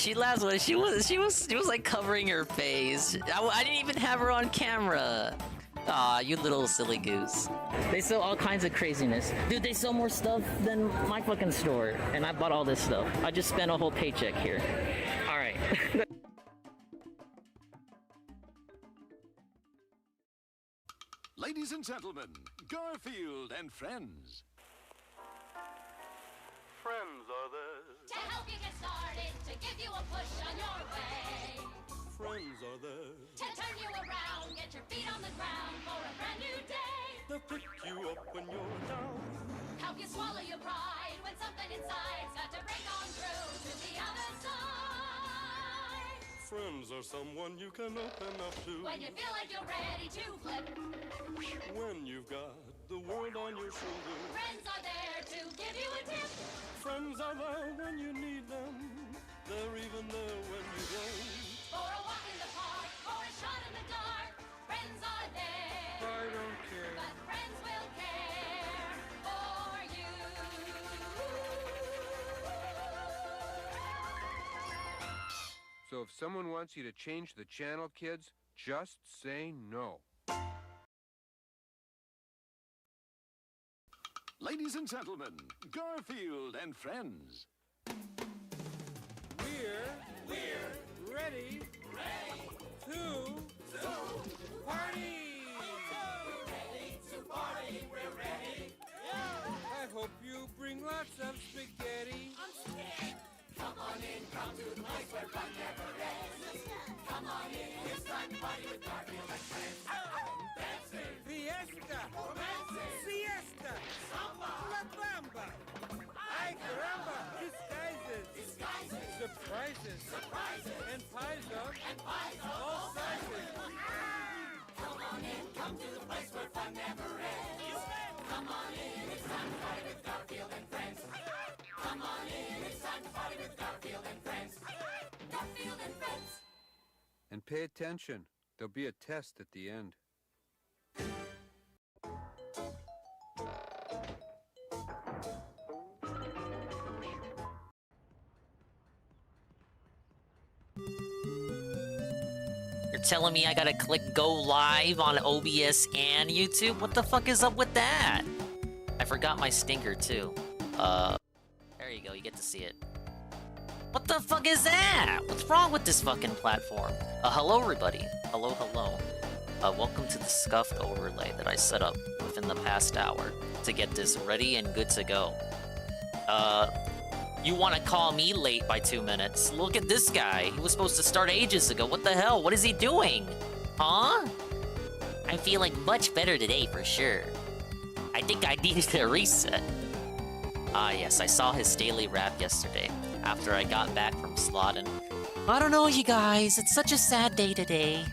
She laughs when she was like covering her face. I didn't even have her on camera. Aw, you little silly goose. They sell all kinds of craziness. Dude, they sell more stuff than my fucking store. And I bought all this stuff. I just spent a whole paycheck here. Alright. Ladies and gentlemen, Garfield and friends. Friends are there. To help you get started, to give you a push on your way. Friends are there. To turn you around, get your feet on the ground for a brand new day. They'll pick you up when you're down. Help you swallow your pride when something inside's got to break on through to the other side. Friends are someone you can open up to. When you feel like you're ready to flip. When you've got the world on your shoulders. Friends are there to give you a tip. Friends are there when you need them. They're even there when you don't. For a walk in the park, or a shot in the dark. Friends are there. I don't care. But friends will care for you. So if someone wants you to change the channel, kids, just say no. Ladies and gentlemen, Garfield and friends. We're ready to party. We're ready. I hope you bring lots of spaghetti. Come on in, come to the place where fun never ends. Come on in, it's time to party with Garfield and friends. Dancing, Fiesta, romancing, siesta, samba, la bamba. Ay caramba, disguises, surprises, and pies of all sizes. come on in, come to the place where fun never ends. Come on in, it's time to party with Garfield and friends. Come on in, it's time to party with Garfield and friends. Garfield and friends. And pay attention. There'll be a test at the end. You're telling me I gotta click go live on OBS and YouTube? What the fuck is up with that? I forgot my stinker too. There you go, you get to see it. What the fuck is that? What's wrong with this fucking platform? Hello everybody. Hello. Welcome to the scuffed overlay that I set up within the past hour to get this ready and good to go. You want to call me late by 2 minutes? Look at this guy. He was supposed to start ages ago. What the hell? What is he doing? Huh? I'm feeling much better today for sure. I think I needed a reset. Ah yes, I saw his daily rap yesterday after I got back from Slotin. I don't know, you guys. It's such a sad day today.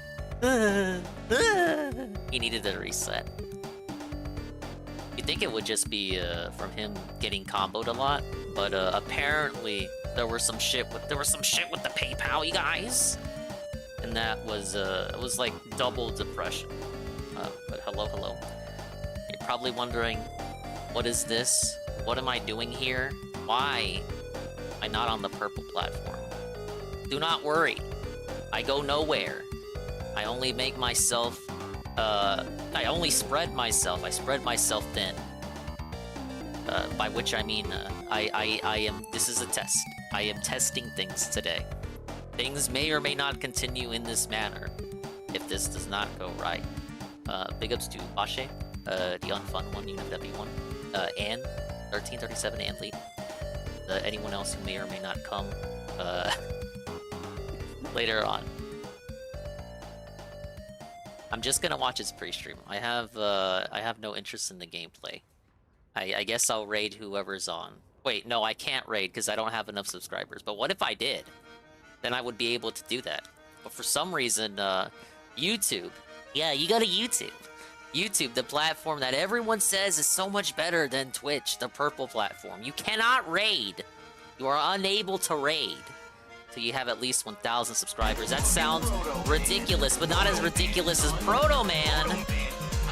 He needed a reset. You'd think it would just be from him getting comboed a lot, but apparently there was some shit with the PayPal, you guys, and that was it was like double depression. But hello. You're probably wondering, what is this? What am I doing here? Why am I not on the purple platform? Do not worry, I go nowhere. I only make myself. I only spread myself. I spread myself thin. By which I mean, I am. This is a test. I am testing things today. Things may or may not continue in this manner if this does not go right. Big ups to Bashe, the unfun one, UNFW1, and 1337 and Lee. Anyone else who may or may not come later on. I'm just gonna watch his pre-stream. I have no interest in the gameplay. I guess I'll raid whoever's on. Wait, no, I can't raid because I don't have enough subscribers. But what if I did? Then I would be able to do that. But for some reason, YouTube. Yeah, you go to YouTube. YouTube, the platform that everyone says is so much better than Twitch, the purple platform. You cannot raid. You are unable to raid till you have at least 1,000 subscribers. That sounds ridiculous, but not as ridiculous as Proto Man.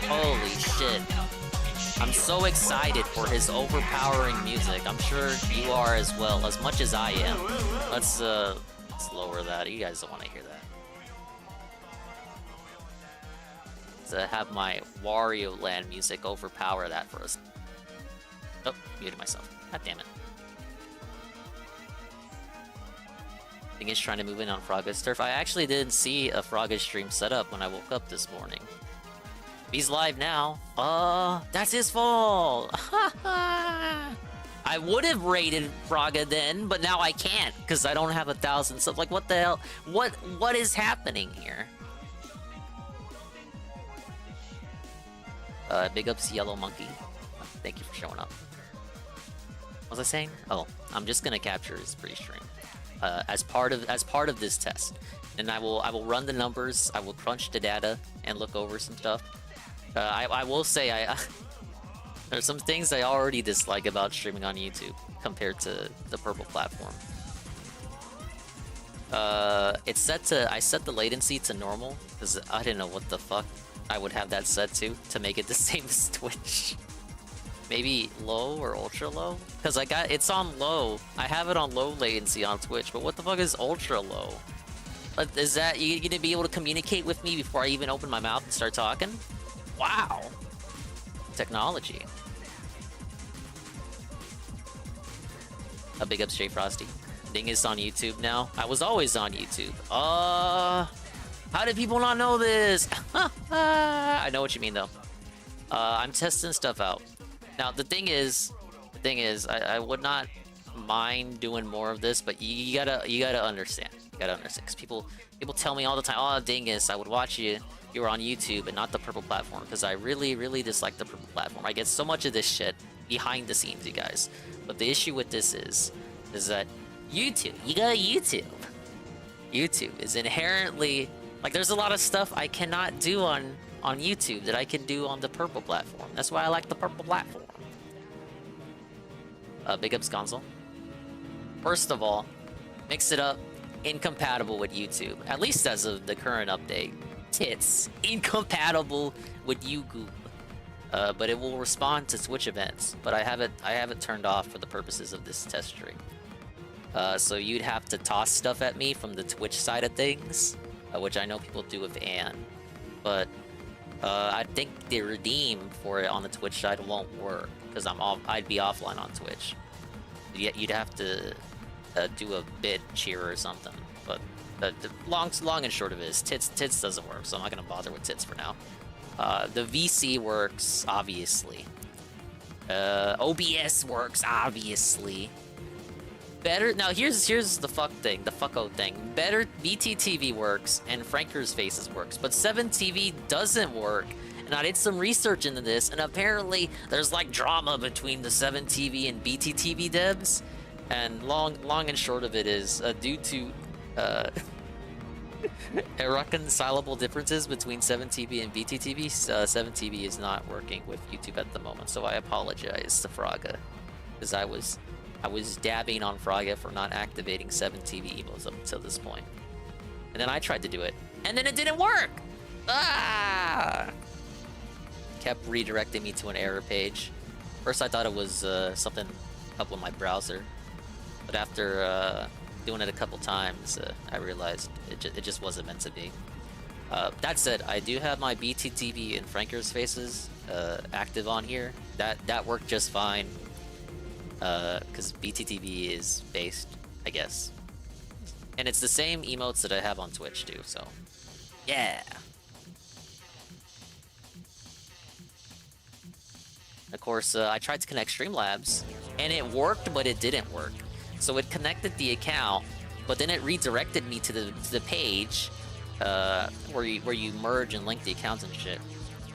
Holy shit. I'm so excited for his overpowering music. I'm sure you are as well, as much as I am. Let's lower that. You guys don't want to hear that. To have my Wario Land music overpower that for us. Oh, muted myself. God damn it. Dingus trying to move in on Frogga's turf. I actually didn't see a Frogga stream set up when I woke up this morning. He's live now. That's his fault. I would have rated Frogga then, but now I can't because I don't have 1,000 subs. Like, what the hell? What is happening here? Big ups, Yellow Monkey. Thank you for showing up. What was I saying? Oh, I'm just gonna capture his Prestream as part of this test, and I will run the numbers. I will crunch the data and look over some stuff. I will say there's some things I already dislike about streaming on YouTube compared to the purple platform. It's set to I set the latency to normal because I didn't know what the fuck I would have that set to make it the same as Twitch. Maybe low or ultra low? Because it's on low. I have it on low latency on Twitch, but what the fuck is ultra low? Is that you gonna be able to communicate with me before I even open my mouth and start talking? Wow. Technology. A big up Jay Frosty. Dingus on YouTube now. I was always on YouTube. How did people not know this? I know what you mean though. I'm testing stuff out. Now the thing is, I would not mind doing more of this, but you gotta understand. You gotta understand, because people tell me all the time, "Oh, Dingus, I would watch you. You were on YouTube and not the purple platform," because I really dislike the purple platform. I get so much of this shit behind the scenes, you guys. But the issue with this is that YouTube, you got YouTube. YouTube is inherently like there's a lot of stuff I cannot do on YouTube that I can do on the purple platform. That's why I like the purple platform. Big ups console. First of all, mix it up. Incompatible with YouTube, at least as of the current update. Tits incompatible with YouTube, but it will respond to Twitch events. But I have it turned off for the purposes of this test stream. So you'd have to toss stuff at me from the Twitch side of things, which I know people do with Ann, but I think the redeem for it on the Twitch side won't work because I'd be offline on Twitch. You'd have to do a bit cheer or something. But the long and short of it is tits doesn't work, so I'm not gonna bother with tits for now. The VC works obviously. OBS works obviously. Better now. Here's the fucko thing. Better BTTV works and Franker's Faces works, but 7TV doesn't work. And I did some research into this, and apparently there's like drama between the 7TV and BTTV devs. And long and short of it is due to irreconcilable differences between 7TV and BTTV. 7TV is not working with YouTube at the moment, so I apologize to Frogga, because I was dabbing on Frogga for not activating 7TV emos up until this point. And then I tried to do it, and then it didn't work! Ah! Kept redirecting me to an error page. First I thought it was something up with my browser, but after doing it a couple times, I realized it just wasn't meant to be. That said, I do have my BTTV and Franker's Faces active on here. That worked just fine. Because BTTV is based, I guess. And it's the same emotes that I have on Twitch too, so yeah. Of course, I tried to connect Streamlabs, and it worked, but it didn't work. So it connected the account, but then it redirected me to the page where you merge and link the accounts and shit.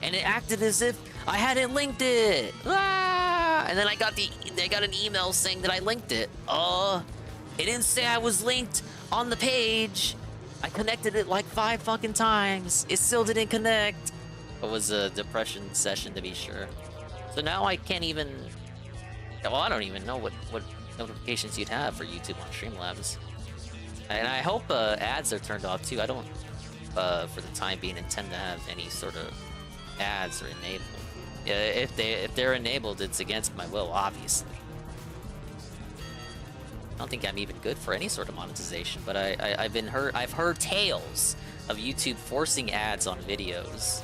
And it acted as if I hadn't linked it. Ah! And then I got an email saying that I linked it. It didn't say I was linked on the page. I connected it like 5 fucking times. It still didn't connect. It was a depression session, to be sure. So now I can't even... Well, I don't even know what notifications you'd have for YouTube on Streamlabs. And I hope ads are turned off too. I don't, for the time being, intend to have any sort of ads are enabled. If they're enabled, it's against my will, obviously. don't think I'm even good for any sort of monetization, but I've heard tales of YouTube forcing ads on videos.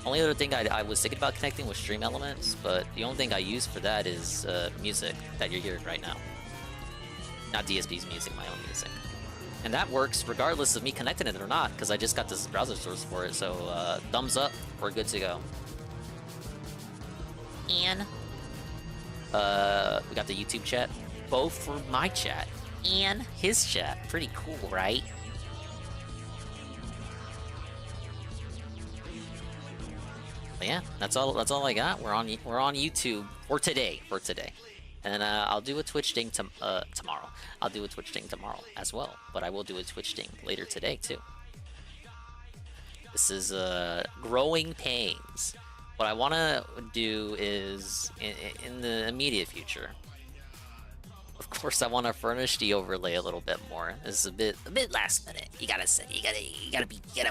Only other thing I was thinking about connecting was Stream Elements, but the only thing I use for that is music that you're hearing right now. Not DSP's music, my own music. And that works regardless of me connecting it or not, because I just got this browser source for it, so thumbs up, we're good to go. And we got the YouTube chat, both for my chat and his chat. Pretty cool, right? But yeah, that's all I got. We're on YouTube for today. And I'll do a Twitch thing tomorrow. I'll do a Twitch thing tomorrow as well, but I will do a Twitch thing later today too. This is growing pains. What I want to do is in the immediate future. Of course, I want to furnish the overlay a little bit more. This is a bit last minute. You gotta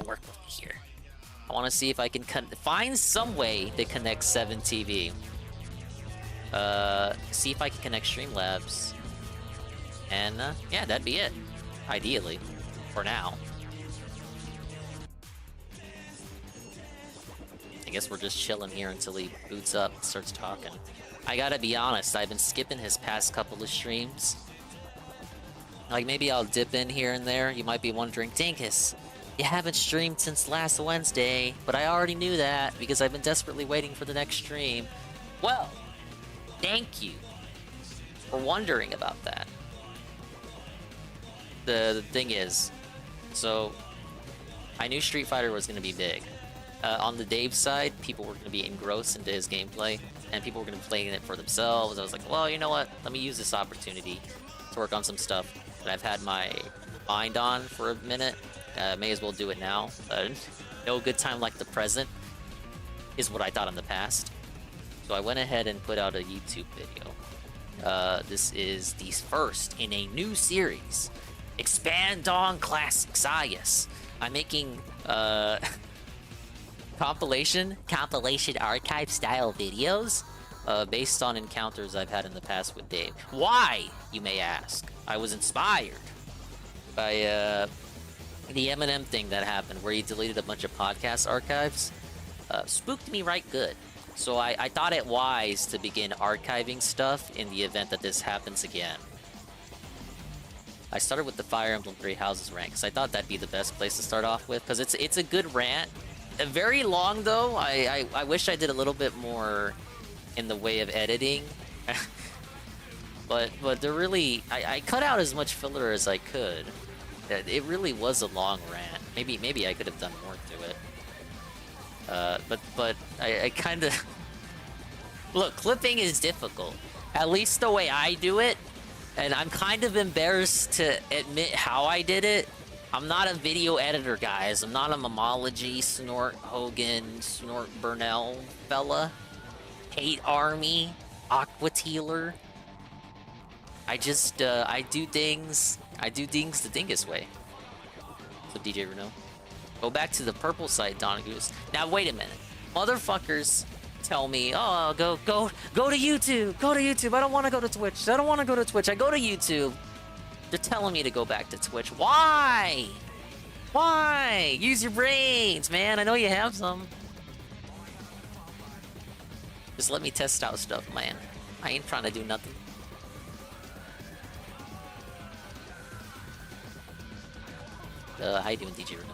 work with me here. I want to see if I can find some way to connect 7TV. See if I can connect Streamlabs. And yeah, that'd be it. Ideally, for now. I guess we're just chilling here until he boots up and starts talking. I gotta be honest, I've been skipping his past couple of streams. Like, maybe I'll dip in here and there. You might be wondering, Dingus, you haven't streamed since last Wednesday, but I already knew that because I've been desperately waiting for the next stream. Well, thank you for wondering about that. The thing is, so I knew Street Fighter was going to be big. On the Dave side, people were going to be engrossed into his gameplay, and people were going to be playing it for themselves. I was like, well, you know what? Let me use this opportunity to work on some stuff that I've had my mind on for a minute. May as well do it now. No good time like the present is what I thought in the past. So I went ahead and put out a YouTube video. This is the first in a new series. Expand on Classics. Ah, yes. I'm making compilation archive style videos based on encounters I've had in the past with Dave. Why, you may ask? I was inspired by the Eminem thing that happened where he deleted a bunch of podcast archives. Spooked me right good. So I thought it wise to begin archiving stuff in the event that this happens again. I started with the Fire Emblem Three Houses rant because I thought that'd be the best place to start off with because it's a good rant. Very long though. I wish I did a little bit more in the way of editing. but they're really I cut out as much filler as I could. It really was a long rant. Maybe I could have done more to it. But I kind of look, clipping is difficult. At least the way I do it, and I'm kind of embarrassed to admit how I did it. I'm not a video editor, guys. I'm not a Momology, Snort Hogan, Snort Burnell fella. Hate Army, Aqua Tealer. I just I do things the Dingus way. So DJ Renault. Go back to the purple site, Dongoose. Now wait a minute. Motherfuckers tell me, oh, go to YouTube. Go to YouTube. I don't want to go to Twitch. I don't want to go to Twitch. I go to YouTube. They're telling me to go back to Twitch. Why? Why? Use your brains, man. I know you have some. Just let me test out stuff, man. I ain't trying to do nothing. How you doing, DJ Renault?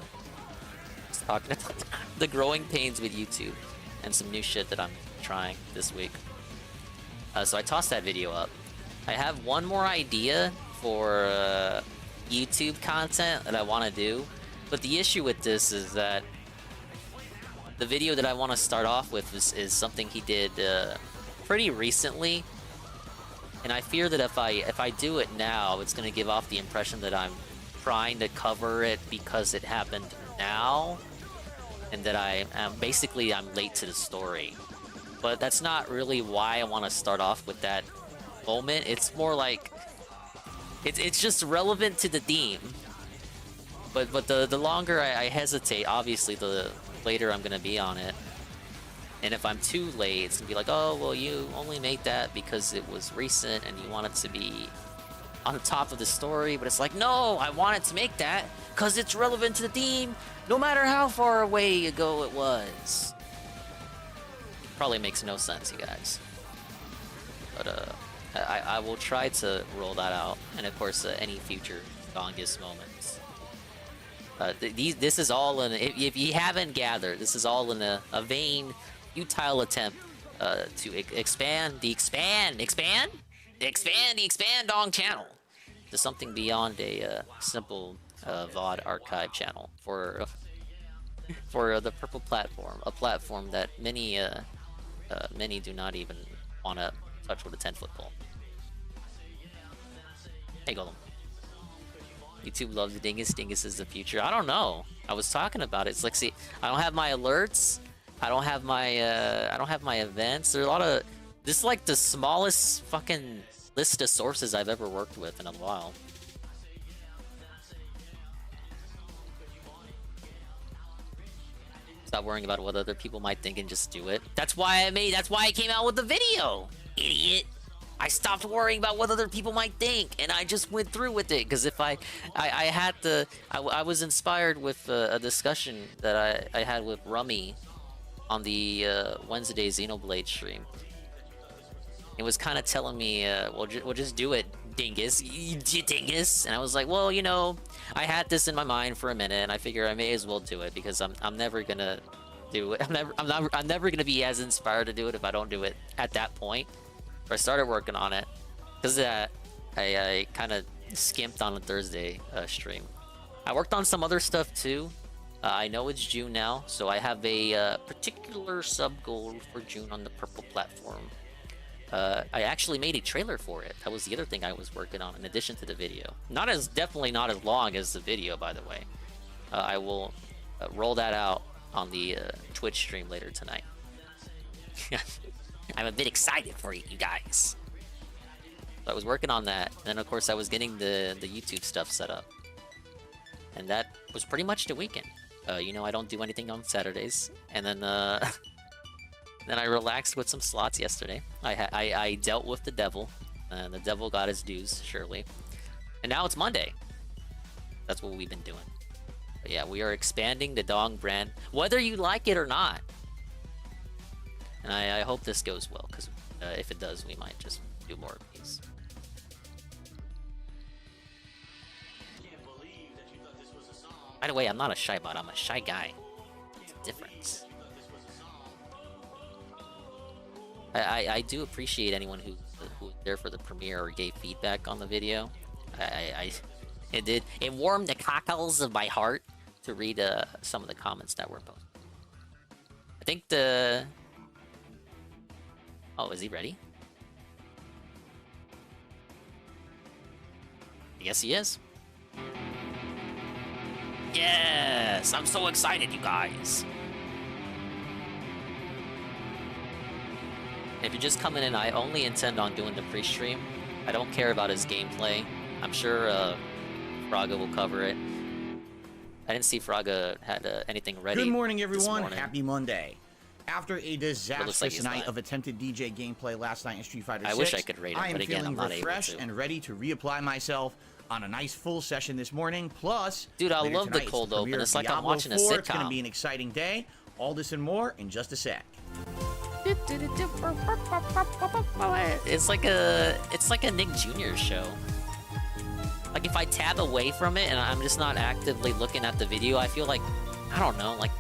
Just talking about the growing pains with YouTube and some new shit that I'm trying this week. So I tossed that video up. I have one more idea for YouTube content that I want to do, but the issue with this is that the video that I want to start off with is something he did pretty recently, and I fear that if I do it now, it's going to give off the impression that I'm trying to cover it because it happened now, and that I'm late to the story. But that's not really why I want to start off with that moment. It's more like it's just relevant to the theme. But the longer I hesitate, obviously the later I'm gonna be on it. And if I'm too late, it's gonna be like, oh, well, you only made that because it was recent and you want it to be on the top of the story. But it's like, no, I wanted to make that because it's relevant to the theme, no matter how far away ago it was. Probably makes no sense, you guys. But I will try to roll that out, and of course, any future Dingus moments. This is all in. If you haven't gathered, this is all in a vain, futile attempt to expand the expand Dong channel to something beyond a simple VOD archive channel for the purple platform, a platform that many do not even want to touch with a 10-foot pole. Hey, Golem. YouTube loves Dingus. Dingus is the future. I don't know. I was talking about it. It's like, see, I don't have my alerts. I don't have my events. There's a lot of. This is like the smallest fucking list of sources I've ever worked with in a while. Stop worrying about what other people might think and just do it. That's why I came out with the video, idiot. I stopped worrying about what other people might think, and I just went through with it. Because if I was inspired with a discussion that I had with Rummy on the Wednesday Xenoblade stream. It was kind of telling me, we'll just do it, Dingus, Dingus. And I was like, well, you know, I had this in my mind for a minute, and I figure I may as well do it because I'm never gonna do it. I'm never gonna be as inspired to do it if I don't do it at that point. So I started working on it because I kind of skimped on a Thursday stream. I worked on some other stuff too. I know it's June now, so I have a particular sub goal for June on the purple platform. I actually made a trailer for it. That was the other thing I was working on in addition to the video. Definitely not as long as the video, by the way. I will roll that out on the Twitch stream later tonight. I'm a bit excited for you guys. So I was working on that. Then of course I was getting the YouTube stuff set up. And that was pretty much the weekend. You know, I don't do anything on Saturdays. And then then I relaxed with some slots yesterday. I dealt with the devil. And the devil got his dues, surely. And now it's Monday. That's what we've been doing. But yeah, we are expanding the Dong brand, whether you like it or not. And I hope this goes well, because if it does, we might just do more of these. By the way, I'm not a shy bot, I'm a shy guy. It's a difference. I do appreciate anyone who was there for the premiere or gave feedback on the video. It warmed the cockles of my heart to read some of the comments that were posted. I think the... Oh, is he ready? Yes, he is. Yes! I'm so excited, you guys! If you're just coming in, I only intend on doing the Prestream. I don't care about his gameplay. I'm sure Fraga will cover it. I didn't see Fraga had anything ready. Good morning, everyone. Happy Monday. After a disastrous night of attempted DJ gameplay last night in Street Fighter 6, I wish I could rate it, but again, I'm not able to. I am feeling refreshed and ready to reapply myself on a nice full session this morning. Plus, dude, I love the cold open. It's like I'm watching a sitcom. It's going to be an exciting day. All this and more in just a sec. It's like a Nick Jr. show. Like if I tab away from it and I'm just not actively looking at the video, I feel like, I don't know, like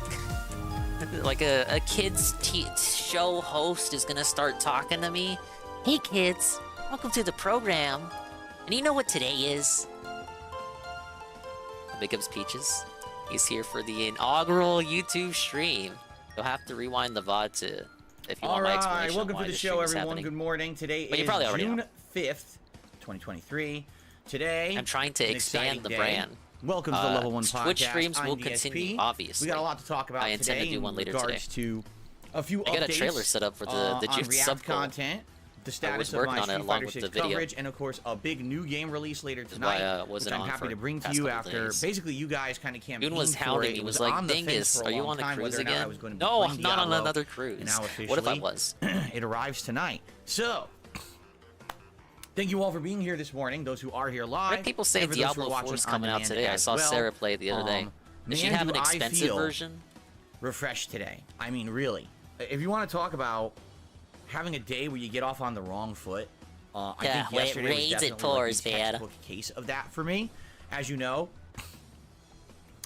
a kid's show host is gonna start talking to me. Hey kids, welcome to the program. And you know what today is? Big ups Peaches. He's here for the inaugural YouTube stream. You'll have to rewind the VOD to, if you want my explanation. Alright, welcome to the show, everyone. Good morning. Today is June 5th, 2023. Today, I'm trying to expand the brand. Welcome to the Level 1 Podcast. Twitch streams will continue, obviously. We got a lot to talk about today to do one later in regards to a few updates. I got a trailer set up for the June sub content. the status of working my on it Street along Fighter with 6 the video. coverage, and of course a big new game release later That's why tonight, I wasn't which I'm on happy for to bring to past you couple after days. basically you guys kind of campaigned Goon was for hounding it. me. It Was on like, the fence Dingus, for a are you long on the time cruise whether or not I again? was going to be No, playing I'm not on Diablo, another cruise. and now What if I officially, was? it arrives tonight. So, thank you all for being here this morning, those who are here live. What did people say and for those who are Diablo 4 watching is on coming out demand today? I as saw well. Sarah play it the other day. Does she Man, have an do I expensive feel version? refreshed today. I mean, really. If you want to talk about having a day where you get off on the wrong foot, I Yeah, think when it yesterday rains, was it definitely pours, like a man. textbook case of that for me. As you know,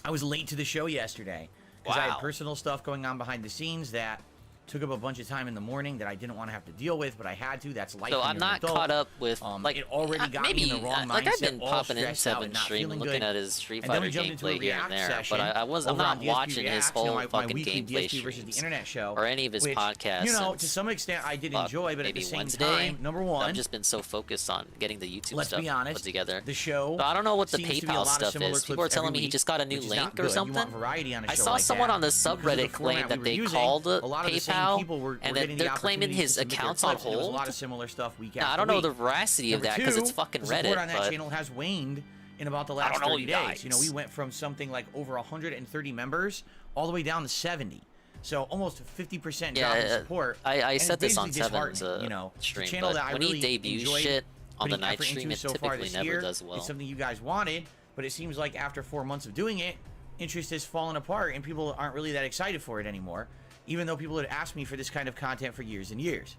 I was late to the show yesterday because I Wow. had personal stuff going on behind the scenes that took up a bunch of time in the morning that I didn't want to have to deal with, but I had to. That's life. So when I'm you're an not adult. caught up with It already got maybe me in the wrong mindset. like I've been all popping in stressed out and Seven not Stream and feeling looking good. at his Street And then Fighter we jumped into a gameplay here React and there, session but I'm over not on DSP watching his Reacts, whole my fucking weekly gameplay DSP versus the streams internet show, or any of his which, podcasts. You know, since, to some extent, I did fuck, enjoy, but at maybe the same Wednesday. time, number one, I've just been so focused on getting the YouTube let's stuff be honest, put together. the show. So I don't know what the seems to be a PayPal lot of stuff similar is. People are clips telling every me he week, just got a new which is not link or good. You something. want variety on a I show saw like someone that. on the Because of the subreddit claim format that we they were using, called a lot of the same PayPal people were and getting that the they're claiming opportunity to his submit their account's on clips, and there was a hold. lot of similar stuff week Now, after I don't know week. the veracity of Number that because two, it's fucking the support Reddit, on that but channel has waned in about the I last don't know 30 you days. You know, we guys. went from something like over 130 members all the way down to 70. So almost 50% drop in support. I and said it's this on basically Seven's disheartening, you know, stream, the channel but that I when really he debuts enjoyed shit on the putting night effort stream, into it so far typically this never year. does well. It's something you guys wanted, but it seems like after 4 months of doing it, interest has fallen apart and people aren't really that excited for it anymore, even though people had asked me for this kind of content for years and years.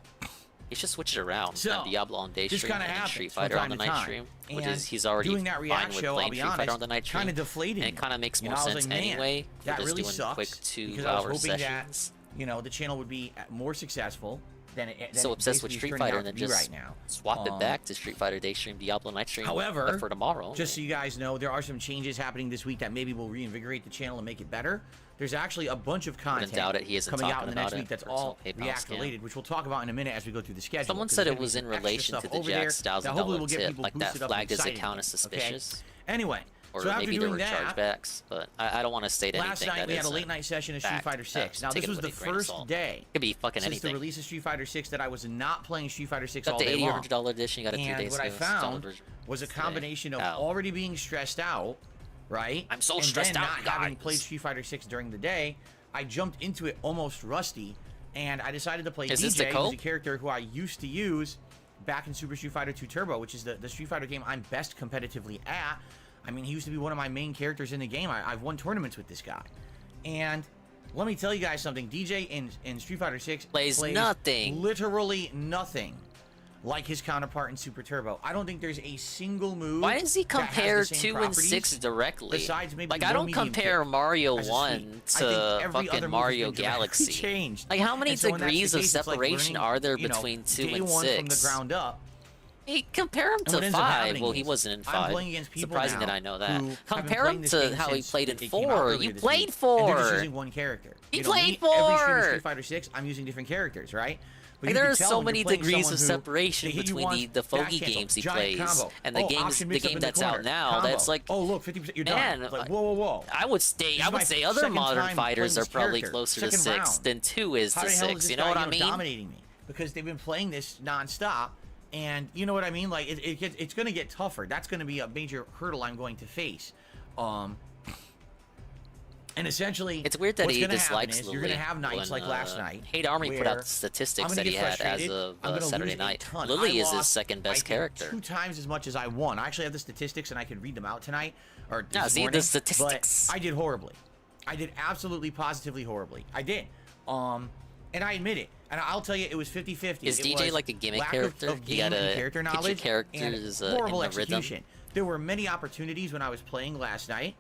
He should switch it around. So, Have Diablo on day this stream kinda and then happens Street from Fighter on time the to night time. stream, which And is he's already doing that fine React with show, I'll playing be Street Fighter honest, on the night stream. kind of deflated And it me. kind of makes You more know, I was sense like, man, anyway for that just really doing sucks quick because I was 2-hour hoping sessions. that, you know, the channel would be more successful than it So than it obsessed with basically is Street turning Fighter out and to then be just right now. swap it back to Street Fighter day stream, Diablo night stream. However, but for tomorrow, just so you guys know, there are some changes happening this week that maybe will reinvigorate the channel and make it better. There's actually a bunch of content doubt it. He isn't coming out talking in the next about week it. that's Personal all PayPal React scam. related, which we'll talk about in a minute as we go through the schedule. someone 'cause said there's it gonna was be in some extra relation stuff to the over there Jack's that hopefully will $1,000 get tip, people like that boosted up and flagged his excited, account as okay? suspicious. Anyway, Or so after maybe there doing were that, chargebacks, but I don't want to state last anything night that we had a isn't late night session of Street fact. Fighter 6. Now Take this it was with the a grain of first salt. day Could be fucking since the anything. release of Street Fighter 6 that I was not playing Street Fighter 6 Got all the day $80 or long. $100 edition. You got it 3 And days what ago. I It's dollar found version was a today. combination of Ow. already being stressed out, right? I'm so and stressed then out, not having guys. played Street Fighter 6 during the day. I jumped into it almost rusty, and I decided to play Is this DJ, the who's code? a character who I used to use back in Super Street Fighter 2 Turbo, which is the Street Fighter game I'm best competitively at. I mean, he used to be one of my main characters in the game. I've won tournaments with this guy. And let me tell you guys something. DJ in Street Fighter 6 Plays nothing. Literally nothing like his counterpart in Super Turbo. I don't think there's a single move. Why does he that has compare the same 2 and properties 6 directly? besides maybe Like, I low, don't medium compare kick Mario as a 1 sweep. I think to every other fucking move has Mario been directly Galaxy. changed. Like, how many And so when that's the degrees of case, it's like separation learning, are there you know, between 2 day and one 6? from the ground up. Hey, compare him And to what ends up 5. happening Well, he is wasn't in I'm 5. playing against people Surprising now that I know that. who have been Compare playing him this to game how he since played in it came out 4. earlier You this played week, and they're just 4. using one character. He You know, played Every stream of 4. Street Fighter 6, I'm using different characters, right? But Like, you there can are tell so when you're many playing degrees someone of who, separation they hit you between once, the back Fogey cancel, games he giant plays combo. and the option the mix up game in the that's out corner, now. combo. That's like, oh look, 50%, you're man, done. Like, whoa. I would This is say my other second modern time fighters playing are this probably character. closer to Second 6 round. than 2 is How to the hell is 6. this You know guy, what I mean? dominating me because they've been playing this nonstop, and you know what I mean. Like it's going to get tougher. That's going to be a major hurdle I'm going to face. And essentially, It's weird that what's he gonna happen dislikes is Lily. you're going to have nights when, like last night. Hate Army put where out the statistics I'm that gonna he get had as frustrated. of I'm gonna Saturday lose a night. ton. Lily I is his lost, second I best think, character. 2 times as much as I won. I actually have the statistics, and I could read them out tonight or No, this see the morning, statistics. But I did horribly. I did absolutely, positively horribly. I did. And I admit it. And I'll tell you, it was 50-50. Is It DJ was like a gimmick lack character? Of You game gotta and character get your knowledge characters, and in horrible the rhythm. execution. There were many opportunities when I was playing last night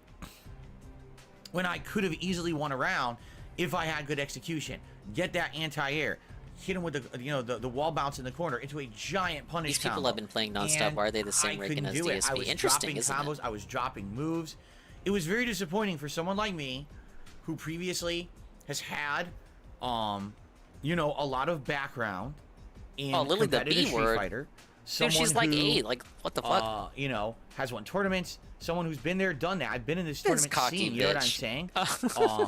when I could have easily won a round if I had good execution. Get that anti-air, hit him with the wall bounce in the corner into a giant punish These people combo. have been playing nonstop. And Why are they the same I ranking couldn't as do it. I DSP? was Interesting, dropping isn't combos. it? I was dropping moves. It was very disappointing for someone like me, who previously has had, a lot of background in Oh, Lily the competitive B Street word. Fighter. someone she's like who, 8. Like, what the fuck? you know, has won tournaments. Someone who's been there, done that. I've been in this This tournament cocky scene. You know what I'm bitch. saying?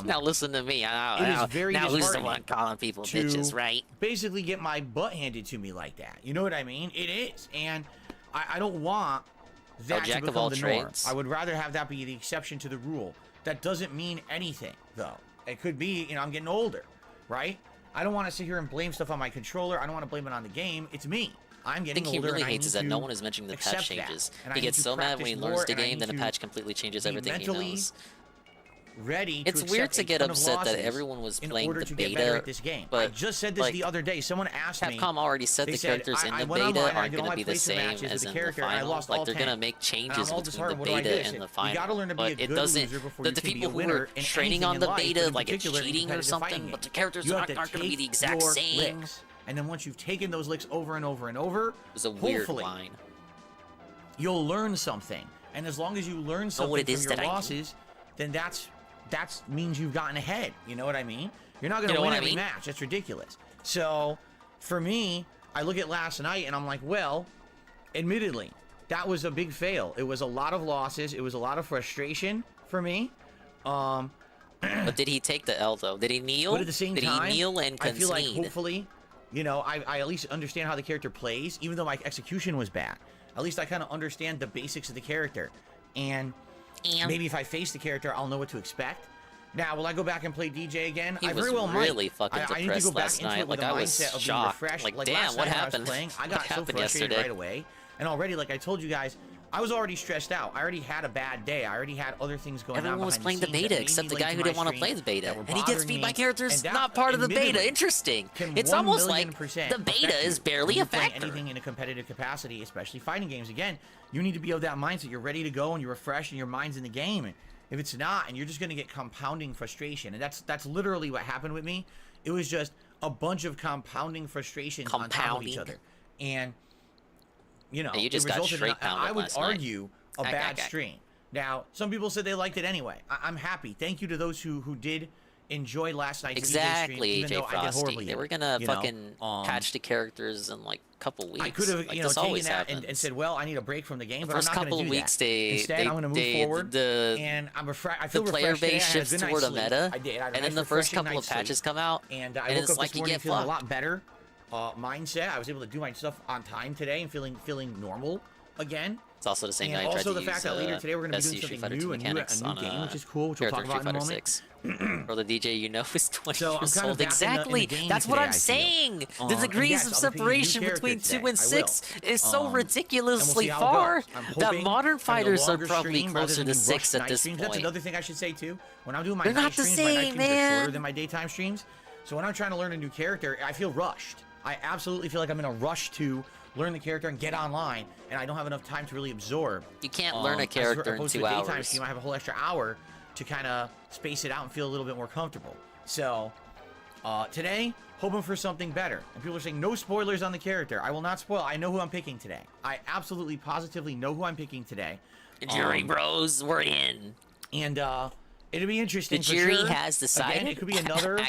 Now listen to me. it is very now who's the disheartening one calling people to bitches, right? basically get my butt handed to me like that. You know what I mean? It is, and I don't want that to jack of become all the norm. trades. I would rather have that be the exception to the rule. That doesn't mean anything, though. It could be, you know, I'm getting older, right? I don't want to sit here and blame stuff on my controller. I don't want to blame it on the game. It's me. I'm I getting think he older, really and I hates is need that no to one is mentioning the accept patch that. changes. And I He need gets to so mad when he practice learns more, the and I game, then need the to patch completely changes be everything he mentally knows. ready It's to weird accept to a get ton of upset that losses everyone was in playing order the to get better beta, at this game. I but, just said this like, the other day. Someone asked me. Capcom already said They the said, characters in I the went beta online, I aren't did all going to my be the placement same matches with as the in the character, and I final. lost Like, all they're 10. going to make And changes I'm all between the disheartened. What do I do? beta I and said, the you final. gotta learn to be a But good it doesn't. loser before The you can be people a who winner were in training anything on in the life, but beta, in like it's particular in cheating or competitive something, fighting but the games. characters You have aren't to going to be take the exact your same. licks, and then once you've taken those licks over and over and over, It was a weird hopefully line. you'll learn something. And as long as you learn Know something what it from is your that I do? losses, then that's means you've gotten ahead. You know what I mean? You're not going You to know win what I every mean? match. That's ridiculous. So, for me, I look at last night and I'm like, well, admittedly, that was a big fail. It was a lot of losses. It was a lot of frustration for me. But did he take the L though? Did he kneel? But at the same did time, he kneel and I feel like concede? hopefully, you know, I at least understand how the character plays, even though my execution was bad. At least I kind of understand the basics of the character. And maybe if I face the character, I'll know what to expect. Now, will I go back and play DJ again? He I was very well really might. fucking I need to depressed go back last into night. it with Like, a I was mindset of being shocked. refreshed. Like, Like damn, last what night when happened? I was playing, I What got so happened frustrated yesterday? right away. And already, like I told you guys, I was already stressed out. I already had a bad day. I already had other things going on. Everyone was behind playing the scenes that beta made me except the late guy to who my didn't want to stream play the beta, that were and he gets bothering beat me. by characters And that, not part of the beta. admittedly, Interesting. can It's 1 almost million like percent the affect beta you is barely when you a play factor. anything in a competitive capacity, especially fighting games. Again, you need to be of that mindset. You're ready to go and you're refreshed and your mind's in the game. And if it's not, and you're just going to get compounding frustration, and that's literally what happened with me. It was just a bunch of compounding frustrations on top of each Compounding. other, and you know, Yeah, you just it got resulted straight in, I pounded would last night. argue, a bad stream. Now, some people said they liked it anyway. I'm happy. Thank you to those who did enjoy last night's DJ stream, Exactly, even AJ though I did Frosty. horribly. They in were it, gonna you know? fucking patch the characters in like a couple weeks. I could have, like, you know, this taken always that and happens. said, well, I need a break from the game, The but I'm first not going to couple do weeks, that. Instead, I'm going to move forward, and I'm I feel the player refreshed today. I base had a shifts good night's toward a sleep. meta, I did. I had a and then nice, the first refreshing couple of night's sleep. patches come out, And I and woke it's up like this you morning get feeling a fucked. lot better mindset. I was able to do my stuff on time today and feeling normal again. It's also the same And night I tried also to the fact use that later today we're going to be SU doing Street something Fighter 2 new, a mechanics new on game, which is cool, which we'll talk Character about in a Street moment. Fighter 6. Or the DJ you know is 20 So I'm years kind of old. back in the Exactly. game That's what today, I'm I feel. saying. The And degrees yes, of I'll be picking a new separation character between today. 2 and I will. 6 is so And we'll ridiculously see how it far goes. I'm that hoping modern having a fighters are longer probably stream rather closer than to do 6 rushed at night this streams. point. That's another thing I should say too. When I'm doing my They're night not the streams, my night same, streams are shorter man. than my daytime streams. So when I'm trying to learn a new character, I feel rushed. I absolutely feel like I'm in a rush to learn the character and get online, and I don't have enough time to really absorb. You can't learn a As character in opposed 2 to a daytime hours. stream, I have a whole extra hour to kind of space it out and feel a little bit more comfortable. So today, hoping for something better. And people are saying no spoilers on the character. I will not spoil. I know who I'm picking today. I absolutely, positively know who I'm picking today. Jury bros, we're in. And it'll be interesting. The for jury sure. has decided. Again, it could be another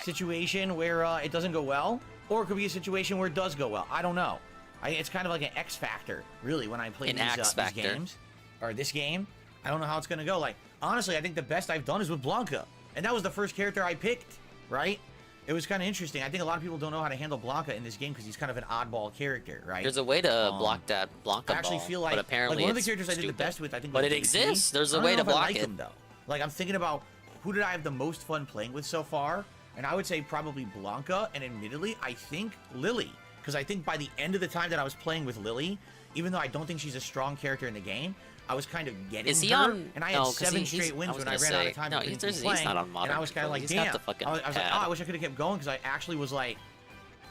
situation where it doesn't go well, or it could be a situation where it does go well. I don't know. It's kind of like an X factor, really, when I play these games, or this game. I don't know how it's gonna go. Like, honestly, I think the best I've done is with Blanca, and that was the first character I picked. Right? It was kind of interesting. I think a lot of people don't know how to handle Blanca in this game because he's kind of an oddball character, right? There's a way to block that Blanca I actually ball, feel like, but apparently one of the it's characters I did the stupid. best with, I think, But was it JP. exists. There's a I don't way know to if I block like it. him, though. Like, I'm thinking about who did I have the most fun playing with so far, and I would say probably Blanca, and admittedly, I think Lily, because I think by the end of the time that I was playing with Lily, even though I don't think she's a strong character in the game, I was kind of getting Is he her, on? and I No, had 'cause 7 he's- straight wins I was when I gonna ran out say, of time. no, and couldn't he's keep playing, not on modern and I was kind of control. like, He's got damn. the fucking I was like, pad. oh, I wish I could have kept going because I actually was like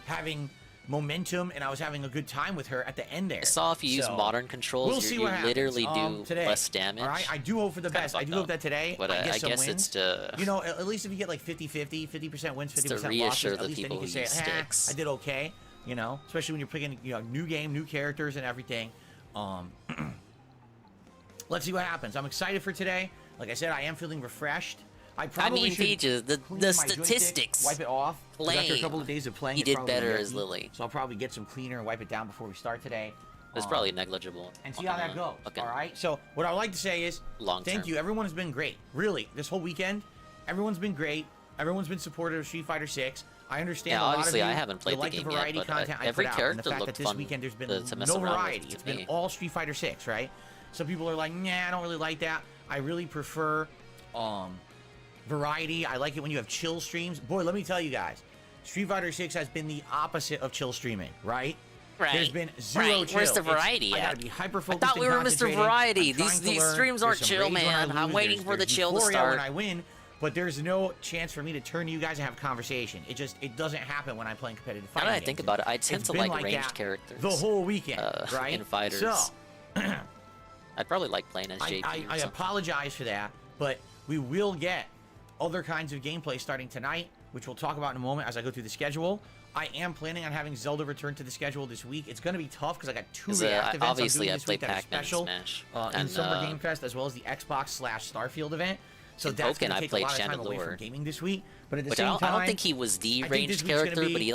having momentum and I was having a good time with her at the end there. I saw if you use So, modern controls, we'll see you what happens. literally do Today. less damage. All right, I do hope for the Kinda best. I do fucked hope up. that today But I get I some guess wins. it's to You know, at least if you get like 50-50, 50% wins, 50% losses, reassure at the least then people you can who say, use sticks. I did okay. You know, especially when you're picking, you know, new game, new characters and everything. Let's see what happens. I'm excited for today. Like I said, I am feeling refreshed. I probably mean, should Peaches, clean the my joystick, statistics. wipe it off. 'cause After a Lame. couple of days of playing, He it's did probably better yucky. as Lily. So I'll probably get some cleaner and wipe it down before we start today. It's probably negligible. And see how that goes. Okay. All right. So what I would like to say is, Long thank term. you. Everyone has been great. Really, this whole weekend, everyone's been great. Everyone's been supportive of Street Fighter 6. I understand Yeah, a lot obviously, of you I haven't played the like game the yet, variety but, content I every put out, and the character fact that looked this fun weekend there's been to mess no around with variety. to It's been me. all Street Fighter 6, right? Some people are like, nah, I don't really like that. I really prefer variety. I like it when you have chill streams. Boy, let me tell you guys, Street Fighter 6 has been the opposite of chill streaming, right? Right. There's been zero Right. chill. Where's the It's- variety I at? gotta be hyper I focused. thought we were Mr. Variety. These streams aren't chill, man. I'm waiting for the chill to When start. I win, but there's no chance for me to turn to you guys and have conversation. It doesn't happen when I'm playing competitive Now fighting. that I think games. about it, I tend It's to been like ranged that characters. the whole weekend, right? in fighters. So, I'd probably like playing as JP I or something. apologize for that, but we will get other kinds of gameplay starting tonight, which we'll talk about in a moment as I go through the schedule. I am planning on having Zelda return to the schedule this week. It's going to be tough because I got two React events obviously, I'm I doing this play week that are Pac-Man special Smash. in And, Summer Game Fest, as well as the Xbox/Starfield event. So in that's Pokken, going I to take a played lot of time away Chandelure. from gaming this week. But at the Which same time, I don't think he was the I think ranged this week's gonna character, be, but he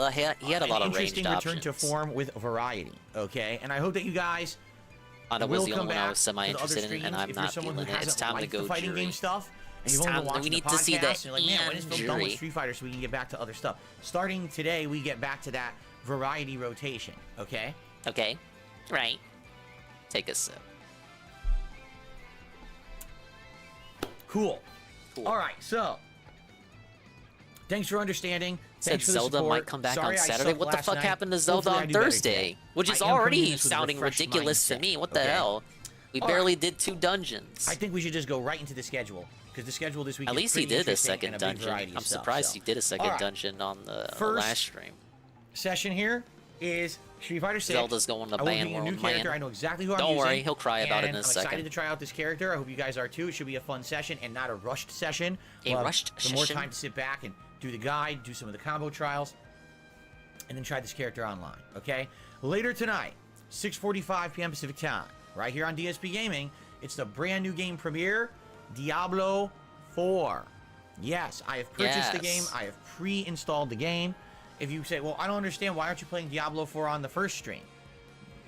had a lot an of ranged interesting return to options. form with variety. Okay, and I hope that you guys Honda will was the come only one I back was to the other semi-interested in, streams and I'm if you're not someone who feeling it. It's hasn't time to liked go the fighting jury. game stuff. And It's you've only time- been watching we need the to see the podcast, and you're like, man, when is Phil done with jury? Street Fighter so we can get back to other stuff? Starting today, we get back to that variety rotation, okay? Okay, right. Take a sip. Cool. Cool. All right, so thanks for understanding. Said Thanks for the Zelda support. might come back Sorry on I Saturday. sucked What the last fuck night. happened to Zelda Hopefully I on do better Thursday? today. Which is I am coming in already this with a sounding refreshed ridiculous to mindset, me. What the okay? hell? We All barely right. did 2 dungeons. I think we should just go right into the schedule because the schedule this week At is least he pretty did a interesting second and a big dungeon. variety of I'm stuff, surprised so. he did a second All right. dungeon on the First last stream. Session here is Street Fighter 6. Zelda's going to I will ban be a new world, character. man. I know exactly who I'm Don't using. worry, he'll cry about it in a I'm second. excited to try out this character. I hope you guys are too. It should be a fun session and not a rushed session. A We'll have rushed some more session? time to sit back and do the guide, do some of the combo trials, and then try this character online. Okay. Later tonight, 6:45 p.m. Pacific time, right here on DSP Gaming. It's the brand new game premiere, Diablo 4. Yes, I have purchased the game. Yes. I have pre-installed the game. If you say, well, I don't understand, why aren't you playing Diablo 4 on the first stream?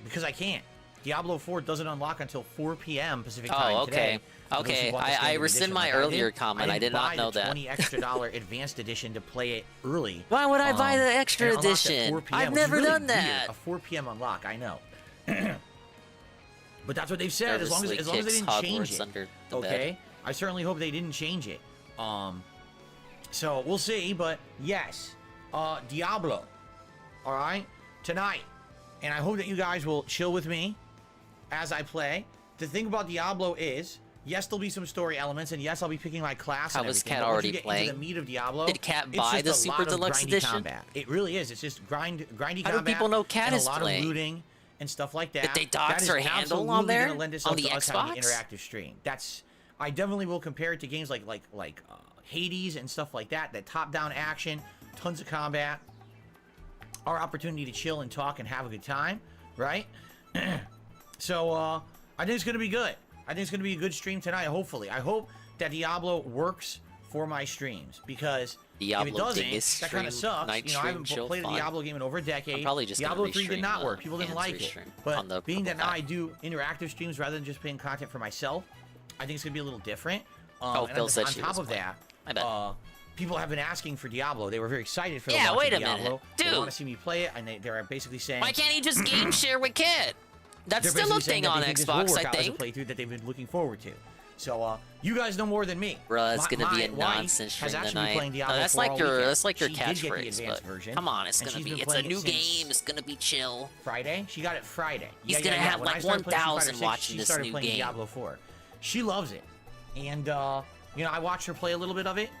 Because I can't. Diablo 4 doesn't unlock until 4 p.m. Pacific time Oh, okay. today. For those who Okay, want the I standard rescind edition my like I earlier did. comment. I did not buy know the that. $20 extra advanced edition to play it early. Why would I buy the and extra it unlocks at edition? 4 p.m., I've which is never really done weird. that. A 4 p.m. unlock, I know. But that's what they've said. As long as Nervously they didn't kicks change Hogwarts it. under the bed. Okay, I certainly hope they didn't change it. So we'll see. But yes, Diablo. All right, tonight, and I hope that you guys will chill with me as I play. The thing about Diablo is, yes, there'll be some story elements, and yes, I'll be picking my class. How and was everything, Cat but once already you get playing? into the meat of Diablo, Did Cat it's buy just the a Super lot of Deluxe grindy edition? combat. It really is. It's just grindy How do combat. people know Cat and is a lot playing? of looting and stuff like that. Did they dox That is her handle absolutely on there? gonna lend itself On the to us having an Xbox? interactive stream. I definitely will compare it to games like Hades and stuff like that. That top-down action, tons of combat, our opportunity to chill and talk and have a good time, right? So I think it's gonna be good. I think it's gonna be a good stream tonight. Hopefully, I hope that Diablo works for my streams because if Diablo it doesn't, Dingus that kind of stream, sucks. night You know, I stream, haven't chill played a fun. Diablo game in over a decade. I'm probably just gonna Diablo 3 did restream not the work. People didn't Hands like it. restream But on the being that purple now I pack. do interactive streams rather than just playing content for myself, I think it's gonna be a little different. Oh, And Phil on said she top was of playing. that, I bet. people have been asking for Diablo. They were very excited for the Yeah, launch wait of a minute. Diablo. They Dude. want to see me play it, and they're basically saying Why can't he just game share with Kit? That's they're still a basically saying thing that on they think this will Xbox, work I out as a think. playthrough that they've been looking forward to. So you guys know more than me. Bruh, it's gonna be a My wife nonsense has stream actually been tonight. playing Diablo No, that's 4 like all your weekend. that's like your She did get the catchphrase, advanced but version, come on, it's and gonna she's be been it's a playing it new since game, it's gonna be chill. Friday. She got it Friday. He's gonna have When I like started playing Street Fighter 1,000 6, watching she this started new playing game. Diablo 4. She loves it, and I watched her play a little bit of it.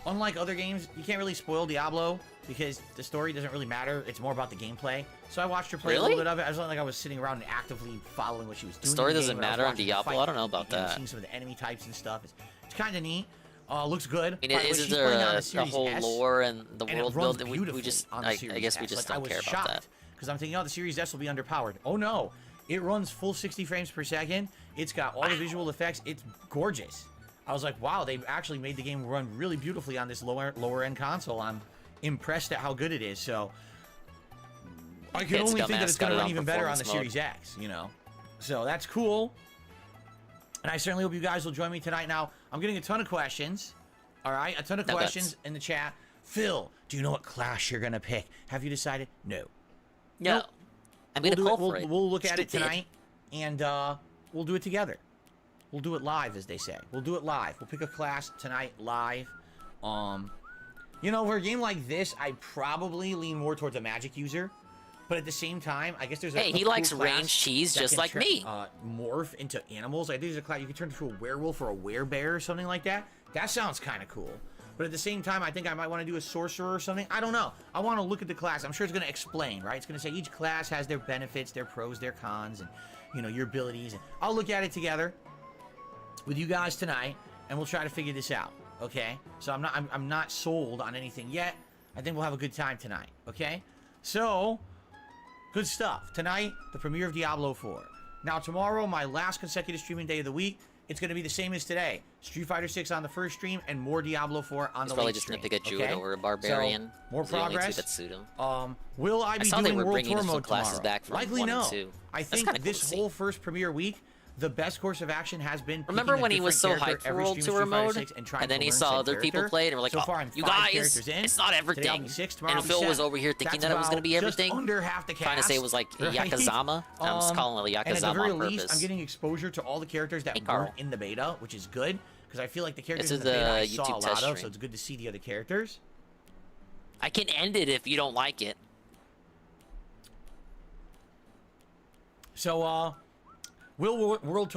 Unlike other games, you can't really spoil Diablo because the story doesn't really matter. It's more about the gameplay. So I watched her play a Really? little bit of it. I was like I was sitting around and actively following what she was doing. story in the doesn't game, and I was matter on watching her Diablo? fight I don't know about and that. Seeing some of the enemy types and stuff. It's kind of neat. Looks good. I mean, By the way, is she's there playing on a the Series whole S, lore and the and it world runs building? We beautifully just on the I Series guess we S. just Like, don't care I was about shocked that. because I'm thinking, oh, the Series S will be underpowered. Oh no, it runs full 60 frames per second. It's got all the visual effects. It's gorgeous. I was like, wow, they've actually made the game run really beautifully on this lower end console. I'm impressed at how good it is. So I can only think that it's going to run even better on the Series X, you know. So that's cool. And I certainly hope you guys will join me tonight. Now, I'm getting a ton of questions. All right, a ton of questions in the chat. Phil, do you know what class you're going to pick? Have you decided? No. No. Nope. I'm going to call for it. We'll look at it tonight, and we'll do it together. We'll do it live, as they say. We'll do it live. We'll pick a class tonight live. You know, for a game like this, I probably lean more towards a magic user. But at the same time, I guess there's a he cool likes class range cheese that just can like me. Morph into animals. I think there's a class you can turn into a werewolf or a werebear or something like that. That sounds kind of cool. But at the same time, I think I might want to do a sorcerer or something. I don't know. I want to look at the class. I'm sure it's going to explain, right? It's going to say each class has their benefits, their pros, their cons, and, you know, your abilities. And I'll look at it together with you guys tonight, and we'll try to figure this out, okay? So I'm not sold on anything yet. I think we'll have a good time tonight, okay? So, good stuff. Tonight, the premiere of Diablo 4. Now, tomorrow, my last consecutive streaming day of the week, it's going to be the same as today. Street Fighter 6 on the first stream and more Diablo 4 on the late stream. He's probably just going to pick a Druid or a Barbarian. So, more progress. That suit him. Will I be doing World Tour mode tomorrow? Back from Likely 1 no. and 2. I think this whole first premiere week, the best course of action has been. Remember when he was so hyped for World Tour mode, and then he saw other people play it, and we're like, so far, oh, you guys, it's not everything. And Phil was over here thinking that it was going to be everything. Under half the cast, trying to say it was like Yakazama. I'm just calling it Yakazama and at the very on least, purpose. I'm getting exposure to all the characters that weren't in the beta, which is good, because I feel like the characters in the the beta I YouTube saw a lot test of, stream. so it's good to see the other characters. I can end it if you don't like it. So, will World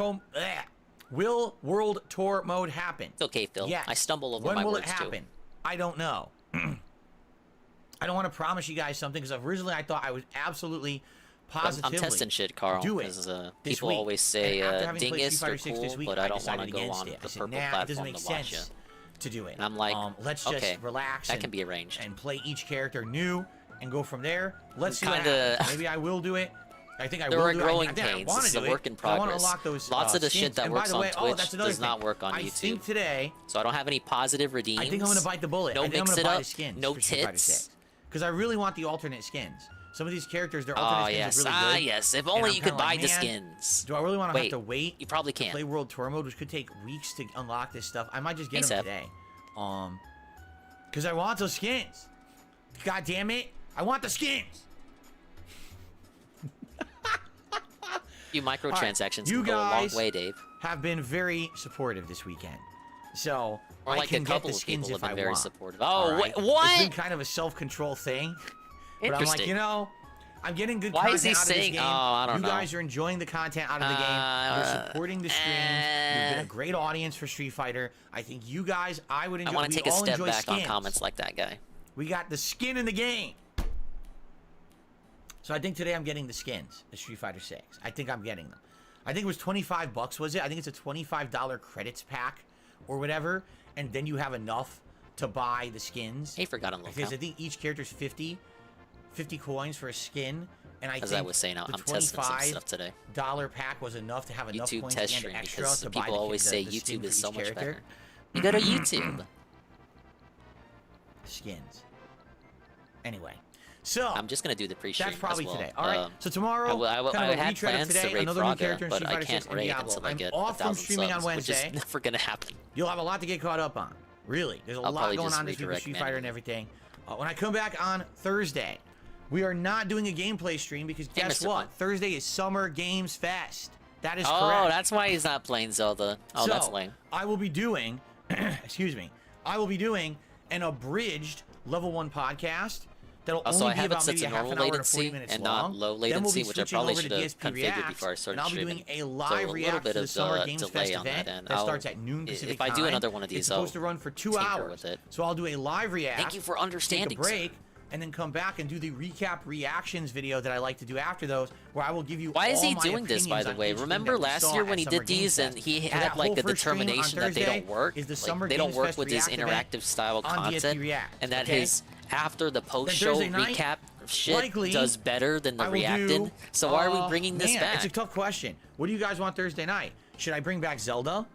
Tour mode happen? It's okay, Phil. Yes. I stumble over when my will words it happen? I don't know. I don't want to promise you guys something because originally I thought I was absolutely positively I'm testing shit, Carl. do it People week. always say Dingus Dingus are cool, but I don't want to go on the purple it doesn't platform make to watch sense it. to do it. And I'm like, let's just relax. That can be arranged. And play each character new and go from there. Let's see what Kinda- happens. Maybe I will do it. I think I There will are do growing it. I think I pains. want This to is do a work in it. I want to progress. unlock those Lots of the skins. shit that And by works the way, on Twitch that's another does not thing. work on I YouTube. think today, So I don't have any positive redeems. I think I'm going to bite the bullet. No I think I'm mix going it to buy up. the skins No for Street Fighter tits. 6. Because I really want the alternate skins. Some of these characters, their Oh alternate yes, skins are really good. yes. If And only I'm you could kinda buy like, the man, skins. Do I really want to have to wait? You probably to can. play World Tour mode, which could take weeks to unlock this stuff. I might just get them today. Because I want those skins. God damn it. I want the skins. You microtransactions you can go a long guys way, Dave. Have been very supportive this weekend. So Or I like can a get couple the of skins people if have I been very want. supportive. All Oh, right? what? It's been kind of a self-control thing. But I'm like, Interesting. you know, I'm getting good Why content is he out of this saying- game. oh, I don't you know. guys are enjoying the content out of the game. You're supporting the streams. You've been a great audience for Street Fighter. I think you guys, I would enjoy. I want to take a all step enjoy back on skins. comments like that guy. We got the skin in the game. So I think today I'm getting the skins, the Street Fighter 6. I think I'm getting them. I think it was $25, was it? I think it's a $25 credits pack or whatever, and then you have enough to buy the skins. He forgot on Because I think each character's 50 coins for a skin, and I As think I was saying, the I'm testing some stuff today. $25 pack was enough to have enough YouTube points test and stream extra because to buy people the, always the, say the skin YouTube for is so each much character. better. You go to YouTube. Skins. Anyway. So I'm just gonna do the pre-stream. that's probably as well. today. All right. So tomorrow, I kind of a had retread of plans today, to raid another new character Frogger, in but Street I Fighter can't 6 and raid Diablo. until I I'm get off from 1,000 streaming on subs, which Wednesday. is never gonna happen. You'll have a lot to get caught up on. Really, there's a I'll lot probably going just on this week with redirect Street Fighter and manually. everything. When I come back on Thursday, we are not doing a gameplay stream because Hey, guess Mr. what? Blue. Thursday is Summer Games Fest. That is Oh, correct. that's why he's not playing Zelda. Oh, so, that's lame. I will be doing, excuse me, I will be doing an abridged level 1 podcast that'll Also, only I be have it about set maybe to a half normal an hour to 40 latency minutes and long. not low Then we'll be latency, which I switching probably over to should have DSP configured Reacts, before I started and I'll be streaming. doing a So live a little react bit to the of Summer Games delay Fest on that event end. that starts at noon Pacific if I do time. another one of these, it's supposed to run for 2 tinker hours. with it. So I'll do a live react. Thank you for Take understanding, a break. And then come back and do the recap reactions video that I like to do after those, where I will give you Why is all he my doing this, by opinions the on way? each thing Remember that we last saw year at when he Summer did these Games and Fest? he So had that like whole the first stream on determination that they Thursday don't work? is the Like, Summer they don't Games work Fest with this React event interactive style on DSP content, React, and that okay? his after the post-show Thursday night, recap shit likely, does better than the I will reacting. do, So why are we bringing this man, back? It's a tough question. What do you guys want Thursday night? Should I bring back Zelda?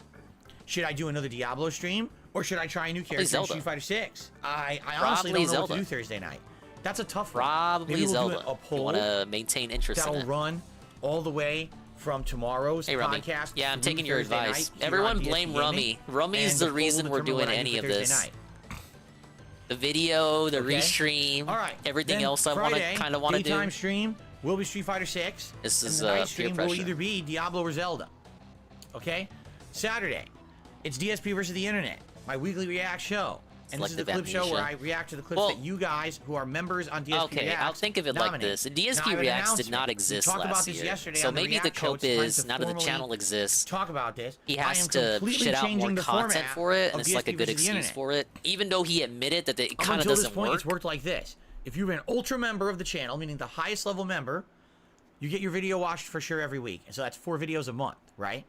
Should I do another Diablo stream, or should I try a new character in Zelda. Street Fighter 6? I honestly Probably don't know what to Zelda. do Thursday night. That's a tough one. Probably Maybe we'll Zelda. do a You poll want to maintain interest in that'll it. run all the way from tomorrow's Hey, Rummy. podcast. Yeah, I'm through taking your Thursday advice. night here Everyone on blame DSP Rummy. Gaming, Rummy is and the poll will reason we're determine what doing I do any for of Thursday this. night. The video, the Okay. restream, All right. everything then else I Friday, kind of want to do. daytime stream will be Street Fighter 6. This and is, the night peer stream will pressure. either be Diablo or Zelda. Okay? Saturday, it's DSP versus the Internet, my weekly React show. And this is the Selective clip show where I amnesia. react to the clips Well, that you guys who are members on DSP Okay, Reacts I'll think of it like nominate. this. Now, I DSP have an Reacts did announcement. not We exist talked about last this year. yesterday So on the maybe the React show. cope It's time is, to now that the formally channel exists, talk about this. he I has am to completely shit out more changing the content format for it, of and it's like a DSP good versus the excuse Internet. for it. Even though he admitted that it Up kind of until this doesn't point, work. it's worked like this. If you're an ultra member of the channel, meaning the highest level member, you get your video watched for sure every week. And so that's 4 videos a month, right?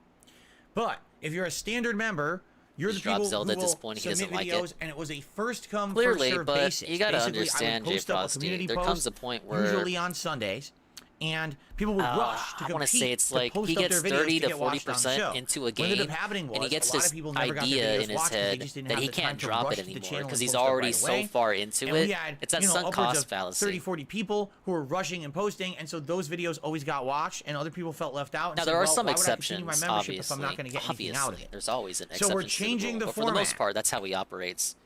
But if you're a standard member, you're Just the drop people Zelda who at this will point, he submit doesn't like videos, it. and it was a first come, Clearly, first served but basis. you gotta Basically, understand, I would post up a J. community There post, comes a point where- usually on Sundays, and people would rush to I want to compete say it's to like post he up gets their videos 30 to get watched on the 40% show. into a What game, ended up happening was and he gets a lot this of people never got their idea videos in his watched 'cause they head just didn't that have he the time can't to drop rush it to the anymore channel because and he's post up already right so away. far into And we it. had, It's that you know, sunk upwards cost of fallacy. 30, 40 people who were rushing and posting, and so those videos always got watched, and other people felt left out. And Now said, there are well, some why would I continue exceptions, my membership obviously. if I'm not going to get anything out of Obviously, it? there's always an So exception we're to the changing rule, the but for the most format. part, that's how he operates.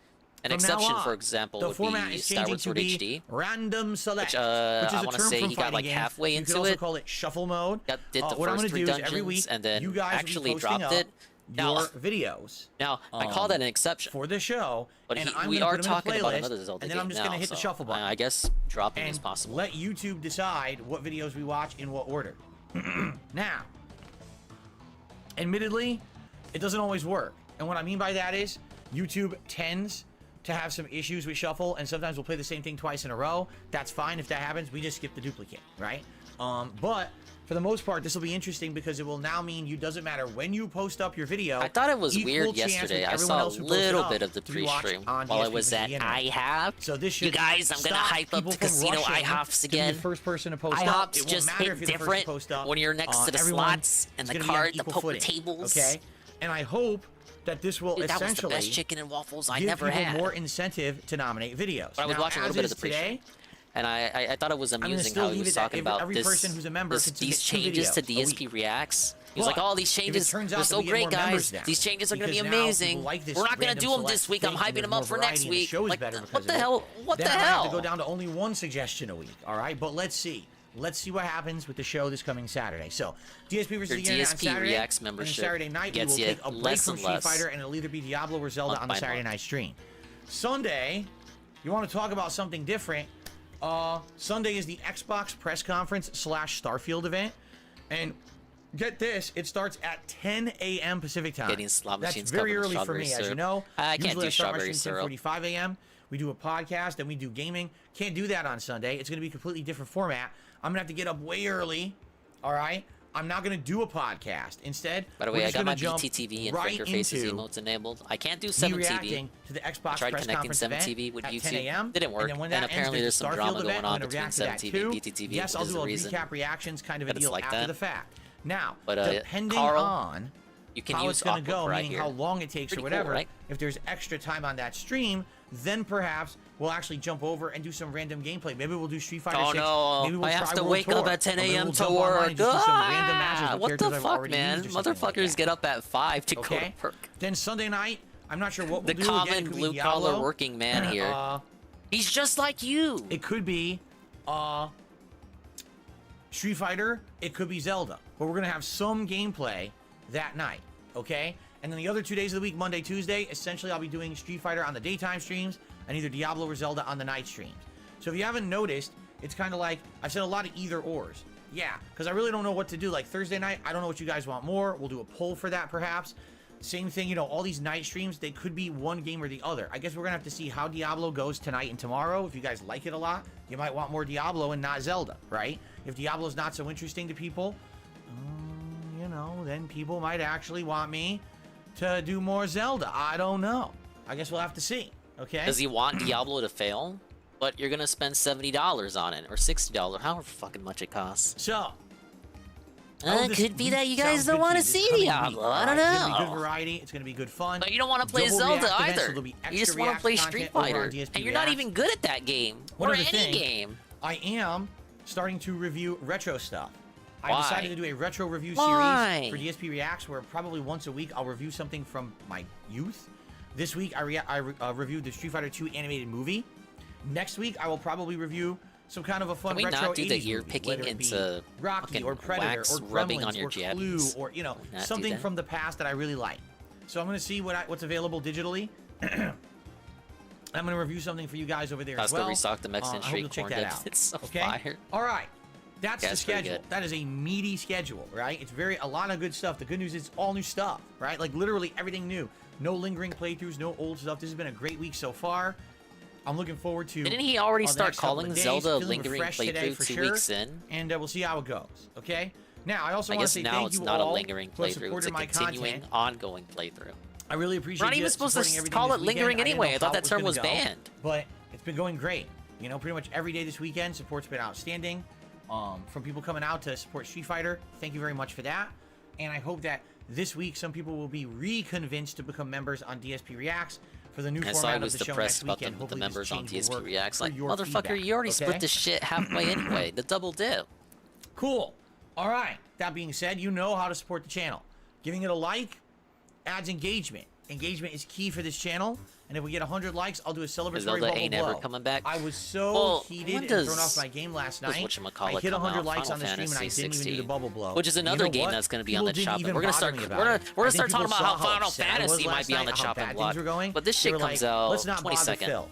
An From now exception, on, for example, the would format be is changing Skyward to Sword be HD. random select, Which, which is I a wanna term say from he got, fighting like, games. halfway You into could also it. call it shuffle mode. Did the what I'm first gonna 3 do is every dungeons, week, and then you guys actually will be posting dropped up it. Now- your videos Now, I call that an exception. for the show, But and I'm we gonna are put them in a talking about playlist, another Zelda and then I'm game just gonna now, hit the so shuffle button. I guess dropping is and possible. let YouTube decide what videos we watch in what order. Now, admittedly, it doesn't always work. And what I mean by that is YouTube tends to have some issues with shuffle, and sometimes we'll play the same thing twice in a row. That's fine if that happens. We just skip the duplicate, right? But for the most part, this will be interesting because it will now mean you doesn't matter when you post up your video. I thought it was equal weird chance yesterday. with I everyone saw a else who posted little up bit of the to be watched pre-stream on while I DSP was versus at the internet. IHOP. So this should You guys, I'm gonna stop hype up people the from casino rushing IHOPs to be again. the first person to post up. IHOPs It won't just matter hit if you're the first to different post up. when you're next to the Everyone slots and is the gonna be on cards, the equal poker footing, tables. Okay, and I hope that this will Dude, that was the essentially best chicken and waffles I give never people had. more incentive to nominate videos. But I was Now, watching a as little bit of is the pre-stream, today, and I thought it was gonna amusing still how he leave was it that talking every about this, person who's a member can these submit 2 changes to videos a DSP week. Reacts. He was like, But "Oh, these if it changes turns are out so that we get great, more members guys. now, These changes are going to be because now amazing. people like this We're not going to random do them select this week. thing, I'm and hyping there's them up more for variety next and the week." show is Like, better because what of the it. hell? What the Then I might have to go hell? down to only 1 suggestion a week. All right, but let's see. Let's see what happens with the show this coming Saturday. So, DSP versus Your the Internet on DSP Saturday. Reacts And then membership Saturday night, we gets will you take a break less from and Street less Fighter, and it'll either be Diablo or Zelda month on the by Saturday month. night stream. Sunday, you want to talk about something different? Sunday is the Xbox press conference / Starfield event, and get this, it starts at 10 a.m. Pacific time. Getting slot That's machines very covered in early for me, strawberry as you syrup. know. I can't Usually do I start my strawberry stream syrup. 10:45 a.m. We do a podcast, then we do gaming. Can't do that on Sunday. It's going to be a completely different format. I'm going to have to get up way early, all right? I'm not going to do a podcast. Instead, By the we're way, I just got my gonna jump BTTV and right Flicker Faces into emotes enabled. I can't do me 7TV. reacting to the Xbox I tried press connecting conference 7TV event with at YouTube. 10 a.m. Didn't work. And then when And that apparently ends, there's some Starfield drama event, going I'm on gonna between react to that 7TV too. and BTTV, Yes, which I'll is do the a reason recap reactions kind of a that it's deal like after that. the fact. Now, But, depending Carl, on You can how use it's going to Aqua go, right meaning here. how long it takes Pretty or cool, whatever. right? If there's extra time on that stream, then perhaps we'll actually jump over and do some random gameplay. Maybe we'll do Street Fighter Oh 6. no! Maybe we'll I try have to World wake up Tour. at 10 Or maybe a.m. we'll to jump online work. and just do some random matches with What the characters I've fuck, already man? used or something like Motherfuckers that. get up at 5 to go to Okay. work. Then Sunday night, I'm not sure what The we'll do. common Again, it could be blue-collar Diablo. working man here. He's just like you. It could be Street Fighter. It could be Zelda. But we're gonna have some gameplay that night. Okay. And then the other 2 days of the week, Monday, Tuesday, essentially I'll be doing Street Fighter on the daytime streams and either Diablo or Zelda on the night streams. So if you haven't noticed, it's kind of like I've said a lot of either ors. Yeah, because I really don't know what to do. Like Thursday night, I don't know what you guys want more. We'll do a poll for that perhaps. Same thing, you know, all these night streams, they could be one game or the other. I guess we're gonna have to see how Diablo goes tonight and tomorrow. If you guys like it a lot, you might want more Diablo and not Zelda, right? If Diablo's not so interesting to people, you know, then people might actually want me to do more Zelda. I don't know. I guess we'll have to see. Okay. Does he want Diablo to fail? But you're gonna spend $70 on it or $60, however fucking much it costs. So, Oh, this could be that you guys sounds don't good want to you. This see coming Diablo. week, I don't alright? It's gonna be know. good variety. It's gonna be good fun. But you don't want to play Double Zelda React events, so either. there'll be You extra just want to React play content Street over on Fighter, DSP and you're not React. even good at that game One or other any thing, game. I am starting to review retro stuff. I Why? decided to do a retro review Why? series for DSP Reacts, where probably once a week I'll review something from my youth. This week I reviewed the Street Fighter 2 animated movie. Next week I will probably review some kind of a fun Can we retro not do the 80s ear movie, picking whether it be into Rocky fucking or Predator wax or rubbing Gremlins on your or Clue jabbies? or Not do something that. from the past that I really like. So I'm gonna see what's available digitally. I'm gonna review something for you guys over there as Costco well. restocked the Mexican I hope street you'll check corn that dip. out. It's so Okay. fire. All right. That's Yeah, the it's pretty schedule. good. That is a meaty schedule, right? It's a lot of good stuff. The good news is it's all new stuff, right? Like literally everything new. No lingering playthroughs, no old stuff. This has been a great week so far. I'm looking forward to. Didn't he already the start next couple of calling days. Zelda a Feeling lingering refreshed today playthrough for 2 sure. weeks in? And we'll see how it goes. Okay. Now I also I want to guess say now thank it's you not a all lingering who have playthrough. It's supported a my continuing, content. ongoing playthrough. I really appreciate We're not you even supposed supporting to everything call this it lingering weekend. I didn't anyway. know I thought how that it term gonna was go, banned. But it's been going great. You know, pretty much every day this weekend, support's been outstanding. From people coming out to support Street Fighter. Thank you very much for that. And I hope that this week some people will be reconvinced to become members on DSP Reacts for the new I saw format he of was the show depressed next about weekend. the Hopefully members this on change will DSP work Reacts. for Like, your motherfucker, feedback, you already okay? split the shit halfway anyway. The double dip. Cool. All right. That being said, you know how to support the channel. Giving it a like adds engagement. Engagement is key for this channel. And if we get 100 likes, I'll do a celebratory Zelda bubble ain't blow. ever coming back. I was so Well, heated when and does- thrown off my game last does night. whatchamacallit I hit come 100 out? likes Final on the stream and I Fantasy didn't even do the 16, bubble blow. which is You know another game what? that's gonna be People on the didn't chopping. even We're gonna bother start. me We're about gonna, it. we're I gonna think start talking people about how saw Final upset I was Fantasy might last be on the night, how chopping bad block. things were going. But this They shit were comes like, out let's not bother 22nd. Phil.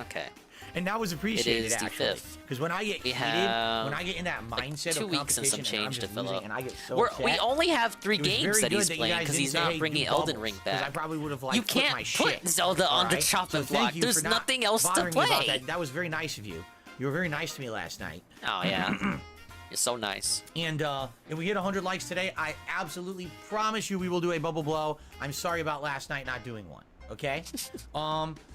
Okay. And that was appreciated is the actually, 5th. because when I get We heated, have, when I get in that mindset 2 of weeks and some competition and I'm change to just fill losing up. and I get so We upset, only have 3 it was games very that good he's you playing guys because didn't he's say, not "Hey, bringing do Elden bubbles," Ring 'cause back. I probably would have like You quit can't my put shit. Zelda on the Alright? chopping So block. thank you There's for not nothing else to bothering me about play. that. That was very nice of you. You were very nice to me last night. Oh yeah, you're so nice. And if we hit 100 likes today, I absolutely promise you we will do a bubble blow. I'm sorry about last night not doing one. Okay.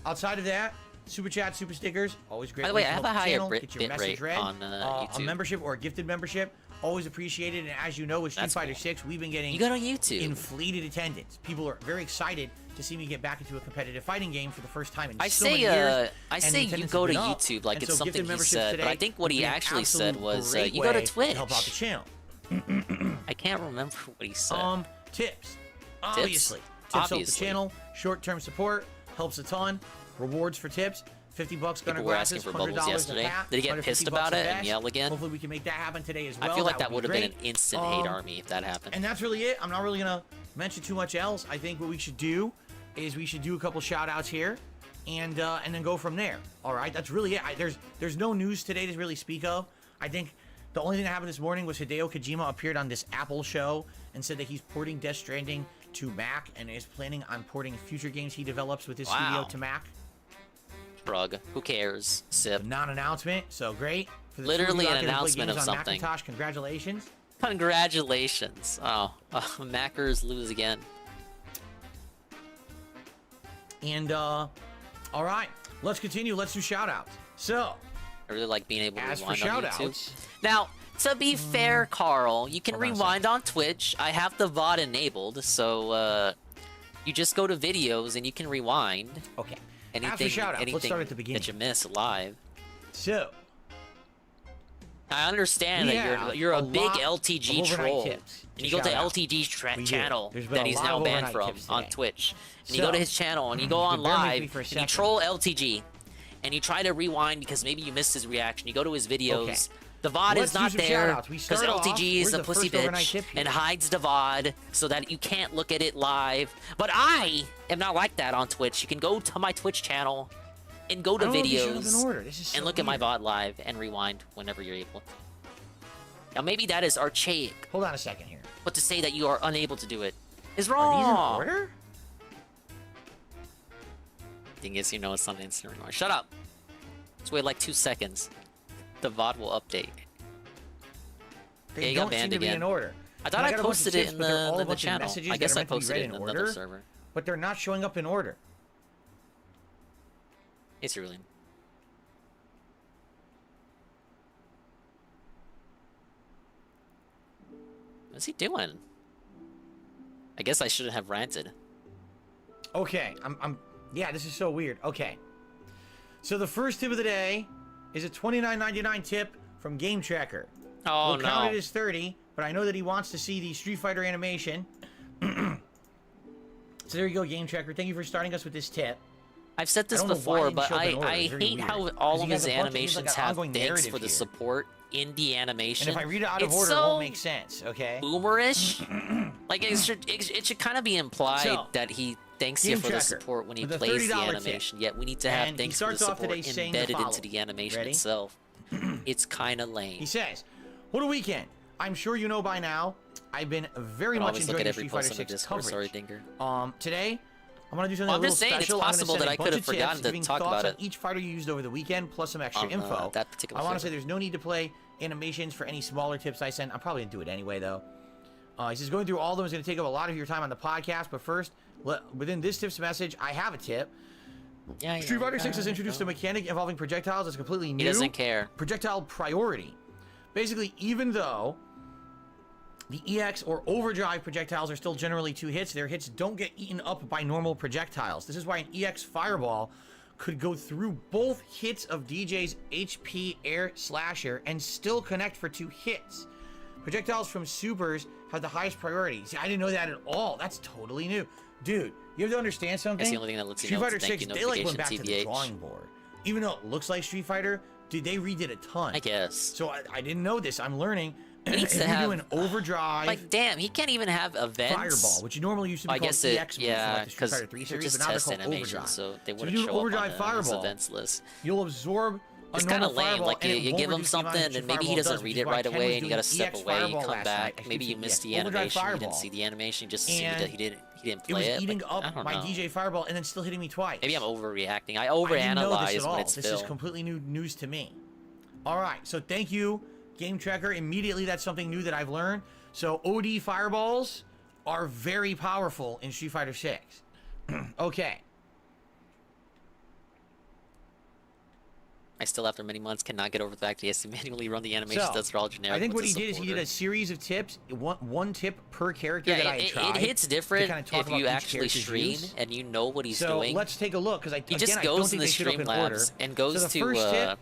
Outside of that, super chat, super stickers, always great. By the way, ways to I have help a the higher channel, bit get your rate message read. on A YouTube. membership or a gifted membership, always appreciated. And as you know, with Street That's Fighter cool. 6, we've been getting You go to YouTube. inflated attendance. People are very excited to see me get back into a competitive fighting game for the first time in I so say, many years. I and say the you attendance go has to been up. YouTube like And it's so something gifted he memberships said, but I today think what would he be an actually said absolute was great you go to way Twitch. help out the channel. I can't remember what he said. Tips. Obviously. Tips help the Obviously. channel. Short-term support helps a ton. Rewards for tips. $50 gunner People were asking glasses, for $100 bubbles a yesterday. hat, Did he get 150 pissed bucks about a it and vest. yell again? Hopefully we can make that happen today as well. I feel like that would would have be been an great. instant hate army if that happened. And that's really it. I'm not really gonna mention too much else. I think what we should do is we should do a couple shout outs here and then go from there. All right, that's really it. There's no news today to really speak of. I think the only thing that happened this morning was Hideo Kojima appeared on this Apple show and said that he's porting Death Stranding to Mac and is planning on porting future games he develops with his studio to Mac. Shrug. Who cares? Sip. Non-announcement, so great. For the Literally two an of you out there that play announcement games of on something. Macintosh, congratulations. Congratulations. Oh, Mackers lose again. And all right, let's continue. Let's do shout outs. So, I really like being able to as for rewind on shout YouTube. outs, Now, to be fair, Carl, you can Hold on a rewind on Twitch. I have the VOD enabled, so you just go to videos and you can rewind okay. anything, After shout outs, anything let's start at the beginning. that you miss live. So, I understand we that have you're a big lot LTG of overnight troll, tips and you go to shout out. LTG's We do. channel There's been that a he's lot now of banned overnight from tips on today. Twitch, and you So, go to his channel and you go on bear with me live for a and you second. troll LTG, and you try to rewind because maybe you missed his reaction. You go to his videos. Okay. The VOD Let's is do not some there shout-outs. We because start off- LTG is where's a the pussy first overnight bitch tip here? and hides the VOD so that you can't look at it live. But I am not like that on Twitch. You can go to my Twitch channel and go to I don't know if you showed up videos in order. This is so and look at my weird. VOD live and rewind whenever you're able. Now maybe that is archaic, Hold on a second here. but to say that you are unable to do it is Are wrong. these in order? Dingus, you know it's not instant rewind. Shut up. Just wait like 2 seconds. The VOD will update. They Yeah, you got don't seem banned to be again. in order. I thought And I got a bunch of posted it tips, in but they're all a the bunch of channel. messages I that guess are I meant to be posted read it in in another order, server. but they're not showing up in order. Hey, Cerulean. What's he doing? I guess I shouldn't have ranted. Okay, yeah, this is so weird. Okay. So the first tip of the day is a $29.99 tip from Game Tracker. Oh, we'll no. count it as 30, but I know that he wants to see the Street Fighter animation. So there you go, Game Tracker. Thank you for starting us with this tip. I've said this I don't know why before, he but showed up in order. I It's very hate weird. how 'Cause all he of has his a bunch of- he's like animations an have ongoing thanks narrative for the here. support in the animation. And if I read it out of It's order, so it won't make sense, okay? boomerish. Like, it should kind of be implied So, that he thanks Game you for the Tracker support when he with a plays the $30 tip. animation, yet we need to have And he thanks for the starts off support today saying the embedded into following. the animation Ready? itself. It's kind of lame. He says, "What a weekend! I'm sure you know by now. I've been very I much always look enjoying at the every Street Fighter post on the 6 Discord. coverage. Sorry, Dinger. Today, I'm gonna do something Well, a I'm little just saying, it's special. I'm gonna possible send that a I bunch could have of tips forgotten to giving talk thoughts about on it. each fighter you used over the weekend, plus some extra On, info. that particular I want to say flavor. there's no need to play animations for any smaller tips I send. I'm probably gonna do it anyway, though. He says going through all of them is gonna take up a lot of your time on the podcast, but first, within this tips message, I have a tip. Yeah, Street Fighter 6 has introduced a mechanic involving projectiles that's completely new. He doesn't care. Projectile priority. Basically, even though the EX or overdrive projectiles are still generally 2 hits, their hits don't get eaten up by normal projectiles. This is why an EX fireball could go through both hits of DJ's HP air slasher and still connect for 2 hits. Projectiles from supers have the highest priority. See, I didn't know that at all. That's totally new. Dude, you have to understand something. That's the only thing that lets you Street know Fighter it's a thank 6, you they like went notification, back to the TBH. drawing board. Even though it looks like Street Fighter, dude, they redid a ton. I guess. So I didn't know this. I'm learning. He needs If to you have do an overdrive Like, damn, he can't even have events. fireball, which you normally used to be I called guess EX it, moves for yeah, like the Street because Fighter 3 they're series, just but now they're test called animations, overdrive. so they if wouldn't you do an show up overdrive on his fireball, events list. you'll absorb a It's kind normal of lame. fireball, Like, and it you won't give him reduce the amount something, that your and maybe he fireball doesn't does, read which it is why right Ken was away, and you doing gotta step EX away, fireball come last back. night. Maybe you missed the Overdrive animation. You fireball. didn't see the animation. Just see And that he didn't It play was it. eating Like, I up don't my know. DJ fireball and then still hitting me twice. Maybe I'm overreacting. I I didn't know this overanalyze at all. when it's This Phil. is completely new news to me. All right, so thank you, Game Tracker. Immediately, that's something new that I've learned. So OD fireballs are very powerful in Street Fighter 6. Okay. I still, after many months, cannot get over the fact he has to manually run the animations. So, That's all generic. I think with what he the did is he did supporter. a series of tips, one tip per character Yeah, that I had tried. it hits to different kinda talk if about you each actually character's stream use. and you know what he's So doing. let's take a look, because He just I don't goes in think the they showed up in order. Streamlabs and goes So the to first tip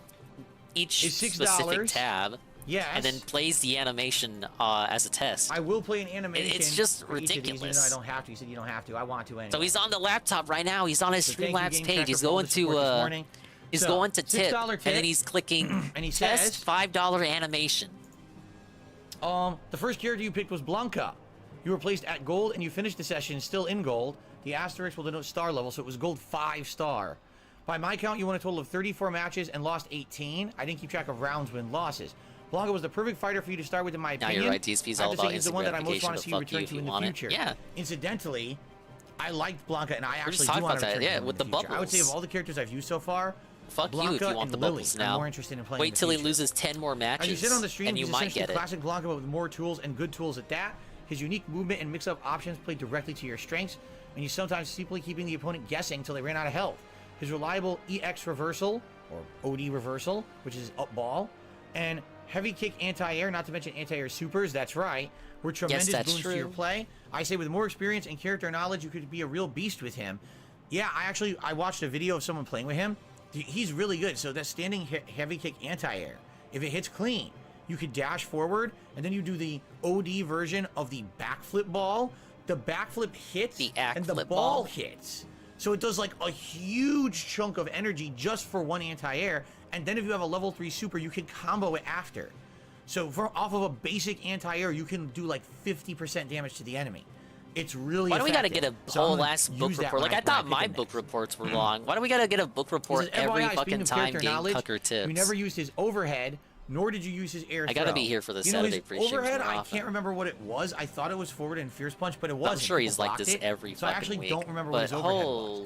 each is $6. specific tab, Yes. and then plays the animation as a test. I will play an animation. It's just for each of these, even ridiculous. though I don't have to. You said you don't have to. I want to anyway. So he's on the laptop right now. He's on his So thank you, Streamlabs Game page. Tracker, He's for all going the support this to morning. he's So, going to tip, $6 and then tip, he's clicking and he test says, $5 animation. The first character you picked was Blanca. You were placed at gold, and you finished the session still in gold. The asterisk will denote star level, so it was gold 5-star. By my count, you won a total of 34 matches and lost 18. I didn't keep track of rounds, win, losses. Blanca was the perfect fighter for you to start with, in my Now opinion. you're right, DSP's I have all to say about he's the one that I most instant want to see gratification, return but to fuck in you the if you want future. it. Yeah. Incidentally, I liked Blanca, and I just actually talked do want about to that, return yeah, to him with in the the future. I would say bubbles. of all the characters I've used so far, Fuck Blanca you if you want and the Lily, bubbles I'm now. more interested in playing in Wait the till he future. loses 10 more matches, As you said on the stream, and you he's might essentially get it. classic Blanca, but with more tools and good tools at that. His unique movement and mix-up options play directly to your strengths, and you sometimes simply keeping the opponent guessing until they ran out of health. His reliable EX reversal, or OD reversal, which is up ball, and heavy kick anti-air, not to mention anti-air supers, that's right, were tremendous that's boons to your true. play. I say with more experience and character knowledge, you could be a real beast with him. Yeah, I watched a video of someone playing with him. He's really good. So that standing heavy kick anti-air, if it hits clean, you could dash forward, and then you do the OD version of the backflip ball. The backflip hits, The and the ackflip ball ball. hits. So it does like a huge chunk of energy just for one anti-air, and then if you have a level 3 super, you can combo it after. So off of a basic anti-air, you can do like 50% damage to the enemy. It's really Why do we gotta effective. get a So I'm whole gonna ass book use that report? Like, when I thought pick my him book next. reports were long. Why do we gotta get a book report He says, every FYI, speaking fucking of time character Game knowledge, Cucker tips? You never used his overhead, nor did you use his air I gotta throw. be here for the You know, Saturday his pre-streams overhead, more I often. can't remember what it was. I thought it was forward and fierce punch, but it wasn't. I'm sure he's People like blocked this it, every so I fucking actually week. don't remember but what his overhead was.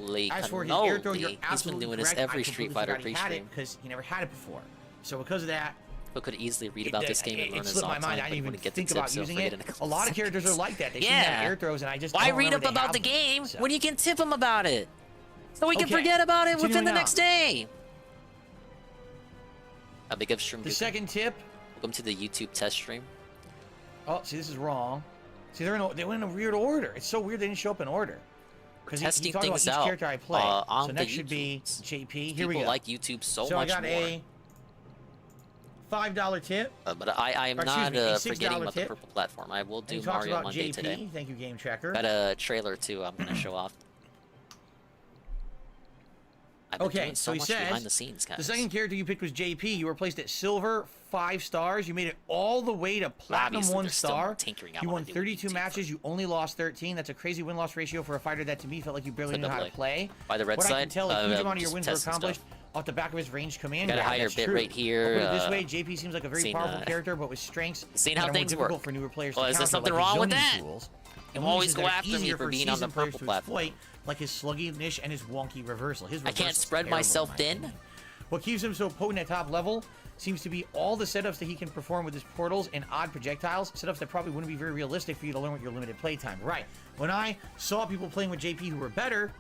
holy As for his air throw, you're cannoli, he's been absolutely doing this correct. every I Street completely Fighter forgot he had pre-stream. it because he never had it before. So because of that, But could easily read about this game and learn it his slipped own my mind. time, I but didn't when even it gets think to about tips, he'll using forget it. in a A couple lot of characters are seconds. like that. They Yeah. seem to have air throws, and I just Why don't read remember up they about have the them. game So- when you can tip him about it? So we can Okay, forget about it within continuing the on. next day. A big up stream. The Duke. second tip Welcome to the YouTube test stream. Oh, see, this is wrong. See, they went in a weird order. It's so weird they didn't show up in order. Because he Testing talked about things each out character I play. on So the next should be YouTubes. JP. Here People we go. like YouTube so I much got more. a $5 tip. But I am Or, excuse not me, a $6 forgetting about the tip. purple platform. I will And do he talks Mario about Monday JP. today. Thank you, Game Checker. Got a trailer too. I'm gonna show off. I've been Okay, doing so he much says behind the scenes, guys. the second character you picked was JP. You were placed at silver, 5 stars. You made it all the way to platinum, Obviously, 1 there's still star. tinkering I You wanna won do with 32 YouTube matches. You only lost 13. That's a crazy win-loss ratio for a fighter that to me felt like you barely It's a knew how to double A. play. By the red what I can side, tell, a huge amount of your just wins were testing accomplished stuff. off the back of his ranged command Got a grab. higher That's bit true. rate here, I'll put it this way, JP seems like a very seen, powerful character, but with strengths seen that how are more things difficult work. for newer players Well, to is there counter, something like his wrong with zoning that? tools, You and always weaknesses go that are after me easier for being on the seasoned players purple to platform. exploit, like his sluggishness and his wonky reversal. His I can't reversal's spread terrible, myself in my thin. opinion. What keeps him so potent at top level seems to be all the setups that he can perform with his portals and odd projectiles, setups that probably wouldn't be very realistic for you to learn with your limited playtime. Right. When I saw people playing with JP who were better,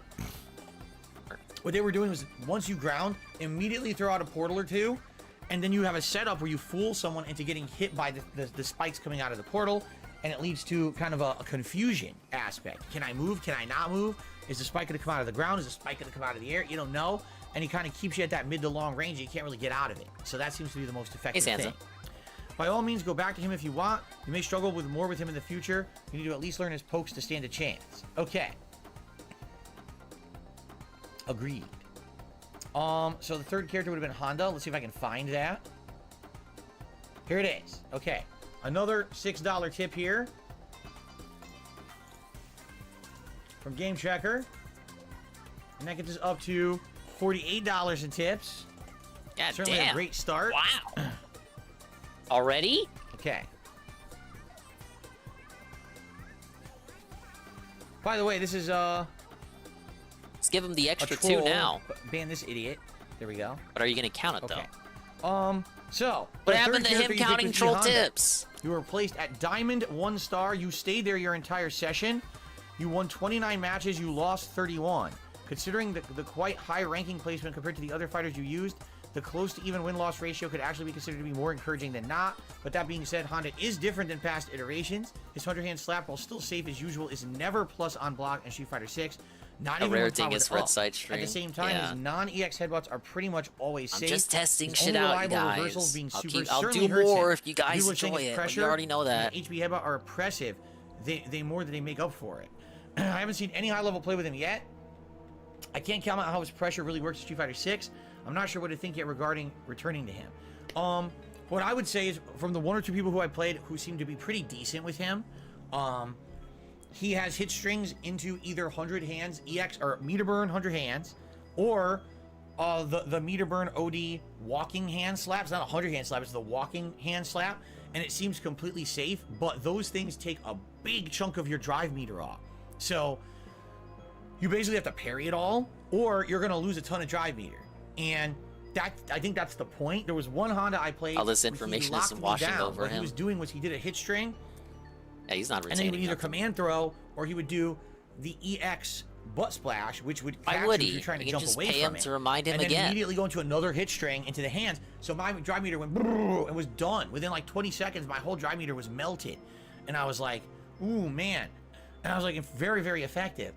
what they were doing was once you ground, immediately throw out a portal or two, and then you have a setup where you fool someone into getting hit by the spikes coming out of the portal, and it leads to kind of a confusion aspect. Can I move? Can I not move? Is the spike going to come out of the ground? Is the spike going to come out of the air? You don't know. And he kind of keeps you at that mid to long range. You can't really get out of it. So that seems to be the most effective Hey, thing. Sansa. By all means, go back to him if you want. You may struggle with more with him in the future. You need to at least learn his pokes to stand a chance. Okay. Agreed. So the third character would have been Honda. Let's see if I can find that. Here it is. Okay. Another $6 tip here. From Game Checker. And that gets us up to $48 in tips. God Certainly damn. a great start. Wow. Already? Okay. By the way, this is Let's give him the a extra troll. 2 now. Ban this idiot. There we go. But are you gonna count it Okay. though? So What the happened third to him character you picked counting was troll Honda. tips? You were placed at Diamond 1 star. You stayed there your entire session. You won 29 matches. You lost 31. Considering the quite high ranking placement compared to the other fighters you used, the close to even win-loss ratio could actually be considered to be more encouraging than not. But that being said, Honda is different than past iterations. His 100-hand slap, while still safe as usual, is never plus on block in Street Fighter 6. Not A even rare when powered Dingus up. red side At stream. the same time, Yeah. his non-EX headbutts are pretty much always I'm safe. just testing His shit only out, you reliable reversals guys. being I'll super I'll certainly do hurts more him. if you guys People are saying enjoy it's it. But pressure you already know that. and the HP headbutt are oppressive. They more than they make up for it. I haven't seen any high-level play with him yet. I can't comment on how his pressure really works in Street Fighter 6. I'm not sure what to think yet regarding returning to him. What I would say is, from the 1 or 2 people who I played who seem to be pretty decent with him, he has hit strings into either 100 hands EX or meter burn 100 hands, or the meter burn OD walking hand slap. It's not a 100 hand slap, it's the walking hand slap, and it seems completely safe, but those things take a big chunk of your drive meter off. So you basically have to parry it all, or you're going to lose a ton of drive meter. And that, I think that's the point. There was one Honda I played. All this where he information locked is me washing down. over What he him. was doing was he did a hit string, Yeah, he's not and then he retaining would either nothing. command throw, or he would do the EX butt splash, which would Why catch would you if he? you're trying to You jump can just away pay from him it. to remind him and then again. immediately go into another hit string into the hands. So my drive meter went and was done. Within like 20 seconds, my whole drive meter was melted. And I was like, ooh, man. And I was like, very, very effective.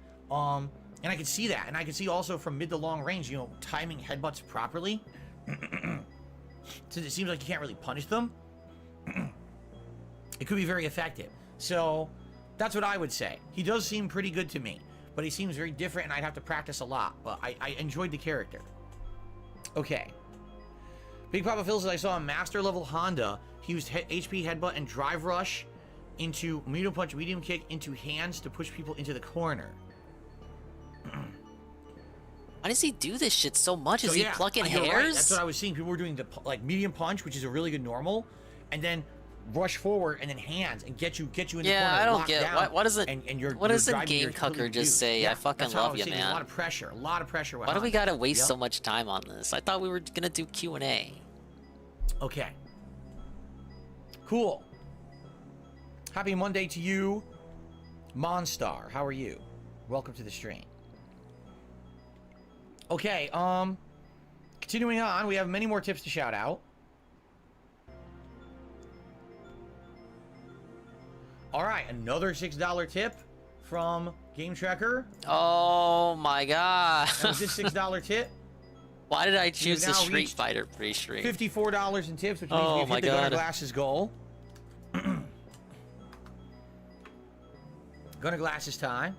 And I could see that. And I could see also from mid to long range, you know, timing headbutts properly. Since it seems like you can't really punish them, it could be very effective. So that's what I would say. He does seem pretty good to me, but he seems very different, and I'd have to practice a lot. But I enjoyed the character. Okay. Big Papa Phil says, I saw a master level Honda. He used HP headbutt and drive rush into medium punch, medium kick into hands to push people into the corner. Why does he do this shit so much? Is So, he yeah, plucking you're right. hairs? That's what I was seeing. People were doing the like medium punch, which is a really good normal, and then rush forward and then hands and get you in the corner. Yeah, I don't locked get down, what doesn't and your, what your doesn't drive meter Game is completely Cucker just reduced. say, Yeah, I fucking that's how I love was you, saying. There's man? A lot of pressure. A lot of pressure. Why do we Honda. gotta waste Yep. so much time on this? I thought we were gonna do Q&A. Okay. Cool. Happy Monday to you, Monstar. How are you? Welcome to the stream. Okay, continuing on, we have many more tips to shout out. All right, another $6 tip from Game Tracker. Oh my god. And with this $6 tip, Why did I choose the now Street reached Fighter pre-stream? $54 in tips, which means Oh we've my hit the Gunnar God. Glasses goal. Gunnar Glasses time.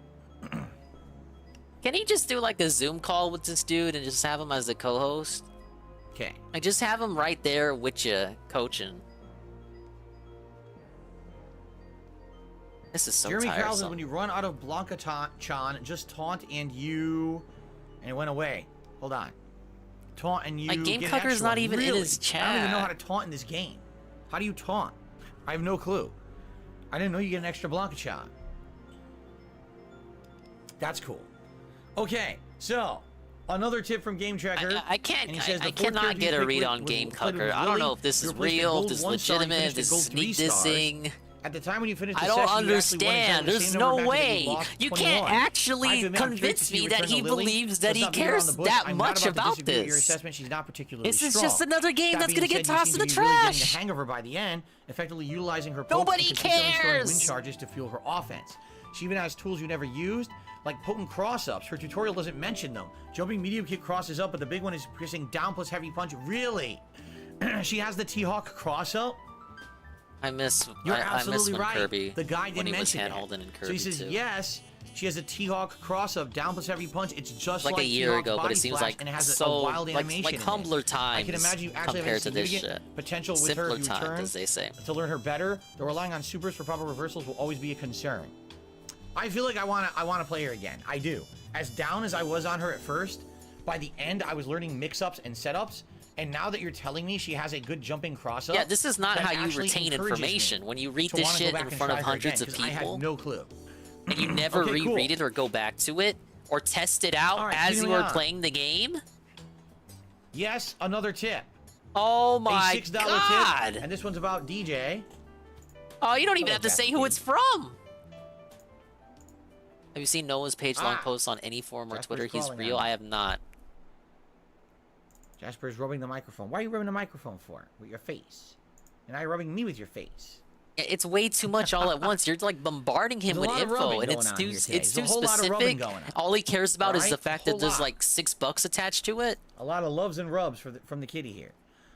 Can he just do like a Zoom call with this dude and just have him as the co-host? Okay. Like just have him right there with you, coaching. This is so Jeremy Krause says tiresome. when you run out of Blanca Chan, just taunt and you... And it went away. Hold on. Taunt and you Like, Game get an Cucker's extra not one. even in Really? his I don't even know chat. how to taunt in this game. How do you taunt? I have no clue. I didn't know you get an extra Blanca Chan. That's cool. Okay, so... Another tip from Game Tracker. I can't. and he says I the fourth cannot character get you a picked read with- on was Game played with Cucker. I don't know Willie. if this You is replaced a real, gold if this is 1 star, you legitimate, finished this a gold is 3 sneak stars. dissing. At the time when you finished the I don't session, you actually won understand. exactly the There's same no number of matches, but way. you lost You 21. can't I have actually to admit, I'm curious convince to see me your that return he to Lily. believes that Let's he not beat around cares the bush. that I'm much not about about to disagree with your this. assessment. She's not particularly This is strong. just another game That that's being gonna get said, you tossed seem in to the be really getting trash. the hang of her by the end, effectively utilizing her pokes Nobody and consistently storing wind cares. charges to fuel her offense. She even has tools you never used, like potent cross-ups. Her tutorial doesn't mention them. Jumping medium kick crosses up, but the big one is pressing down plus heavy punch. Really? She has the T-Hawk cross-up? I miss. You're I miss absolutely when right. Kirby. The guy when didn't he was mention that. hand-holding in Kirby So he says, too. yes, she has a T-Hawk cross-up, down plus heavy punch. It's just Like a year T-Hawk's ago, but body it seems slash, like and it has a so wild animation like in it. humbler I times can imagine you actually have compared to this significant shit. potential with her Simpler if you times, return as they say. to learn her better. Though relying on supers for proper reversals will always be a concern. I feel like I wanna play her again. I do. As down as I was on her at first, by the end I was learning mix-ups and setups. And now that you're telling me she has a good jumping cross-up, Yeah, this is not that how you actually retain encourages me information. When you read to this wanna go shit back in and front of try her hundreds again, of 'cause I people, had no clue. and you never Okay, cool. reread it or go back to it or test it out All right, as you continuing were on. playing the game. Yes, another tip. Oh A my $6 god! tip, and this one's about DJ. Oh, you don't even Hello, have to say Jasper. who it's from. Have you seen Noah's page long Ah. posts on any forum or Jasper's Twitter? He's calling real. on me. I have not. Jasper's rubbing the microphone. Why are you rubbing the microphone for? With your face. And now you're rubbing me with your face. It's way too much all at once. You're like bombarding him There's a with lot of info, rubbing and it's going on too here today. it's There's too a whole lot of rubbing specific. going on. All he cares about is Alright? the fact Whole that there's lot. like $6 attached to it. A lot of loves and rubs from the kitty here.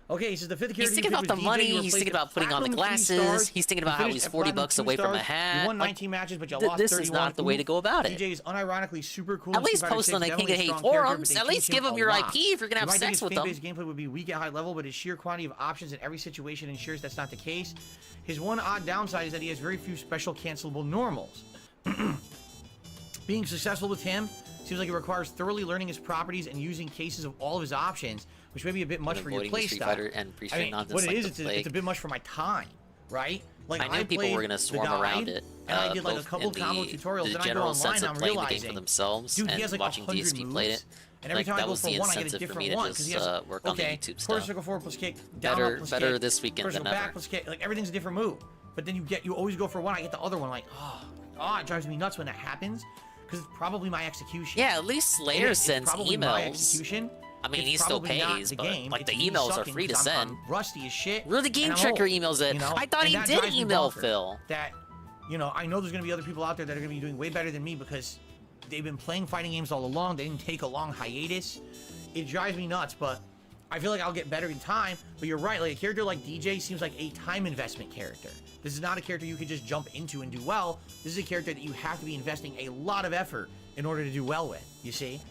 Okay, he says the fifth character He's thinking you about picked the was money. DJ. You He's replaced thinking about putting on the platinum 3 glasses. stars. He's thinking You about how finished he's at 40 platinum bucks 2 away from a stars. hat. You won Like, 19 matches, but you th- lost this is 31. not the way to go about it. DJ is unironically super cool. At in Street least Fighter post 6, on the definitely King of a Hate strong character, forums. but they At least teach give him a your lot. IP if you're gonna have You might think sex his with them. fan-based gameplay would be weak at high level, but his sheer quantity of options in every situation ensures that's not the case. His one odd downside is that he has very few special cancelable normals. Being successful with him seems like it requires thoroughly learning his properties and using cases of all of his options, which may be a bit much for your avoiding the playstyle. Street Fighter and pre-stream I mean, nonsense what it like is, the it's plague. a bit much for my time, right? Like I knew people were gonna swarm around it. and I did like a both couple in combo the tutorials. Then I go general online sense and of I'm playing the realizing, game for themselves dude, he and has like watching 100 DSP moves, played it. and every Like, time I that go was for the one, I get a incentive for different me to one because just he has work on the okay, YouTube quarter stuff. circle forward plus kick, down Better- up plus better kick, this weekend quarter than circle back ever. plus kick. Like everything's a different move, but then you always go for one. I get the other one. Like it drives me nuts when that happens because it's probably my execution. Yeah, at least It Slayer is. It's sends probably my emails. execution. I mean, It's he still probably not pays, the but game. like It's the me emails are sucking free to 'cause send. I'm rusty as shit. Really, the Game and I'm Tracker old, emails it. you know? I thought And he that did drives me email bonkers. Phil. That, I know there's gonna be other people out there that are gonna be doing way better than me because they've been playing fighting games all along. They didn't take a long hiatus. It drives me nuts, but I feel like I'll get better in time. But you're right, like a character like DJ seems like a time investment character. This is not a character you can just jump into and do well. This is a character that you have to be investing a lot of effort in order to do well with. You see?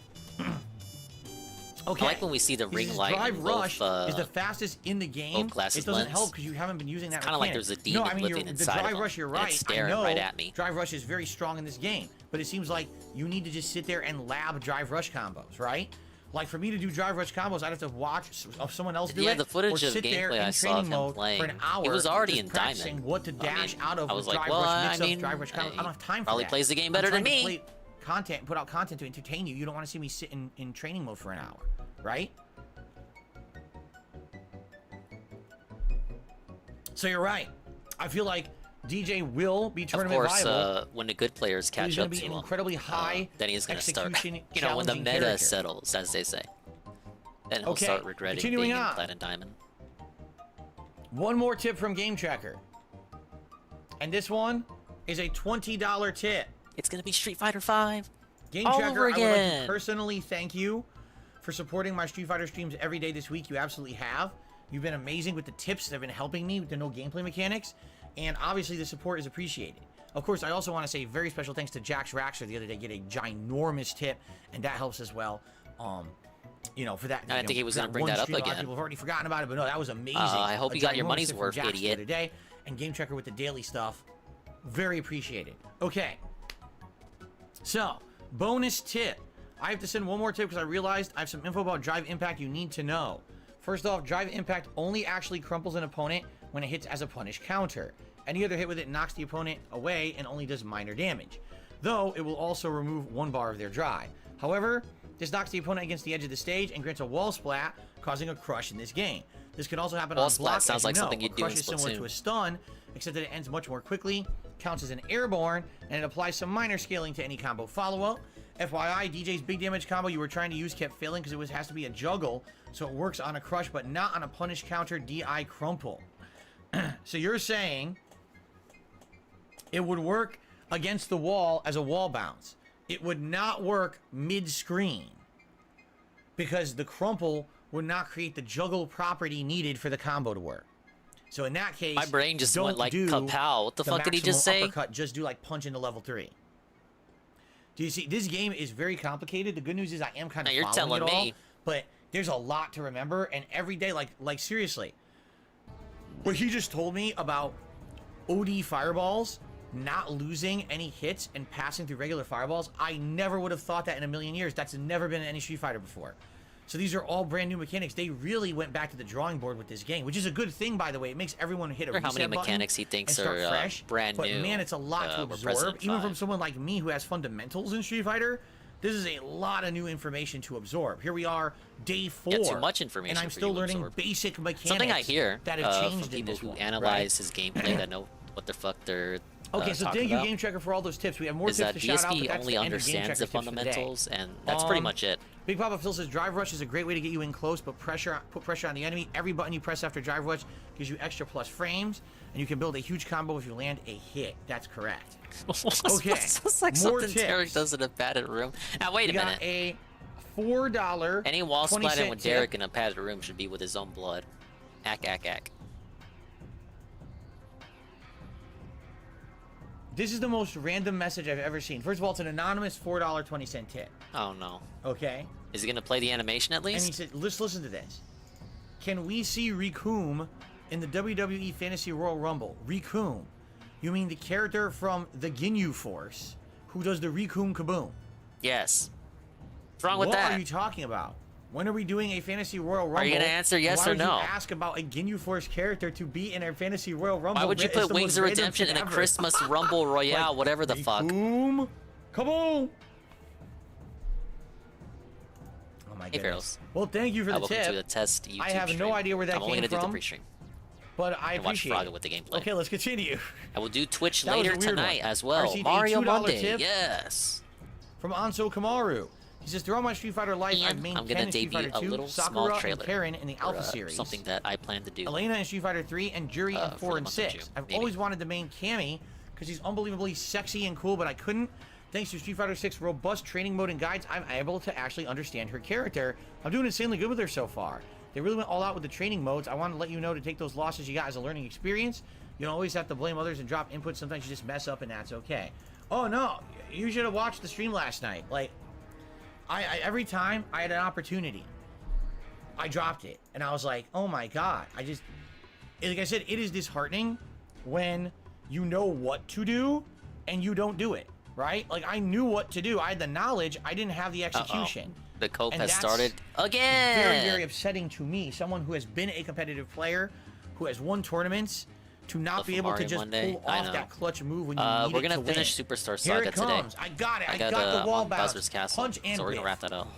Okay. I like when we see the He ring says light Drive in Rush both, is the fastest in the game. glasses It doesn't lens. help because you haven't been using that. It's kinda like mechanic. there's a demon no, I mean, living the inside of Drive him, Rush, you're and right. it's I staring know right at me. Drive Rush is very strong in this game, but it seems like you need to just sit there and lab Drive Rush combos, right? Like for me to do Drive Rush combos, I'd have to watch someone else do it. Yeah, the footage or of sit there gameplay in I saw training of him mode playing, for an hour. he was already just in practicing Diamond. what to I dash mean, out of I was with like, Drive well, Rush I mix-ups, mean, Drive Rush combos. I don't have time for probably that. plays the game I'm better than trying to me. play content, put out content to entertain you. You don't want to see me sit in training mode for an hour, right? So you're right. I feel like DJ will be Of tournament course, viable. when the good players catch He's going up to to be an him, incredibly high then he's going to start. execution You know, when the challenging meta character. settles, as they say, then he'll Okay, start regretting continuing being in on. Platinum Diamond. One more tip from Game Tracker. And this one is a $20 tip. It's gonna be Street Fighter 5. Game All Tracker, over I would like again. to personally thank you for supporting my Street Fighter streams every day this week. You absolutely have. You've been amazing with the tips that have been helping me with the no gameplay mechanics, and obviously the support is appreciated. Of course, I also want to say very special thanks to Jax Raxer the other day, get a ginormous tip, and that helps as well. You know, for that. I you think know, he was for gonna that bring one that up stream, a lot of again. people have already forgotten about it, but no, that was amazing. I hope A you got your ginormous money's tip from worth, Jax the idiot. other day, and Game Tracker with the daily stuff, very appreciated. Okay. So, bonus tip. I have to send one more tip because I realized I have some info about Drive Impact you need to know. First off, Drive Impact only actually crumples an opponent when it hits as a punish counter. Any other hit with it knocks the opponent away and only does minor damage. Though, it will also remove 1 bar of their drive. However, this knocks the opponent against the edge of the stage and grants a wall splat, causing a crush in this game. This can also happen Wall on splat block. sounds as like you know. something you'd A do in crush is similar Splatoon. to a stun, except that it ends much more quickly, counts as an airborne, and it applies some minor scaling to any combo follow-up. FYI, DJ's big damage combo you were trying to use kept failing because it has to be a juggle, so it works on a crush but not on a punish counter DI crumple. So you're saying it would work against the wall as a wall bounce. It would not work mid-screen because the crumple would not create the juggle property needed for the combo to work. So in that case, My brain just don't went like do kapow. What the fuck did he just maximum say? uppercut, just do like punch into level 3. Do you see? This game is very complicated. The good news is I am kind Now of you're following telling it all, me. but there's a lot to remember, and every day, like seriously, what he just told me about OD fireballs not losing any hits and passing through regular fireballs, I never would have thought that in a million years. That's never been in any Street Fighter before. So these are all brand new mechanics. They really went back to the drawing board with this game, which is a good thing, by the way. It makes everyone hit a I wonder reset how many button mechanics he thinks and start are fresh. brand but new. man, it's a lot to for absorb. President Even from 5. someone like me who has fundamentals in Street Fighter, this is a lot of new information to absorb. Here we are, day 4. Yeah, too much information and I'm for still you to learning absorb. basic mechanics Something I hear that have from changed in people this who one, analyze his gameplay that know what the fuck they're Okay, so talking thank you, about, Game Checker, for all those tips. We have more is tips that to shout out, but DSP that's only the end of Game understands Checker the tips for the day. fundamentals, and that's pretty much it. Big Papa Phil says Drive Rush is a great way to get you in close, but put pressure on the enemy. Every button you press after Drive Rush gives you extra plus frames, and you can build a huge combo if you land a hit. That's correct. Okay, It's like more something Derek tips. does in a padded room. Now wait We a got minute. a $4. Any wall 20 splatting cent with tip. Derek in a padded room should be with his own blood. Ack, ack, ack. This is the most random message I've ever seen. First of all, it's an anonymous $4.20 tip. Oh no. Okay? Is he gonna play the animation at And he least? said, let's listen to this. Can we see Ricoom in the WWE Fantasy Royal Rumble? Ricoom. You mean the character from the Ginyu Force who does the Ricoom Kaboom? Yes. What's wrong with What that? are you talking about? When are we doing a Fantasy Royal Rumble? Are you gonna answer yes Why or would no? you ask about a Ginyu Force character to be in a Fantasy Royal Rumble? Why would you It's put the Wings most of random Redemption shit in a ever. Christmas Rumble Royale, Like, whatever the fuck? Ricoom Kaboom! Oh my Hey, goodness. girls. Well, thank you for the Welcome tip. to the test YouTube I have no stream. idea where that I'm only came gonna do from. the pre-stream. But I And watch appreciate Frogger it. with the gameplay. Okay, let's continue. I will do Twitch That was a later weird tonight one. as well. RC, a Mario $2 Monday. tip. Yes. From Anso Kamaru. He says, throughout my Street Fighter life, I've And main I'm 10 gonna in Street debut Fighter a 2, little Sakura small and trailer Karen in the for, Alpha series, something that I plan to do. Elena in Street Fighter 3, and Juri in for 4 the and month of 6. June, I've maybe. always wanted the main Cammy because he's unbelievably sexy and cool, but I couldn't. Thanks to Street Fighter 6 robust training mode and guides, I'm able to actually understand her character. I'm doing insanely good with her so far. They really went all out with the training modes. I want to let you know to take those losses you got as a learning experience. You don't always have to blame others and drop input. Sometimes you just mess up, and that's okay. Oh no, you should have watched the stream last night. Like, I every time I had an opportunity, I dropped it, and I was like, oh my god. Like I said, it is disheartening when you know what to do and you don't do it, right? Like, I knew what to do. I had the knowledge. I didn't have the execution. The cope And has that's started again. Very, very upsetting to me. Someone who has been a competitive player, who has won tournaments, to not Stuff be from able to Mario just Monday, pull I off know. that clutch move when you need We're it gonna to finish win. Superstar Here Saga it today. comes. I got it. I I got the wall on bounce. Bowser's Castle, Punch and so we're gonna whiff. wrap that up.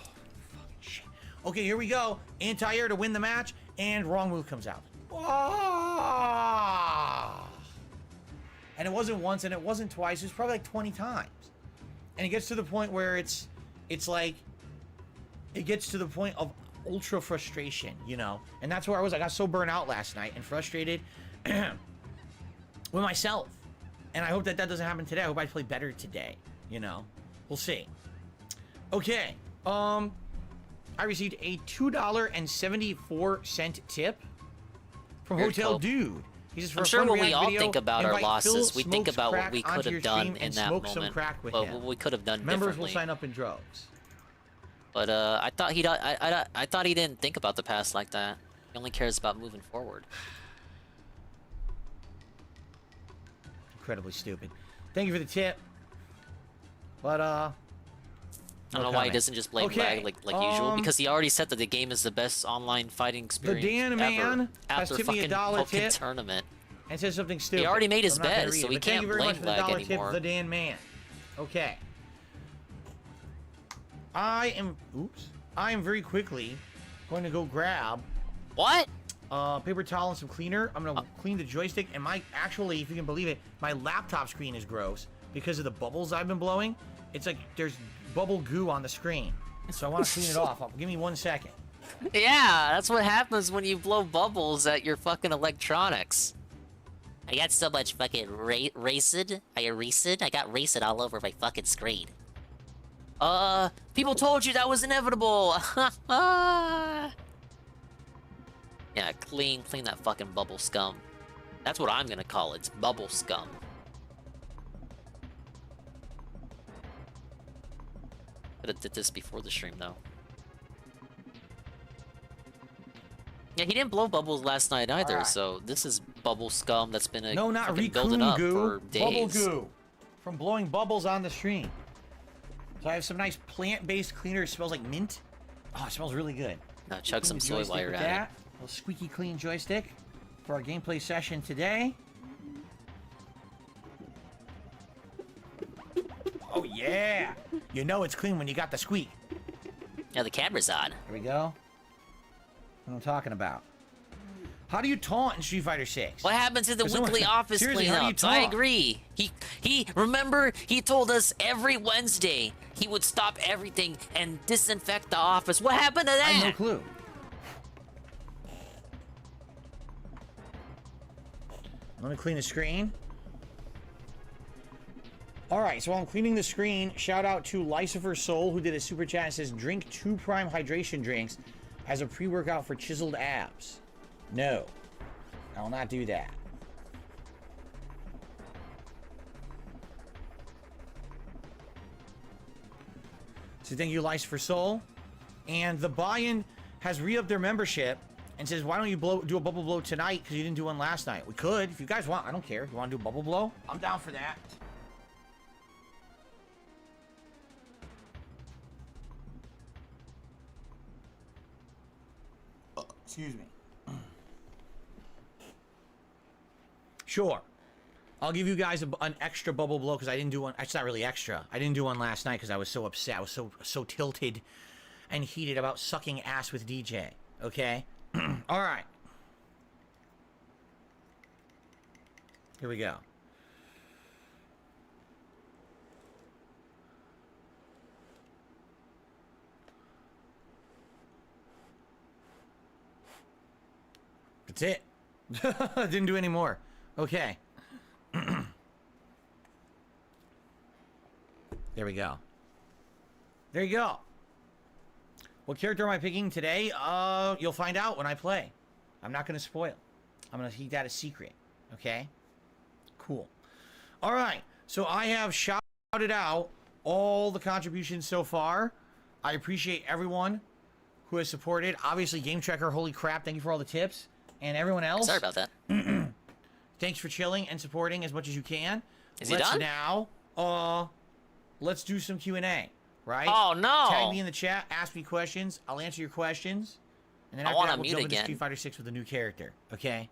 Shit. Okay, here we go. Anti-air to win the match, and wrong move comes out. Ah! And it wasn't once, and it wasn't twice. It was probably like 20 times. And it gets to the point where it's like, it gets to the point of ultra frustration, you know? And that's where I was. I got so burnt out last night and frustrated with myself. And I hope that that doesn't happen today. I hope I play better today. You know, we'll see. Okay. I received a $2.74 tip from Very Hotel cool. Dude. He says, for I'm a sure fun when we React all video, think about our invite losses, Phil we think Smokes about what Crack we onto could your have done stream in and that smoke some moment. crack with Well, him. what we could have done Members differently. will sign up in droves. But I thought I thought he didn't think about the past like that. He only cares about moving forward. Incredibly stupid. Thank you for the tip. But I don't know why he doesn't just blame lag like usual, because he already said that the game is the best online fighting experience Dan ever Man has after tipped me a fucking $1 tip. tournament. And says something stupid. already made his I'm not gonna bed, read so it, we but thank can't you very much blame for the lag $1 anymore. tip, the Dan Man. Okay. I am very quickly going to go grab What? paper towel and some cleaner. I'm gonna clean the joystick, and actually, if you can believe it, my laptop screen is gross because of the bubbles I've been blowing. It's like there's bubble goo on the screen, so I want to clean it off. Give me 1 second. Yeah, that's what happens when you blow bubbles at your fucking electronics. I got so much fucking racid. I got racid all over my fucking screen. People told you that was inevitable. Yeah, clean that fucking bubble scum. That's what I'm gonna call it. It's bubble scum. Could have did this before the stream though. Yeah, he didn't blow bubbles last night either, Alright. so this is bubble scum that's been No, not fucking building up goo. for days. Bubble goo from blowing bubbles on the stream. So I have some nice plant-based cleaner. It smells like mint. Oh, it smells really good. Now chug Clean some the soy joystick while you're with at that. A little squeaky clean joystick for our gameplay session today. Oh yeah! You know it's clean when you got the squeak. it. Yeah, the camera's on. There we go. What I'm talking about. How do you taunt in Street Fighter 6? What happened to the There's no- weekly office Seriously, how do you cleanups? I talk? agree. Remember, he told us every Wednesday he would stop everything and disinfect the office. What happened to I have no that? clue. Let me clean the screen. Alright, so while I'm cleaning the screen, shout out to Lycifer Soul, who did a super chat and says, drink 2 Prime hydration drinks as a pre-workout for chiseled abs. No, I will not do that. So thank you, Lycifer Soul. And the buy-in has re-upped their membership and says, why don't you do a bubble blow tonight because you didn't do one last night? We could, if you guys want. I don't care. If you want to do a bubble blow, I'm down for that. Excuse me. Sure. I'll give you guys an extra bubble blow because I didn't do one. It's not really extra. I didn't do one last night because I was so upset. I was so tilted and heated about sucking ass with DJ. Okay? All right. Here we go. That's it. Didn't do any more. Okay. There we go. There you go. What character am I picking today? You'll find out when I play. I'm not going to spoil. I'm going to keep that a secret. Okay? Cool. All right. So I have shouted out all the contributions so far. I appreciate everyone who has supported. Obviously, Game Tracker, holy crap, thank you for all the tips. And everyone else. Sorry about that. Thanks for chilling and supporting as much as you can. Is he done? Now, let's do some Q&A, right? Oh, no. Tag me in the chat, ask me questions, I'll answer your questions. And then I after wanna that, we'll mute jump into again. Street Fighter 6 with a new character, okay?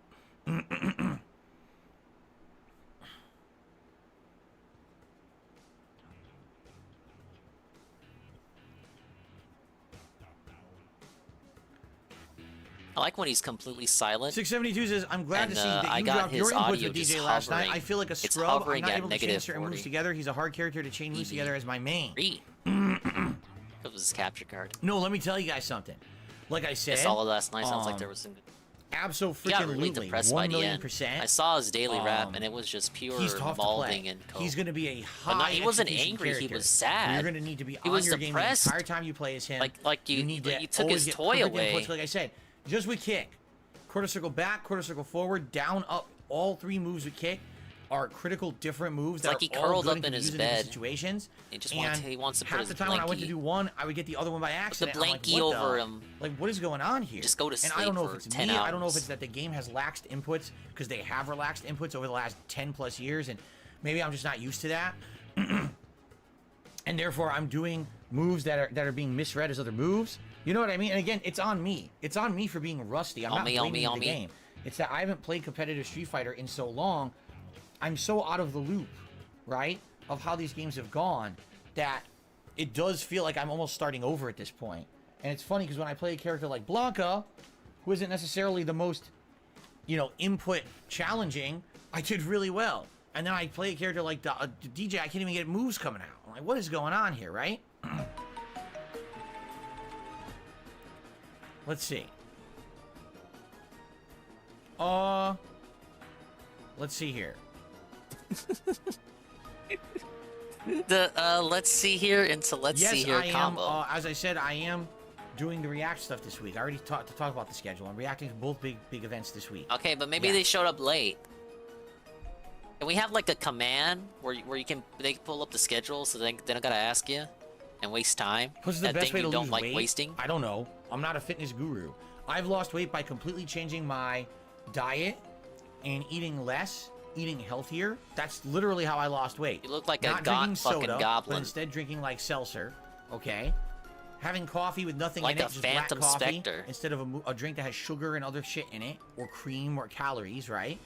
I like when he's completely silent. 672 says, I'm glad And, to see that I you got dropped your his inputs audio with just DJ last night. hovering. I feel like a It's scrub. I'm hovering not at able to chain negative certain moves 40. together. He's a hard character to chain moves EV. together as my main. Read. That was his capture card. No, let me tell you guys something. Like I said, I saw it last night. Sounds like there was some. He got really Absolutely, depressed by 1 the million end. percent. I saw his daily rap, and it was just pure He's tough to mauling play. and cope. He's going to be a But high. he wasn't execution angry. He character. was sad. You're going to need to be He on was your game the depressed. entire time you play as him. Like you need to took always his get toy perfect away. inputs, like I said, just with kick, quarter circle back, quarter circle forward, down, up. All 3 moves with kick are critical, different moves. It's like that he are all curled good up and in can be his used different bed. situations. He just and wants to put half his the time when I went to blankie- do one, I would get the other one by accident. I'm like, blankie what over the? him. Like, what is going on here? Just go to And I don't sleep know for if it's 10 me. I don't know if hours. it's that the game has laxed inputs because they have relaxed inputs over the last 10 plus years, and maybe I'm just not used to that. And therefore, I'm doing moves that are being misread as other moves. You know what I mean? And again, it's on me. It's on me for being rusty. I'm On not me, on blaming me, on the me. game. It's that I haven't played competitive Street Fighter in so long. I'm so out of the loop, right, of how these games have gone that it does feel like I'm almost starting over at this point. And it's funny because when I play a character like Blanca, who isn't necessarily the most, input challenging, I did really well. And then I play a character like DJ, I can't even get moves coming out. I'm like, what is going on here, right? Let's see. Let's see here. Let's see here into let's Yes, see here I combo. am. As I said, I am doing the React stuff this week. I already talked about the schedule. I'm reacting to both big events this week. Okay, but maybe Yeah. they showed up late. Can we have like a command where they can pull up the schedule so they don't gotta ask you and waste time? What's the That best thing way you to don't lose like weight? wasting? I don't know. I'm not a fitness guru. I've lost weight by completely changing my diet and eating less, eating healthier. That's literally how I lost weight. You look like Not a drinking fucking soda, but goblin. instead drinking like seltzer. Okay. Having coffee with nothing Like in it, a just Phantom black coffee, Spectre. instead of a drink that has sugar and other shit in it, or cream or calories, right?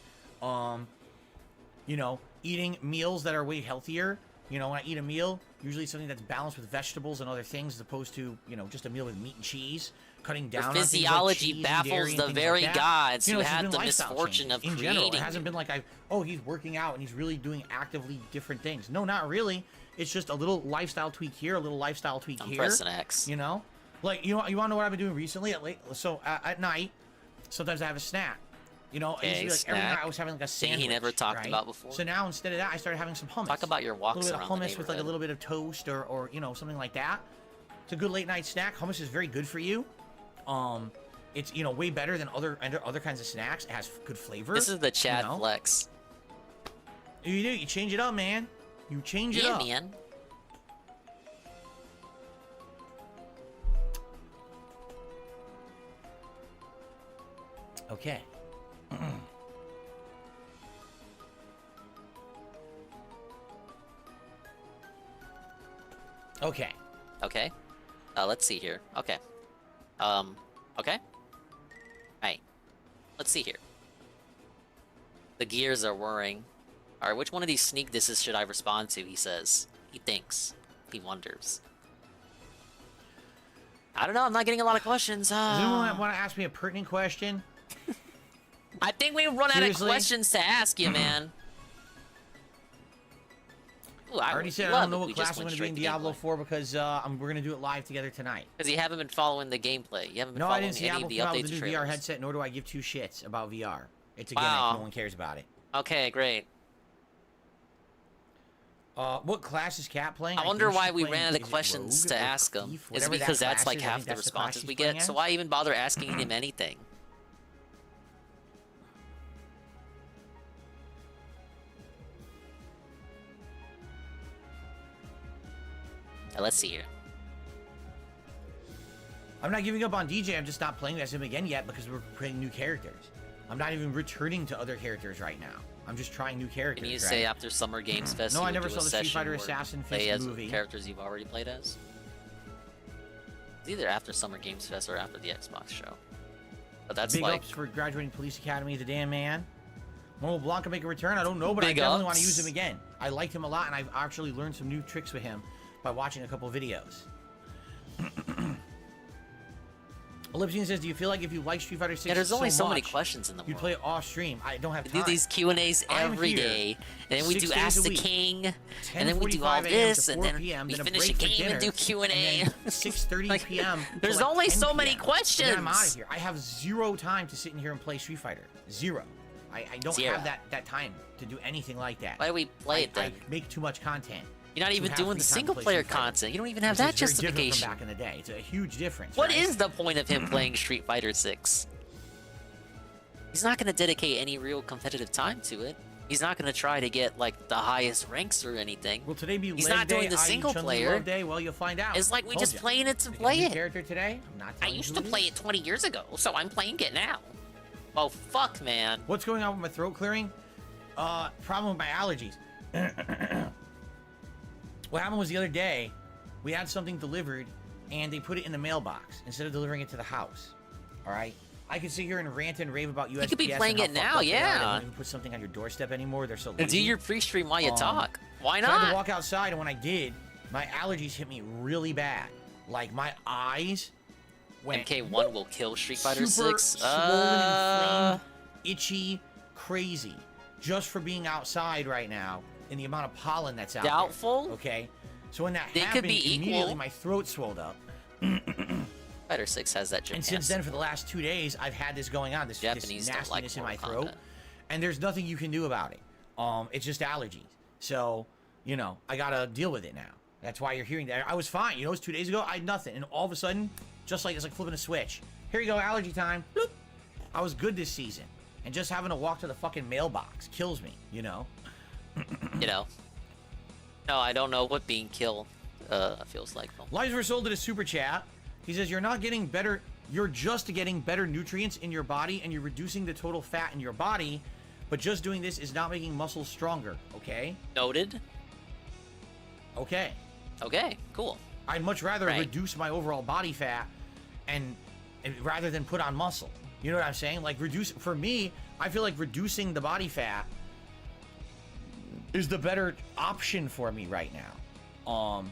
Eating meals that are way healthier. When I eat a meal, usually it's something that's balanced with vegetables and other things, as opposed to, just a meal with meat and cheese. Cutting down Your on things like physiology cheese and baffles dairy and the things very like that. gods who it's just had been the lifestyle misfortune changes. of in general. It creating hasn't you. been like he's working out and he's really doing actively different things. No, not really. It's just a little lifestyle tweak here, a little lifestyle tweak I'm here. pressing X. Like you want to know what I've been doing recently at night? Sometimes I have a snack. It used to be like every snack. night I was having like a Thing sandwich. he never talked right? about before. So now instead of that, I started having some hummus. Talk about your walks a little bit of around the hummus with like a neighborhood. little bit of toast or something like that. It's a good late night snack. Hummus is very good for you. It's way better than other kinds of snacks. It has good flavor. This is the Chad you know? flex. You do. You change it up, man. You change it Yeah, up. man. Okay. Okay. Okay. Let's see here. Okay. Okay. Right. Let's see here. The gears are whirring. Alright, which one of these sneak disses should I respond to? He says. He thinks. He wonders. I don't know, I'm not getting a lot of questions. Does anyone want to ask me a pertinent question? I think we run out of Seriously? questions to ask you, man. Ooh, I already said I don't know what class I'm going to be in Diablo 4 because we're going to do it live together tonight. Because you haven't been following the gameplay. You haven't been No, I following didn't see any Diablo of the 4 out updates with the or new VR trailers. headset, nor do I give two shits about VR. It's a gimmick. Wow. No one cares about it. Okay, great. What class is Cat playing? I wonder think why she's we playing- ran out of is it questions Rogue to or ask him. Thief? Is Whatever it because that that's class like is, I half think the that's class responses she's we playing get? So as. why even bother asking him anything? Now, let's see here. I'm not giving up on DJ. I'm just not playing as him again yet because we're creating new characters. I'm not even returning to other characters right now. I'm just trying new characters. Can you right? say after Summer Games Fest No, you I would never do saw a the Street session Fighter where Assassin play Fist as movie. characters you've already played as? It's either after Summer Games Fest or after the Xbox show. But that's Big like... ups for graduating Police Academy, the damn man. When will Blanca make a return? I don't know, but I Big definitely want to ups. use him again. I liked him a lot, and I've actually learned some new tricks with him by watching a couple videos. Ellipsian says, do you feel like if you like Street Fighter 6 Yeah, there's only so many much, questions in the you'd world. play it off stream? I don't have We time. do these Q&As I'm every here day, and then we 6 do days Ask a the week, King, and then we do 10:45 all a.m. to this, and 4 then p.m., we then a finish a break for game and dinner, do Q&A. and then 6:30 Like, p.m. till there's like only 10 so many p.m. questions. And then I'm out of here. I have 0 time to sit in here and play Street Fighter. 0. I don't Zero. have that time to do anything like that. Why do we play it then? I make too much content. You're not even to have doing free the time to single play player Street Fighter, content. You don't even have which that is very different justification. from back in the day. It's a huge difference. What right? is the point of him playing Street Fighter 6? He's not going to dedicate any real competitive time to it. He's not going to try to get like the highest ranks or anything. Will today be He's leg not day, doing the i.e. single Chun-Li player. love day? Well, you'll find out. It's like we Told just ya. playing it to Pick a play new it. character today. I'm not I telling you used who to it is. play it 20 years ago, so I'm playing it now. Oh, fuck, man. What's going on with my throat clearing? Problem with my allergies. What happened was the other day, we had something delivered, and they put it in the mailbox instead of delivering it to the house. All right? I could sit here and rant and rave about USPS. could be playing and it how now, fucked up they are. They yeah. don't even put something on your doorstep anymore. They're so And lazy. do your pre-stream while you talk. Why So I had to not? walk outside, and when I did, my allergies hit me really bad. Like, my eyes went MK1 will kill Street Fighter super 6. swollen, inflamed, itchy, crazy, just for being outside right now and the amount of pollen that's out Doubtful? there. Okay, so when that They could happened, be immediately equal. my throat swelled up, Fighter 6 has that and since then, for the last 2 days, I've had this going on, this Japanese don't like nastiness in my Mortal throat, Kombat. and there's nothing you can do about it. It's just allergies. So, you know, I gotta deal with it now. That's why you're hearing that. I was fine. You know, it was 2 days ago. I had nothing, and all of a sudden, just like it's like flipping a switch. Here you go, allergy time. Bloop. I was good this season, and just having to walk to the fucking mailbox kills me. You know. You know. No, I don't know what being killed feels like. Though. Lives were sold to the super chat. He says you're not getting better. You're just getting better nutrients in your body, and you're reducing the total fat in your body. But just doing this is not making muscles stronger. Okay. Noted. Okay. Okay, cool. I'd much rather Right. reduce my overall body fat and rather than put on muscle. You know what I'm saying? Like for me, I feel like reducing the body fat is the better option for me right now.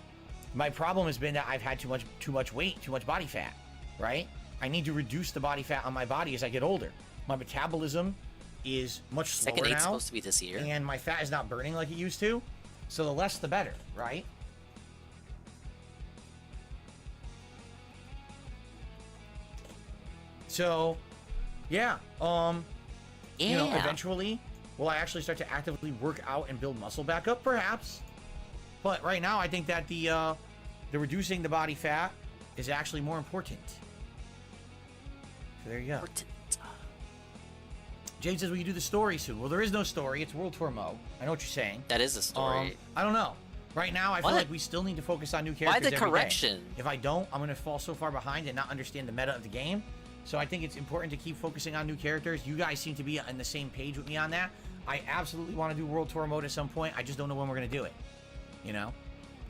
My problem has been that I've had too much weight, too much body fat, right? I need to reduce the body fat on my body as I get older. My metabolism is much slower Second 8's now, supposed to be this year. and my fat is not burning like it used to. So the less the better, right? So, yeah, you know, Yeah. eventually, will I actually start to actively work out and build muscle back up? Perhaps. But right now, I think that the reducing the body fat is actually more important. So there you go. Jade says, will you do the story soon? Well, there is no story. It's World Tour mode. I know what you're saying. That is a story. I don't know. Right now, I feel What? like we still need to focus on new Why characters the every day. correction? If I don't, I'm going to fall so far behind and not understand the meta of the game. So I think it's important to keep focusing on new characters. You guys seem to be on the same page with me on that. I absolutely want to do World Tour mode at some point. I just don't know when we're going to do it. You know?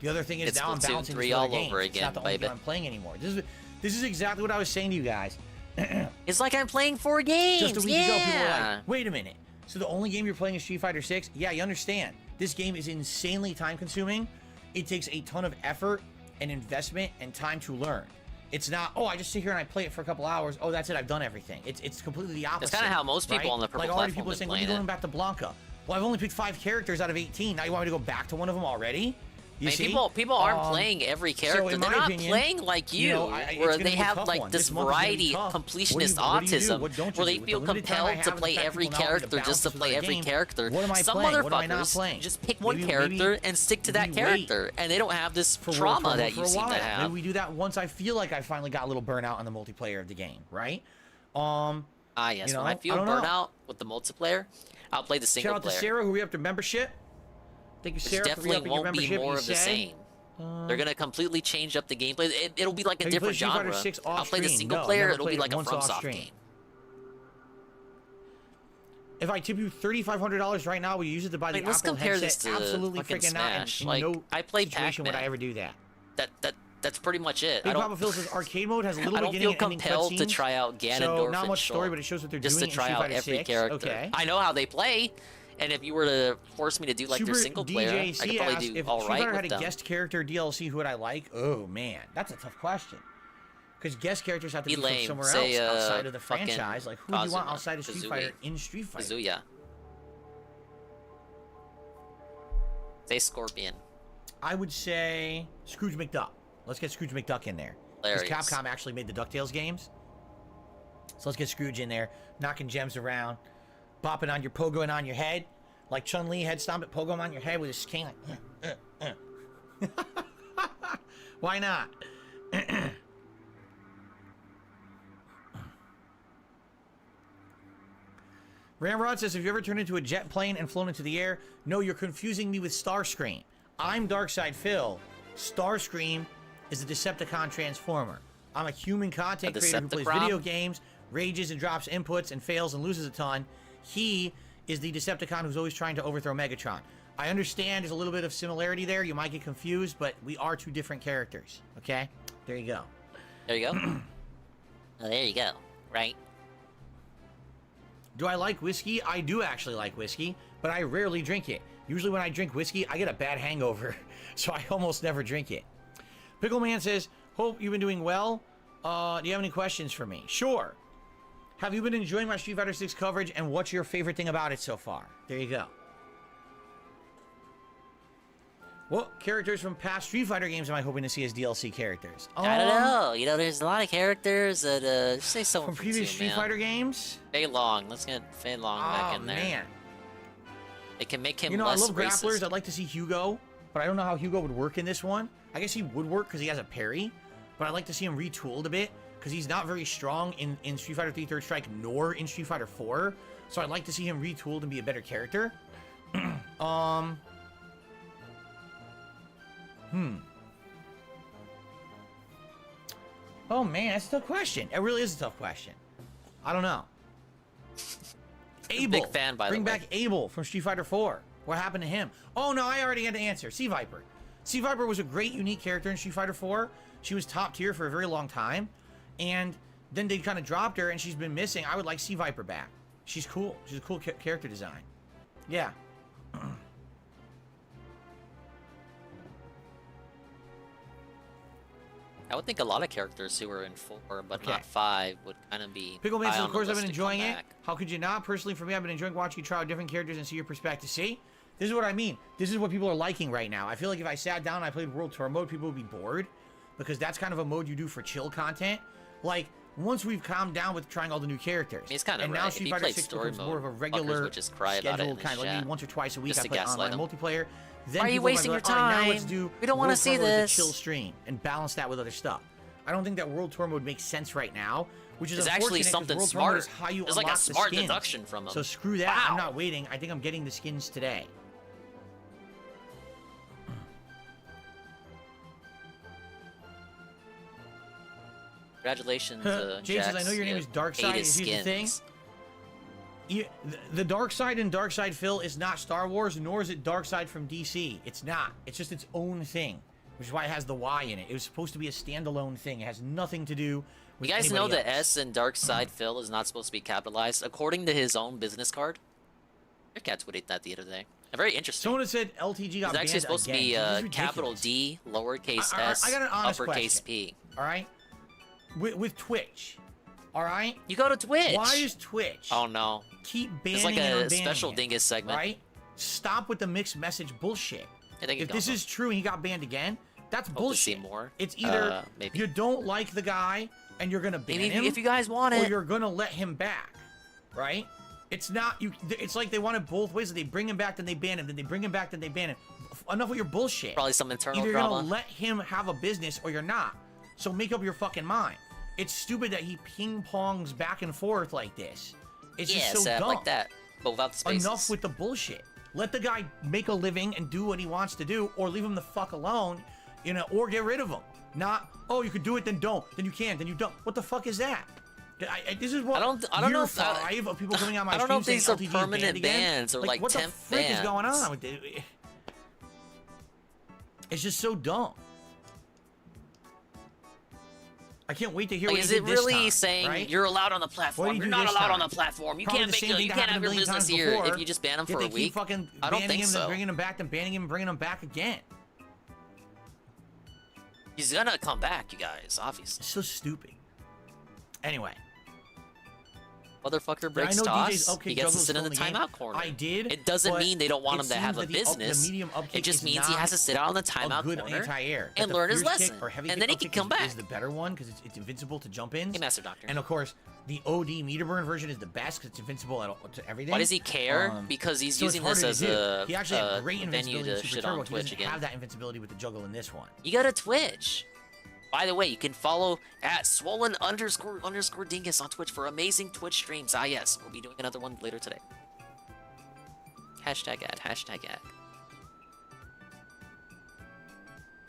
The other thing is It's now I'm Splatoon balancing 3 these other all games. over It's again, not the only baby. game I'm playing anymore. This is exactly what I was saying to you guys. It's like I'm playing 4 games. Just a week ago, people were Yeah. like, wait a minute. So the only game you're playing is Street Fighter 6? Yeah, you understand. This game is insanely time consuming. It takes a ton of effort and investment and time to learn. It's not, oh, I just sit here and I play it for a couple hours. Oh, that's it. I've done everything. It's completely the opposite. kinda how most people right? on the purple Like already platform people are been saying, when are you playing going it. back to Blanca? Well, I've only picked 5 characters out of 18. Now you want me to go back to one of them already? You I mean, see? people aren't playing every character. in They're my not opinion, playing like you, know, it's where gonna they be a have tough like one. this Month is gonna be variety, tough. completionist What do you do? autism, What don't you where they do? With feel the limited time I compelled have to and the play fact every people now have to character balance just to this play with every game. character. What am I Some playing? What am I not motherfuckers playing? just pick one Maybe character and stick to that we character, and they don't have this for World trauma Tour that for you a seem to while. have. Maybe we do that once I feel like I finally got a little burnout on the multiplayer of the game, right? Yes, you know, when I feel I don't know. burnout with the multiplayer, I'll play the Shout single out to player. Sarah who re-upped her membership. Thank you, Which Sarah, for definitely re-upping your won't be membership. more You of the said. same. They're gonna completely change up the gameplay. It'll be like a Have you played different Street Fighter genre. 6 I'll off play the stream? single No, player. never It'll be played it like a once off FromSoft stream. game. If I tip you $3,500 right now, will you use it to buy the Like, let's Apple compare headset? this to Absolutely fucking freaking not. Smash. In Like, no I played situation would I Pac-Man. ever do that. That's pretty much it. Big I Papa don't. Phil says arcade mode has a little I don't beginning feel and ending compelled to cutscenes. try out Ganondorf So not and much story, Shulk, but it shows what they're just doing to try in Street out Fighter every 6. character. Okay. I know how they play, and if you were to force me to do like Super their single player, I DJC could probably asked do if all Street right Fighter had with a them. guest character DLC, who would I like? Oh man, that's a tough question. Because guest characters have to Be be lame. from somewhere Say, else outside of the fucking franchise. Like, who do you want Kazuma. outside of Street Kazooie. Fighter in Street Fighter? Kazuya. Say Scorpion. I would say Scrooge McDuck. Let's get Scrooge McDuck in there. Because Hilarious. Capcom actually made the DuckTales games. So let's get Scrooge in there, knocking gems around, bopping on your pogoing on your head. Like Chun-Li head stomp it, pogo him on your head with his cane like, Why not? Ramrod says, have you ever turned into a jet plane and flown into the air? No, you're confusing me with Starscream. I'm Darkside Phil. Starscream is a Decepticon transformer. I'm a human content creator who plays Decepticon? video games, rages and drops inputs and fails and loses a ton. He is the Decepticon who's always trying to overthrow Megatron. I understand there's a little bit of similarity there. You might get confused, but we are two different characters. Okay? There you go. There you go. Oh, there you go. Right. Do I like whiskey? I do actually like whiskey, but I rarely drink it. Usually when I drink whiskey, I get a bad hangover, so I almost never drink it. Pickleman says, hope you've been doing well. Do you have any questions for me? Sure. Have you been enjoying my Street Fighter 6 coverage, and what's your favorite thing about it so far? There you go. What characters from past Street Fighter games am I hoping to see as DLC characters? I don't know. You know, there's a lot of characters that, just say someone From previous Street Fighter games? Fei Long. Let's get Fei Long back in there. Man. It can make him You know, I less love grapplers. racist. I'd like to see Hugo, but I don't know how Hugo would work in this one. I guess he would work because he has a parry, but I'd like to see him retooled a bit because he's not very strong in Street Fighter 3 Third Strike nor in Street Fighter 4. So I'd like to see him retooled and be a better character. Oh man, that's a tough question. It really is a tough question. I don't know. Abel. Big fan, by the Bring way. back Abel from Street Fighter 4. What happened to him? Oh no, I already had the answer. Sea Viper. Sea Viper was a great, unique character in Street Fighter 4. She was top tier for a very long time, and then they kind of dropped her, and she's been missing. I would like Sea Viper back. She's cool. She's a cool character design. Yeah. I would think a lot of characters who were in 4 but Okay. not 5 would kind of be. Pickleman high says, on of the course, I've list been to come enjoying it. back. How could you not? Personally, for me, I've been enjoying watching you try out different characters and see your perspective. See? This is what I mean. This is what people are liking right now. I feel like if I sat down and I played World Tour mode, people would be bored because that's kind of a mode you do for chill content. Like, once we've calmed down with trying all the new characters. I mean, it's kind of and right. now If Street you Fighter played 6 story becomes mode, more of a fuckers regular would just cry about it in scheduled the kind of like maybe chat. once or twice a week Just I to play gaslight online them. multiplayer. Then Why are you people might be wasting like, your "All right, now let's time? do We don't wanna World see Tour mode as a this." chill stream and balance that with other stuff. I don't think that World Tour mode makes sense right now, which is It's actually unfortunate 'cause something World Tour mode smart. is how you There's like a unlock the smart skins. deduction from them. So screw that. Wow. I'm not waiting. I think I'm getting the skins today. Congratulations, Jay says, Jax. I know your name You is Darkseid. ate his Here's the thing. skins. The Dark Side in Darkseid Phil is not Star Wars, nor is it Darkseid from DC. It's not. It's just its own thing, which is why it has the Y in it. It was supposed to be a standalone thing. It has nothing to do with You guys know anybody the else. S in Dark Side Phil is not supposed to be capitalized, according to his own business card. Your cat tweeted that the other day. Very interesting. Someone had said LTG got It's banned actually supposed to again. be This is capital ridiculous. D, lowercase I s, got an honest uppercase question. P. All right, with Twitch. All right. You go to Twitch. Why is Twitch Oh no. keep banning It's like it or a banning special it, Dingus segment. right? Stop with the mixed message bullshit. I think If this is true and he got banned again, that's Hope to see bullshit. more. It's either Maybe. you don't like the guy and you're gonna ban Maybe him, if you guys want or it. you're gonna let him back, right? It's not you. It's like they want it both ways. They bring him back, then they ban him. Then they bring him back, then they ban him. Enough with your bullshit. Probably some internal Either you're drama. gonna let him have a business or you're not. So make up your fucking mind. It's stupid that he ping pongs back and forth like this. It's Yeah, just so Seth, dumb. like that. But without the spaces. Enough with the bullshit. Let the guy make a living and do what he wants to do, or leave him the fuck alone, you know, or get rid of him. Not, oh, you could do it, then don't, then you can, then you don't. What the fuck is that? This is what I don't know year if that- 5 of people coming on my I don't know stream if these saying are LTG is banned permanent again. bans or, like, what the temp frick is going bans. on with it? It's just so dumb. I can't wait to hear Like, what is he it did this really time, saying right? you're allowed on the What platform? do you You're do not this allowed on time? the platform. You Probably can't the same thing you that can't happened have a your million business times here before, if you just ban them yet for a they keep week. fucking I don't banning think him, so. then bringing him back, then banning him, and bringing him back again. He's gonna come back, you guys, obviously. It's so stupid. Anyway. Motherfucker But I breaks know toss. DJ's upkick He gets to juggles sit in the still in the timeout game. corner. I did, It doesn't but mean they don't want it him to have seems a that the business. medium upkick It just is means he has to not sit out on the a timeout good corner anti-air. and That learn the his fierce kick lesson. or heavy And kick then he can upkick come back. is the better one because it's invincible to jump ins. Hey, Master Doctor. And of course, the OD meter burn version is the best because it's invincible to everything. Why does he care? Because he's so it's using this harder as to do. a He actually had great venue invincibility in to Super shit Turbo. on He Twitch doesn't again. have that invincibility with the juggle in this one. You go to Twitch. By the way, you can follow at swollen__ dingus on Twitch for amazing Twitch streams. Ah, yes, we'll be doing another one later today. Hashtag ad.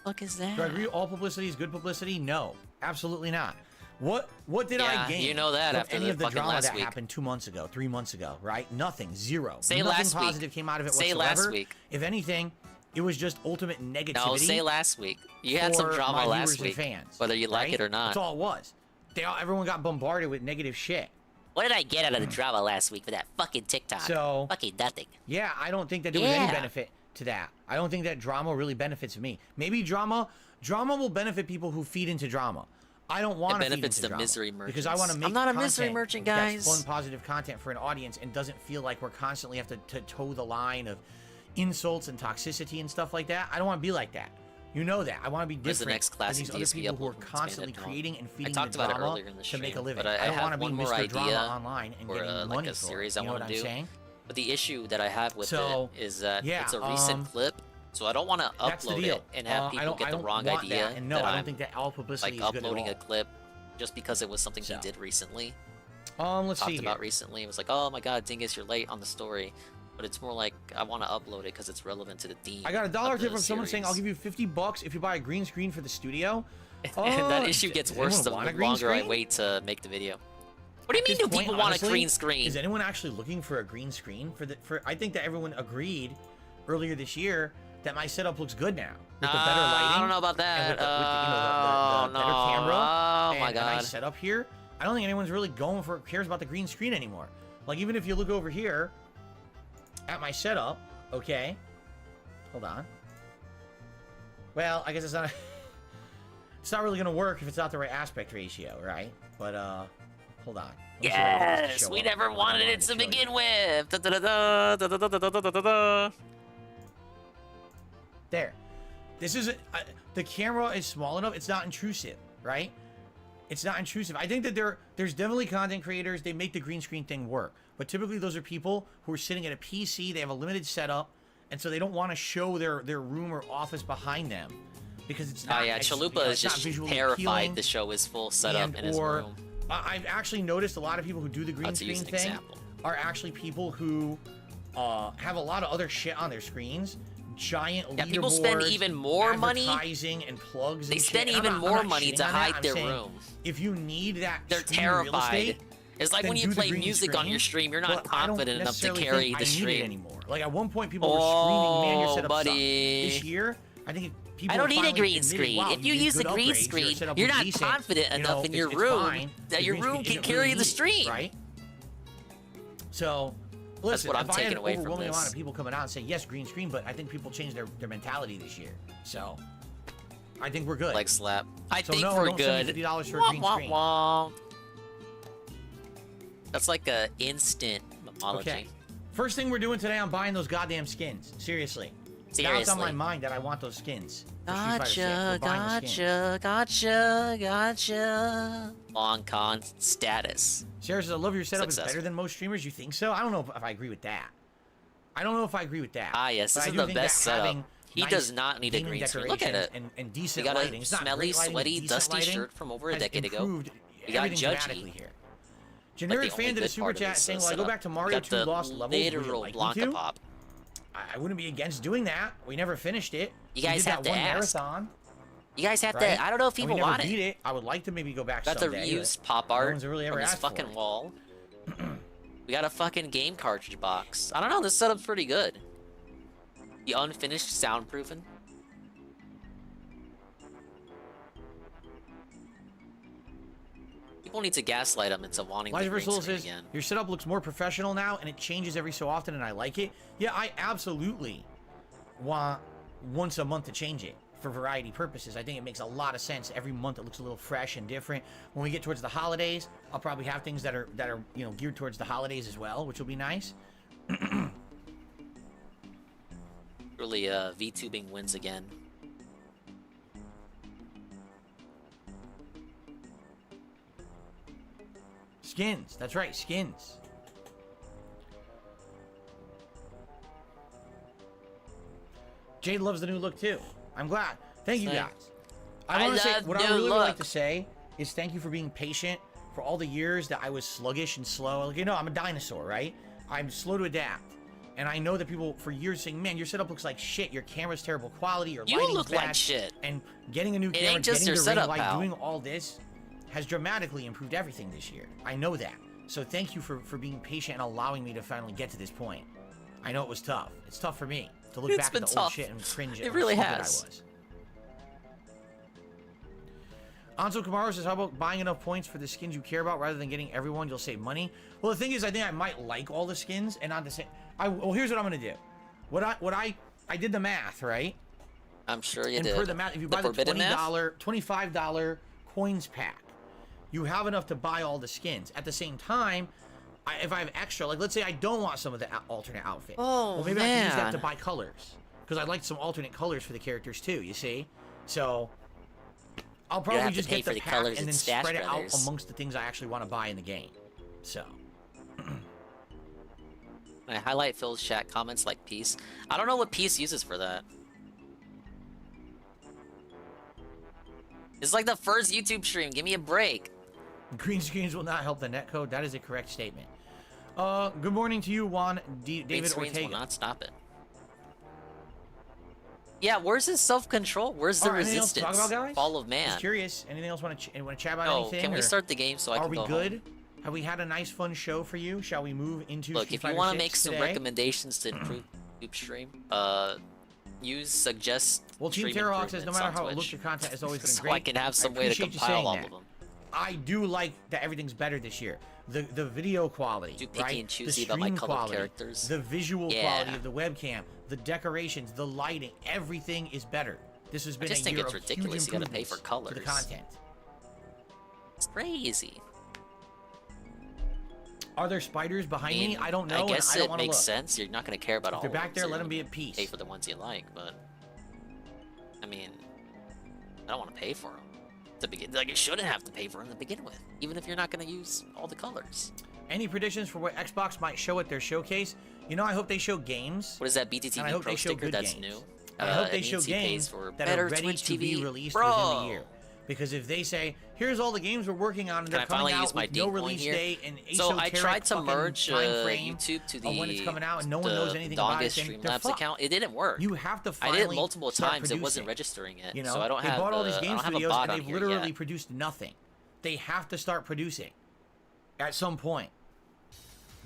Fuck is that? Do I agree all publicity is good publicity? No, absolutely not. What did Yeah, I gain? you know that from after any the of the fucking drama last that week. happened 2 months ago, 3 months ago, right? Nothing, zero. Say Nothing last week. positive came out of it Say whatsoever. last week. If anything, it was just ultimate negativity. No, say last week. You had some for drama my last viewers week, and fans, whether you like right? it or not. That's all it was. Everyone got bombarded with negative shit. What did I get out of the drama last week for that fucking TikTok? So- fucking nothing. Yeah, I don't think that there was Yeah. any benefit to that. I don't think that drama really benefits me. Maybe drama will benefit people who feed into drama. I don't want to feed benefits into the drama misery because I merchants. want to make I'm not a misery content merchant, that's guys. fun, positive content for an audience and doesn't feel like we're constantly have to toe the line of insults and toxicity and stuff like that. I don't want to be like that. You know that. I want to be Where's the different next than classic these other DSP people who are upload from constantly Expanded creating and I feeding talked the about it drama earlier in the to make a stream, living. but I don't have want to be one more Mr. Drama idea online and for, getting like money a for series it. I You know wanna what I'm do. saying? But the issue that I have with So, it is that yeah, it's a recent clip, so I don't want to That's the upload deal. it and have I people don't- get I the don't wrong want idea that. And no, that I I'm don't think that all publicity like is good at uploading all. a clip just because it was something he So. did recently. Let's Talked see about here. recently. It was like, oh my god, Dingus, you're late on the story. But it's more like I want to upload it because it's relevant to the theme. I got a dollar of tip the from someone saying I'll series. give you $50 if you buy a green screen for the studio. And that issue gets does worse anyone the want a green longer I screen? wait to make the video. What do you At mean? this Do point, people want a honestly, green screen? Is anyone actually looking for a green screen for I think that everyone agreed earlier this year that my setup looks good now with the better lighting. I don't know about and that. with the better camera Oh and my a nice god. setup here. I don't think anyone's really cares about the green screen anymore. Like even if you look over here at my setup, okay. Hold on. Well, I guess it's not it's not really gonna work if it's not the right aspect ratio, right? But hold on. Let me see if I can get this to Yes, show we up never like I wanted it wanted to show you. begin with. Da, da, da, da, da, da, da, da, da, da, da. There. This is the camera is small enough. It's not intrusive, right? It's not intrusive. I think that there's definitely content creators. They make the green screen thing work, but typically those are people who are sitting at a PC. They have a limited setup, and so they don't want to show their room or office behind them because it's not. Oh yeah, it's, Chalupa is it's not just visually terrified appealing, the show is full setup in his or room. I've actually noticed a lot of people who do the green To use screen an thing example. are actually people who have a lot of other shit on their screens. Giant Yeah, people spend leaderboards, even more money. advertising and plugs. They and spend shit. And even I'm more not money shitting to on that. hide I'm their saying room. If you need that, They're screen real terrified. estate, It's like then when you do the play green music on screen. your stream, you're But not I don't confident enough to necessarily carry think the I need it stream. anymore. Like at one point, people were screaming, "Man, your setup sucks." buddy. This year, I think people I don't are need a finally green admitting, screen. "Wow, If you did use a good green upgrades, your screen, setup you're was not decent. confident You enough know, in your it's room fine. that The your green room screen can isn't carry really the needed, stream. right? So, listen, what I'm if I had taking an away from overwhelming this. amount of people coming out and say yes, green screen, but I think people changed their mentality this year. So, I think we're good. Leg slap. I So think no, we're don't send good. me $50 for a Wah, green wah, screen. wah. That's like a instant memology. Okay. First thing we're doing today, I'm buying those goddamn skins. Seriously. Now it's on my Seriously. mind that I want those skins. for Street Fighter 6. Gotcha, We're buying the skins. gotcha. Long con status. Sarah says, I love your setup. It's Successful. better than most streamers. You think so? I don't know if I agree with that. I don't know if I agree with that. Ah, yes, But this I is do the think best that setup. having He nice does not need a gaming green screen. Look at it. decorations And We decent got lighting. a It's not smelly, great lighting, sweaty, decent dusty lighting shirt from over a has decade ago. improved We got everything judgy. dramatically here. Generic only fan did a good super part of chat this, saying, "Well, I go setup. back to We Mario got 2 the Lost Levels. Would you literal like me Blanca to?" pop. I wouldn't be against doing that. We never finished it. You guys we did have that to one ask. marathon. You guys have Right? to. I don't know if And people we never want beat it. it. I would like to maybe go back Got the someday. reused pop no art one's really ever from this asked for fucking it. wall. We got a fucking game cartridge box. I don't know. This setup's pretty good. The unfinished soundproofing. People need to gaslight them into wanting the Liza green Versal screen says, again. your setup looks more professional now, and it changes every so often, and I like it. Yeah, I absolutely want once a month to change it, for variety purposes. I think it makes a lot of sense. Every month it looks a little fresh and different. When we get towards the holidays, I'll probably have things that are you know, geared towards the holidays as well, which will be nice. Really, VTubing wins again. Skins. That's right, skins. Jade loves the new look too. I'm glad. Thank you guys. I want to say what I really would like to say is thank you for being patient for all the years that I was sluggish and slow. Like, you know, I'm a dinosaur, right? I'm slow to adapt. And I know that people for years saying, man, your setup looks like shit, your camera's terrible quality, your lighting's look bad. like shit. And getting a new camera, ain't just getting your the setup, ring light, pal. doing all this has dramatically improved everything this year. I know that. So thank you for being patient and allowing me to finally get to this point. I know it was tough. It's tough for me to look back at the old shit and cringe at It how really stupid has. I was. Anso Camaro says, how about buying enough points for the skins you care about rather than getting everyone? You'll save money. Well, the thing is, I think I might like all the skins and not the same. Well, here's what I'm gonna do. I did the math, right? I'm sure you And did. per the math, if you buy the $25 coins pack, you have enough to buy all the skins. At the same time, if I have extra, like let's say I don't want some of the alternate outfit. Oh, well, maybe I can use that man. to buy colors. Because I'd like some alternate colors for the characters too, you see? So, I'll probably have to just pay get for the the pack colors and then at Stash spread it out Brothers. amongst the things I actually want to buy in the game. So, I highlight Phil's chat comments like peace. I don't know what peace uses for that. It's like the first YouTube stream. Give me a break. green screens will not help the netcode. That is a correct statement. Good morning to you, Juan Green David screens Ortega. will not stop it. Yeah, where's his self-control? Where's the Anything else to resistance? talk about, guys? Fall of man. Just curious. Anything else want to chat about? No, anything? can we or start the game so I Are can we go good? home? Have we had a nice, fun show for you? Shall we move into Look, Street if you Fighter want to 6 make some today? recommendations to improve YouTube stream, suggest. Well, Team stream Terrahawk says no improvements matter on how it looks, Twitch. your content has always been So great. I can have some way to appreciate you compile saying all that. of them. I do like that everything's better this year. The video quality, Too picky right? and The choosy about my stream colored quality, characters. the visual Yeah. quality of the webcam, the decorations, the lighting, everything is better. This has been just a think year it's of huge ridiculous you gotta pay for improvements to the colors. content. It's crazy. Are there spiders behind me? I don't know. I and guess I don't it wanna makes look. sense. You're not gonna care about all. they're of back there, so let you're 'em be gonna at peace. Pay for the ones you like, but I mean, I don't want to pay for them to begin. Like, you shouldn't have to pay for them to begin with, even if you're not gonna use all the colors. Any predictions for what Xbox might show at their showcase? You know, I hope they show games. What is that And I BTTV hope Pro they show sticker? good That's games. new. I hope they it show means he pays games for that better are ready Twitch to TV. be released Bro. within the year. Because if they say, here's all the games we're working on, and Can they're I coming finally out use my with no date point release here? date and So I esoteric tried to fucking merge time frame YouTube to of when it's the coming out and no one knows anything about it, then Streamlabs they're fucked. account. It didn't work. You have to I finally did it multiple start times. It wasn't producing. registering it. You know, so I don't they have. bought all these I game don't have a studios bot and on they've here literally yet. produced nothing. They have to start producing at some point.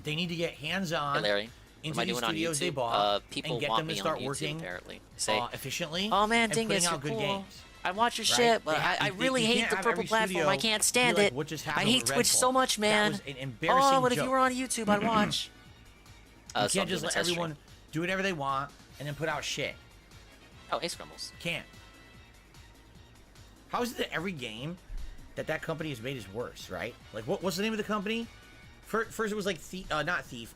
They need to get hands-on Hey Larry, into what am I these doing on studios they YouTube? bought People and get want them to me start on YouTube working apparently. Say, efficiently. oh man, and putting Dingus, out you're good cool. games. I watch your Right? shit, but They ha- I you- really you hate can't the have purple every platform. I studio can't be stand like it. what just I happened hate with Twitch Redfall. so much, man. That was an embarrassing Oh, but if joke. you were on YouTube, I'd watch. You So I'm can't doing just a let test stream. everyone do whatever they want and then put out shit. Oh, Ace Crumbles. Can't. How is it that every game that company has made is worse, right? Like, what's the name of the company? First it was like not Thief.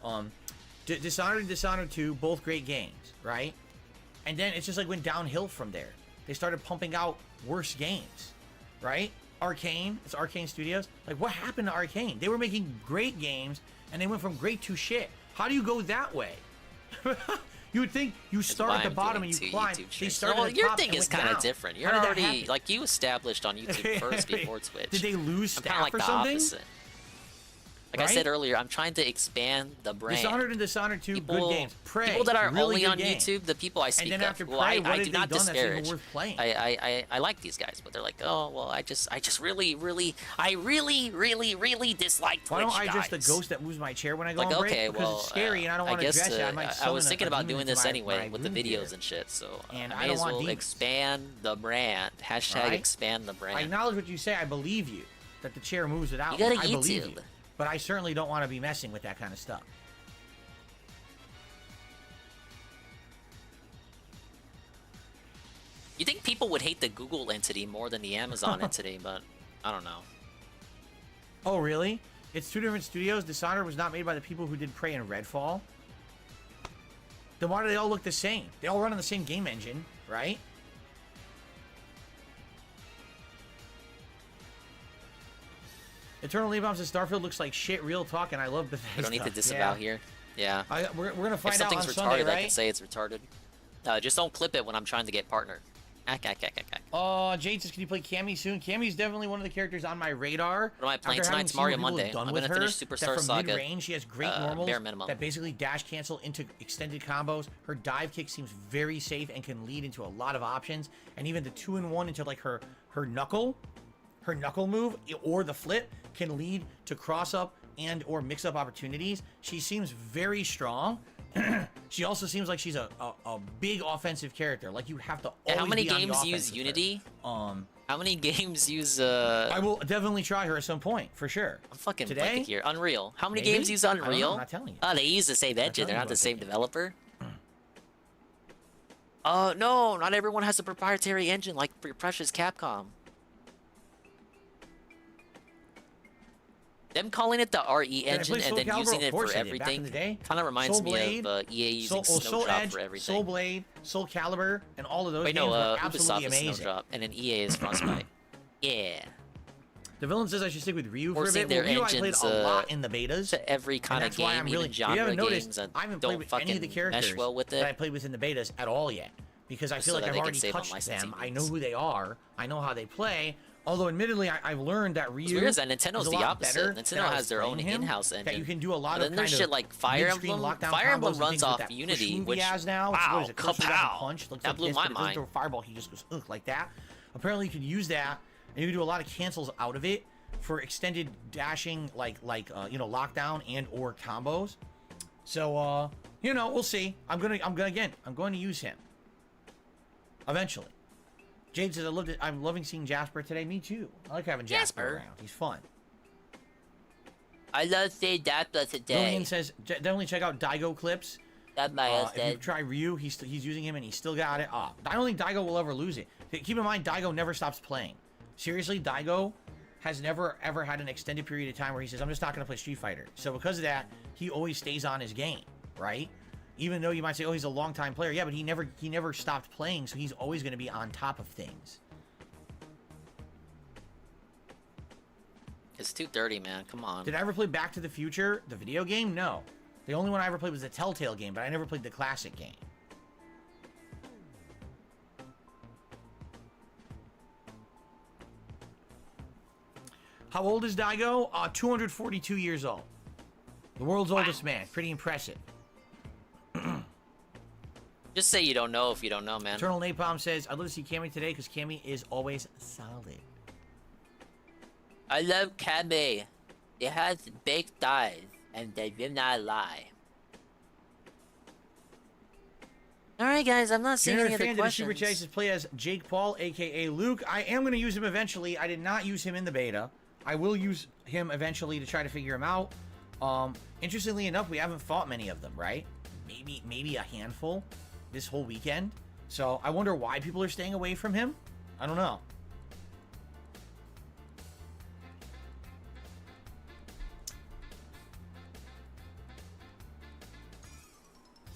Dishonored and Dishonored 2, both great games, right? And then it's just like went downhill from there. They started pumping out worse games, right? Arcane, it's Arcane Studios. Like, what happened to Arcane? They were making great games, and they went from great to shit. How do you go that way? You would think you start Why at the I'm bottom doing and you two climb. YouTube They streams. started Well, at the your top thing and is went kind of down. different. You're How did that already happen? like you established on YouTube first before Twitch. Did they lose I'm kind staff of like or the something? opposite. Like I Right? said earlier, I'm trying to expand the brand. Dishonored and Dishonored 2, good games. Prey, people that are really only good on game. YouTube, the people I speak then of, after well, Prey, I what do have not they done that's even disparage. worth playing? I like these guys, but they're like, oh well, I just really dislike Twitch. Why don't I guys. just the ghost that moves my chair when I go Like on break? okay, because well, it's scary and I don't want to guess, address it. I might I summon was thinking a about demon doing into this my anyway with the room videos here. and shit, so And I I may don't as want well demons. expand the brand. Hashtag Right? expand the I brand. acknowledge what you say. I believe you that the chair moves it out. You got a I believe YouTube. you. But I certainly don't want to be messing with that kind of stuff. You think people would hate the Google entity more than the Amazon entity, but I don't know. Oh, really? It's two different studios. Dishonored was not made by the people who did Prey and Redfall. Then why do they all look the same? They all run on the same game engine, right? Eternal Napalm says Starfield looks like shit. Real talk, and I love Bethesda. We don't need to disavow here. Yeah. We're gonna find If out on something's retarded, Sunday, right? I can say it's retarded. Just don't clip it when I'm trying to get partnered. Jade says, can you play Cammy soon? Cammy's definitely one of the characters on my radar. What am I playing After having tonight? seen Mario what people Monday. have done I'm with gonna her, finish that Superstar from Saga. mid-range, she has great normals bare minimum. that basically dash cancel into extended combos. Her dive kick seems very safe and can lead into a lot of options. And even the 2-in-1 into like her knuckle move or the flip can lead to cross up and or mix up opportunities. She seems very strong. She also seems like she's a big offensive character. Like you have to always How many be on the games offense use with her. Unity? How many games use I will definitely try her at some point, for sure. I'm fucking Today? blanking here. Unreal. How many Maybe? games use I don't know, Unreal? I'm not telling you. Oh, they use the same engine. telling They're you not the what same I'm thinking. developer. No, not everyone has a proprietary engine like for your precious Capcom. Them calling it the RE I engine play and Soul then Calibur? using Of it course for I did, back in everything the day. kind of reminds Soul me Blade, of EA using Soul Snowdrop Edge, for everything. Soul Blade, Soul Calibur, and all of those Wait, games no, were Ubisoft absolutely is amazing. Snowdrop, and then EA is Frostbite. Yeah. The villain says I should stick with Ryu for a Forcing bit. their Well, Ryu I played engines, a lot in the betas. To every kind of that's why game, I'm really, even genre you haven't games noticed, that I haven't played don't with fucking any of the characters mesh well with that I it. played with in the betas at all yet. Because I Just feel so like that I've they can already save on touched licensing them. I fees. know who they are. I know how they play. Although, admittedly, I've learned that Ryu Weird is that Nintendo's is a the lot opposite. better Nintendo than I has was their own playing him, in-house engine. that you can do a lot But of then there's kind shit of like Fire mid-screen Emblem. lockdown Fire Emblem combos and runs things off with that push Unity, move which he has now. What wow, is it? First he does a kapow. punch, looks That like blew this, my but it doesn't mind. throw a fireball. He just goes like that. Apparently, you can use that, and you can do a lot of cancels out of it for extended dashing, like lockdown and or combos. So we'll see. I'm going to use him eventually. Jade says I'm loving seeing Jasper today. Me too. I like having Jasper around. He's fun. I love seeing Jasper today. Lillian says definitely check out Daigo clips. That's my If you try Ryu, he's using him and he's still got it. I don't think Daigo will ever lose it. Keep in mind, Daigo never stops playing. Seriously, Daigo has never ever had an extended period of time where he says, I'm just not going to play Street Fighter. So because of that, he always stays on his game, right? Even though you might say, oh, he's a long-time player. Yeah, but he never stopped playing, so he's always going to be on top of things. It's too dirty, man. Come on. Did I ever play Back to the Future, the video game? No. The only one I ever played was the Telltale game, but I never played the classic game. How old is Daigo? 242 years old. The world's oldest man. Pretty impressive. Just say you don't know if you don't know, man. Eternal Napalm says, I'd love to see Cammy today because Cammy is always solid. I love Cammy. It has baked eyes, and they will not lie. Alright, guys, I'm not seeing any other Fan did a super questions. chat says play as Jake Paul, aka Luke. I am going to use him eventually. I did not use him in the beta. I will use him eventually to try to figure him out. Interestingly enough, we haven't fought many of them, right? Maybe a handful this whole weekend. So I wonder why people are staying away from him. I don't know.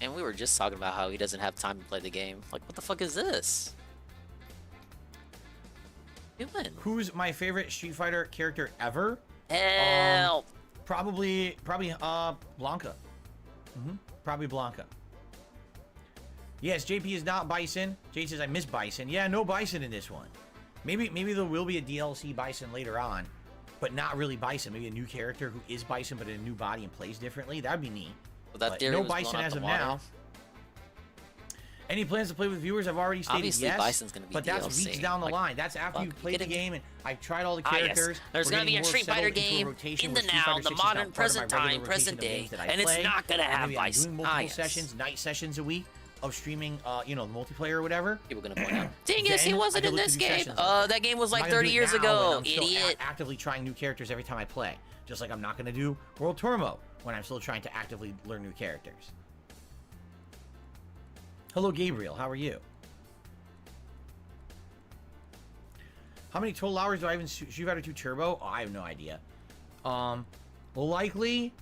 And we were just talking about how he doesn't have time to play the game. Like, what the fuck is this? Doing? Who's my favorite Street Fighter character ever? Help! Probably Blanca. Probably Blanca. Yes, JP is not Bison. Jay says I miss Bison. Yeah, no Bison in this one. Maybe there will be a DLC Bison later on, but not really Bison. Maybe a new character who is Bison but in a new body and plays differently. That'd be neat. Well, that But theory no was blown Bison out as the of water. now. Any plans to play with viewers? I've already stated Obviously, yes. Bison's gonna be but that's DLC. weeks down the Like, line. That's after fuck, you've played the getting- game and I've tried all the Ah, characters. yes. There's We're gonna be getting a more Street settled Fighter into a game rotation in where the Street now, Fighter the 6 is now modern part of my present regular time, present rotation of day, games that I and it's play. not gonna have Maybe I'm Bison. doing multiple Ah, yes. sessions, night sessions a week of streaming, the multiplayer or whatever. People gonna point out. Dingus, he Then wasn't I in look to this do game. sessions like That game was I'm like not gonna 30 do it years now ago, when I'm still idiot. actively trying new characters every time I play. Just like I'm not going to do World Tour Mode when I'm still trying to actively learn new characters. Hello, Gabriel. How are you? How many total hours do I have in Street Fighter 2 Turbo? Oh, I have no idea. Likely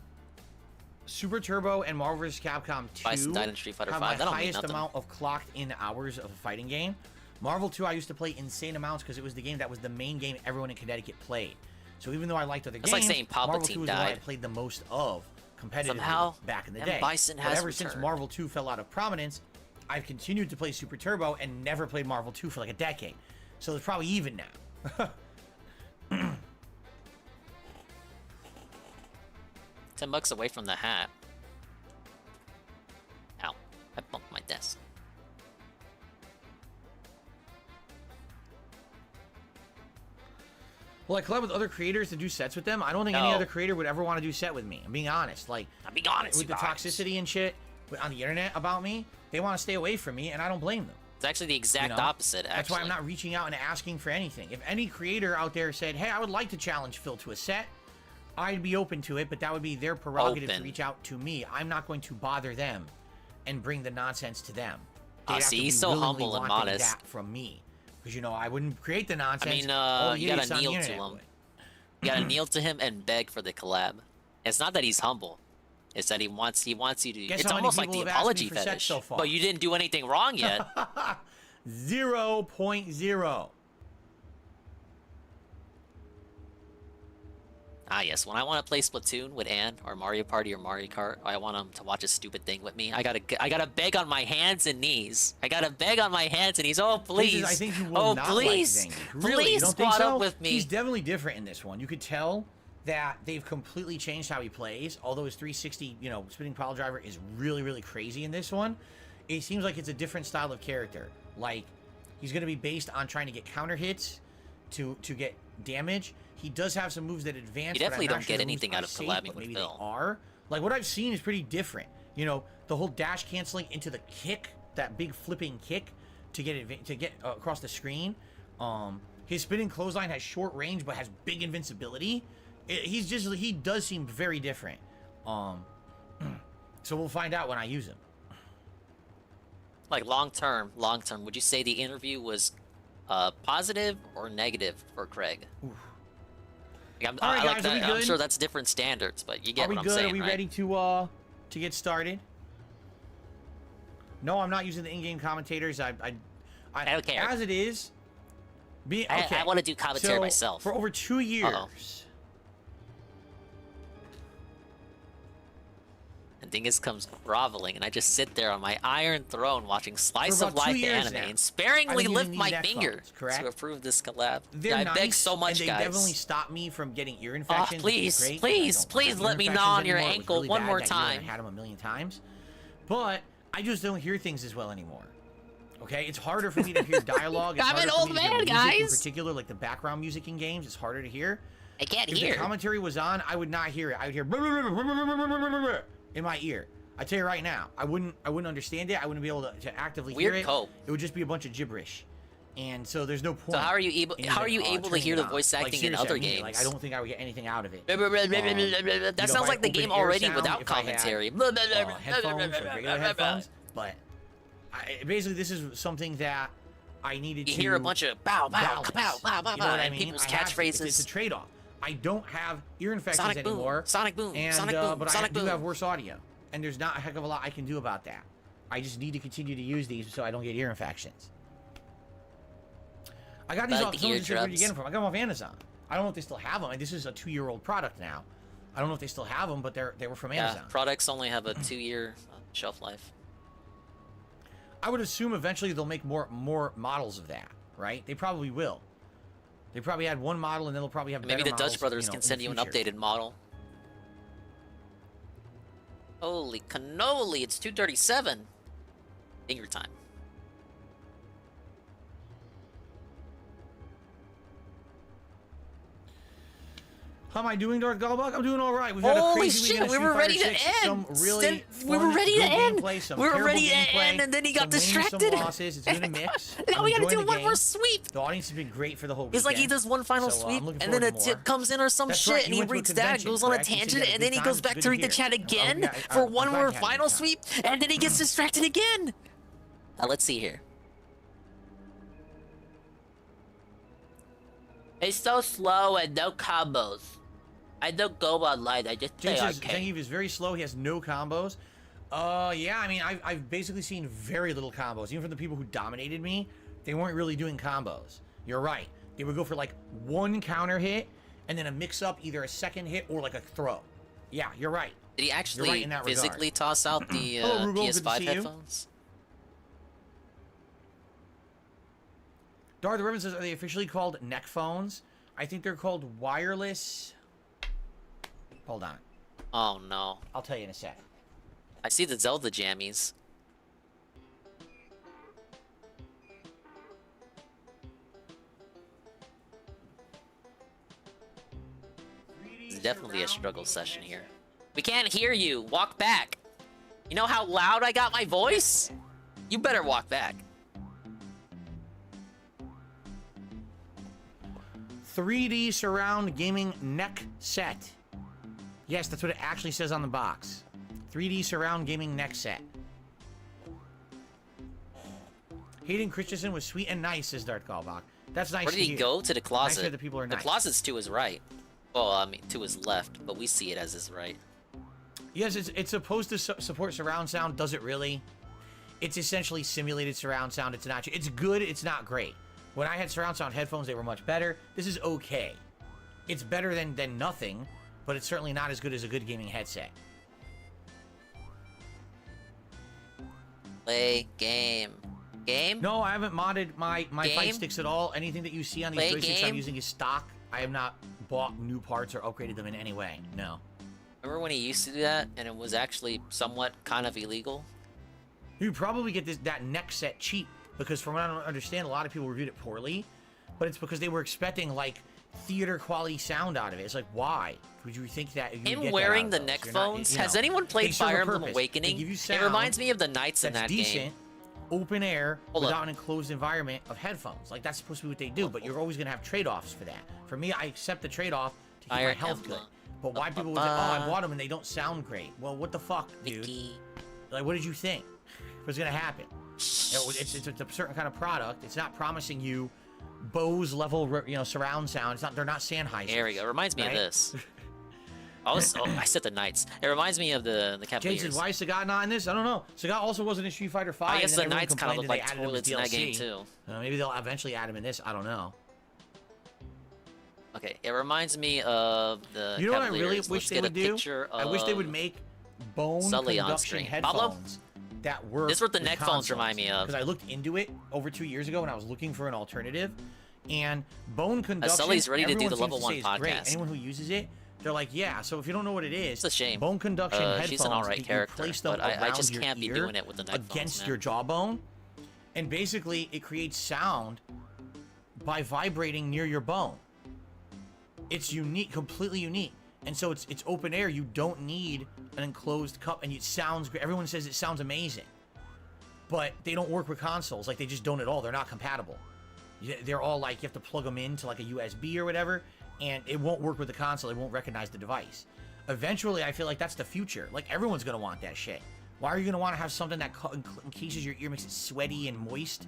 Super Turbo and Marvel vs. Capcom 2 Bison died in Street Fighter have 5. my That don't mean highest nothing. amount of clocked in hours of a fighting game. Marvel 2 I used to play insane amounts because it was the game that was the main game everyone in Connecticut played. So even though I liked other It's games, like saying Marvel Palpatine 2 was the one I died. played the most of competitively Somehow, back in the M. day. Bison But has ever since returned. Marvel 2 fell out of prominence, I've continued to play Super Turbo and never played Marvel 2 for like a decade. So it's probably even now. $10 away from the hat. Ow. I bumped my desk. Well, I collab with other creators to do sets with them. I don't think any No. other creator would ever want to do set with me. I'm being honest. Like, I'm being honest, with you the guys. toxicity and shit on the internet about me, they want to stay away from me, and I don't blame them. It's actually the exact You know? opposite, actually. That's why I'm not reaching out and asking for anything. If any creator out there said, hey, I would like to challenge Phil to a set, I'd be open to it, but that would be their prerogative to Open. reach out to me. I'm not going to bother them and bring the nonsense to them. They'd have See, to be he's so willingly humble and wanting modest. that from me. Because, you know, I wouldn't create the nonsense. I mean, All the you gotta idiots on the kneel to internet him. would. You gotta kneel to him and beg for the collab. It's not that he's humble. It's that he wants you to. Guess It's how many almost like people the have asked me apology for sets fetish. so far? But you didn't do anything wrong yet. 0.0. Ah, yes. When I want to play Splatoon with Ann or Mario Party or Mario Kart, I want him to watch a stupid thing with me. I gotta beg on my hands and knees. I gotta beg on my hands and knees. Oh, please. I think you will oh, not please. like Zangief. Really, Please you don't think squad so? up with me. He's definitely different in this one. You could tell that they've completely changed how he plays. Although his 360, you know, spinning pile driver is really, really crazy in this one. It seems like it's a different style of character. Like, he's going to be based on trying to get counter hits to get damage. He does have some moves that advance. You definitely but I'm not don't sure get the moves anything are out of safe, collabing but with maybe Phil. they are. Like, what I've seen is pretty different. You know, the whole dash canceling into the kick, that big flipping kick to get across the screen. His spinning clothesline has short range but has big invincibility. He does seem very different. So we'll find out when I use him. Like long term, would you say the interview was positive or negative for Craig? Like, All right, guys, are we I'm good? sure that's different standards, but you get Are we what I'm good? saying, Are we right? ready to get started? No, I'm not using the in-game commentators. I don't care. As it is. Okay. I want to do commentary So, myself. For over 2 years. Uh-oh. And Dingus comes groveling, and I just sit there on my iron throne watching Slice For of about 2 Life the years anime now, and sparingly I've been lift using my these Xbox, finger correct? to approve this collab. They're I nice, beg so much, and they guys. definitely stop me from getting ear Oh, infections. which is please, great. please, I don't please have let ear me infections gnaw on your anymore. It was ankle really one bad more that year when time. I had them a million times, but I just don't hear things as well anymore. Okay, it's harder for me to hear dialogue. It's I'm an harder for old me to hear man, music In guys. particular, like the background music in games, it's harder to hear. I can't If hear. the commentary was on, I would not hear it. I would hear in my ear. I tell you right now, I wouldn't understand it. I wouldn't be able to actively Weird hear it. cope. It would just be a bunch of gibberish, and so there's no point. So how are you able? in How are even, you able to turning hear it the on. voice Like, acting in seriously, other I mean it. games? Like, I don't think I would get anything out of it. That You know, sounds by like the open game air already sound, without if I had, commentary. headphones, like regular headphones, but basically this is something that I needed You to hear a bunch of bow, bow, balance. bow, bow, bow, You know what I and mean? people's I have to. It's catchphrases. a trade-off. I don't have ear infections Sonic boom, anymore. Sonic boom, and, Sonic boom, but Sonic I do boom. have worse audio, and there's not a heck of a lot I can do about that. I just need to continue to use these so I don't get ear infections. I got these Like off. the Someone said, where'd you eardrums. get them from? I got them off Amazon. I don't know if they still have them. This is a 2-year-old product now. I don't know if they still have them, but they were from Yeah, Amazon. products only have a 2-year shelf life. I would assume eventually they'll make more models of that, right? They probably will. They probably had one model, and then they'll probably have Maybe better the models, Dutch brothers you know, can in send the you an future. updated model. Holy cannoli! It's 2:37. Finger time. How am I doing, Darth Gallbuck? I'm doing all right. We've had a Holy crazy shit! weekend of We Street were ready Fighter to 6, some end. really We were fun, ready to good end. gameplay, some We were terrible ready to gameplay, end, and then he got some wins, distracted. Some losses. It's been a mix. Now I'm we gotta enjoying do the one game. more sweep. The audience has been great for the whole weekend. It's like he does one final So, I'm sweep, looking and then a forward to tip more. comes in or some That's shit, right, and you he went to a reads that, convention, goes on a correct? You said you tangent, had a and then good he goes time. back It's to good read the to chat hear. again I'm for glad one you more had a good final time. sweep, and then he gets distracted again. Let's see here. It's so slow and no combos. I don't go online. I just play Jake says arcade. Zangief is very slow. He has no combos. Yeah, I mean, I've basically seen very little combos. Even from the people who dominated me, they weren't really doing combos. You're right. They would go for like one counter hit and then a mix-up, either a second hit or like a throw. Yeah, you're right. Did he You're actually right in that physically regard. toss out the Hello, Rugal, good to PS5 see you. headphones? Darth Riven says, are they officially called neck phones? I think they're called wireless. Hold on. Oh no. I'll tell you in a sec. I see the Zelda jammies. It's definitely a struggle session here. We can't hear you. Walk back. You know how loud I got my voice? You better walk back. 3D surround gaming neck set. Yes, that's what it actually says on the box. 3D surround gaming neck set. Hayden Christensen was sweet and nice, says Darth Galbach. That's nice Where did to he hear. go? To the Nice to closet. hear the people are The nice. closet's to his right. Well, I mean, to his left, but we see it as his right. Yes, it's supposed to support surround sound. Does it really? It's essentially simulated surround sound. It's not. It's good. It's not great. When I had surround sound headphones, they were much better. This is okay. It's better than nothing, but it's certainly not as good as a good gaming headset. Play game. Game? No, I haven't modded my Game? fight sticks at all. Anything that you see on these Play joysticks game? I'm using is stock. I have not bought new parts or upgraded them in any way. No. Remember when he used to do that and it was actually somewhat kind of illegal? You probably get that neck set cheap because from what I don't understand, a lot of people reviewed it poorly, but it's because they were expecting like theater quality sound out of it. It's like, why would you think that? You would Him get that wearing out the of those? neck You're not- phones? you know, Has anyone they played serve a Fire Emblem purpose. Awakening? They give you It sound reminds me of the knights in that's that decent, game. open air, Hold without up. an enclosed environment of headphones. Like that's supposed to be what they do, but you're always gonna have trade-offs for that. For me, I accept the trade-off to keep Fire my health Emblem. good. But why people would say, oh, I bought them and they don't sound great? Well, what the fuck, dude? Mickey. Like, what did you think was gonna happen? It's a certain kind of product. It's not promising you Bose level, surround sound. It's not. They're not Sennheiser. There we go. It reminds me right? of this. I said the knights. It reminds me of the Jay Cavaliers. says, why is Sagat not in this? I don't know. Sagat also wasn't in Street Fighter 5. I guess and the then everyone knights kind of complained look that like they added them toilets in that DLC. game too. Maybe they'll eventually add him in this. I don't know. Okay, it reminds me of the You know what I Cavaliers. really Let's wish they get a would do? picture I wish they of- would make bone Sully on conduction stream. headphones that work. This is what the neck phones remind me of. Because I looked into it over 2 years ago when I was looking for an alternative, and bone conduction. Sully's ready to do everyone the seems level to one say is great. podcast. Anyone who uses it, they're like, yeah. So if you don't know what it is, It's a shame. Bone conduction headphones. She's an alright that you character, place them but I around just your can't be ear doing it with the neck phones, against man. your jawbone, and basically it creates sound by vibrating near your bone. It's unique, completely unique. And so it's open air. You don't need an enclosed cup, and it sounds great. Everyone says it sounds amazing, but they don't work with consoles. Like they just don't at all. They're not compatible. They're all like you have to plug them into like a USB or whatever, and it won't work with the console. It won't recognize the device. Eventually, I feel like that's the future. Like everyone's gonna want that shit. Why are you gonna want to have something that encases your ear, makes it sweaty and moist?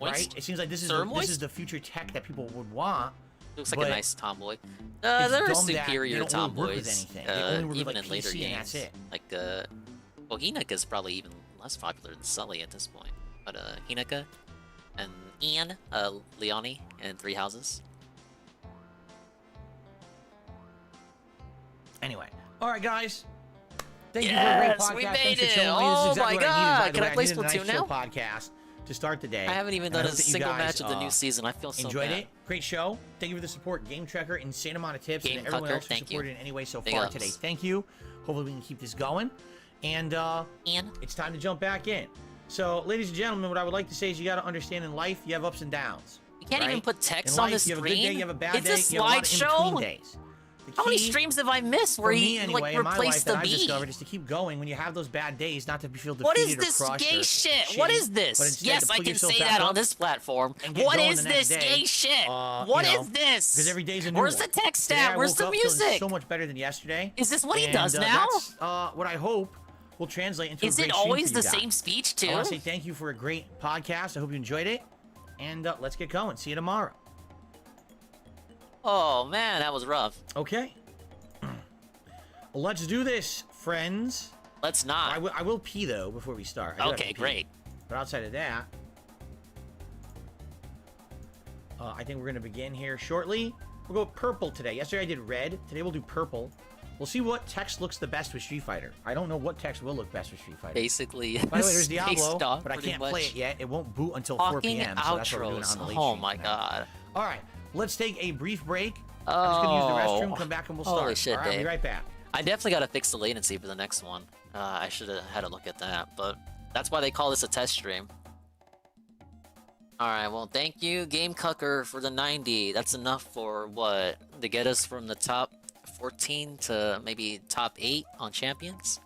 Moist? Right? It seems like this is Sir this moist? is the future tech that people would want. Looks like but a nice tomboy. it's There are dumb that they superior don't really work with tomboys, anything. They only work with, even like, in later PC and games. that's it. Like, well, Hinaka's probably even less popular than Sully at this point. But Hinaka and Ian, Leone, and Three Houses. Anyway, all right, guys. Thank you Yes, for a we great podcast. made Thanks for it. showing me. Oh This is exactly my what I needed, by God. the Can way. I play needed a nice Splatoon chill now? podcast to start the day. I haven't even And I done a hope that you single guys, match of the new season. I feel so enjoyed bad. it. Great show. Thank you for the support, Game Tracker. Insane amount of tips, Game and everyone Tucker, else who thank you. supported in any way so Big far ups. today. Thank you. Hopefully we can keep this going. And Ian? it's time to jump back in. So, ladies and gentlemen, what I would like to say is you got to understand in life you have ups and downs. You can't even right? put text In on the life, you have a good screen? day, you have a bad It's day, a you have a lot of slideshow? in-between days. The How many key streams have I missed where for me you anyway, like in my life replaced the that I've B? discovered is to keep going when you have those bad days, not to feel defeated What is or this crushed gay or shit? What shitty, is but this? instead Yes, to I pull can yourself say back that on up this platform. and get What going is the next this day, gay shit? you What know, is this? Because every day's a new Where's one. the text Today I at? Where's woke the up feeling music? so much better than yesterday. Is this what he and, does now? That's what I hope will translate into Is a it great stream always for the you guys. same speech I too? want to say thank you for a great podcast. I hope you enjoyed it. And let's get going. See you tomorrow. Oh man, that was rough. Okay. Let's do this, friends. Let's not. I will pee though before we start. I do have to Okay, pee. great. But outside of that, I think we're gonna begin here shortly. We'll go purple today. Yesterday I did red. Today we'll do purple. We'll see what text looks the best with Street Fighter. I don't know what text will look best with Street Fighter. Basically, By the way, there's Diablo, based off but I pretty can't much play it yet. It won't boot until 4 talking p.m. So that's what we're doing outros. on the late Oh stream my tonight. god. All right, let's take a brief break. I'm just gonna use the restroom. Come back and we'll start. Holy shit, All right, I'll be Dave. right back. I definitely gotta fix the latency for the next one. I should have had a look at that, but that's why they call this a test stream. Alright, well, thank you, Game Cucker, for the 90. That's enough for what? To get us from the top 14 to maybe top 8 on Champions?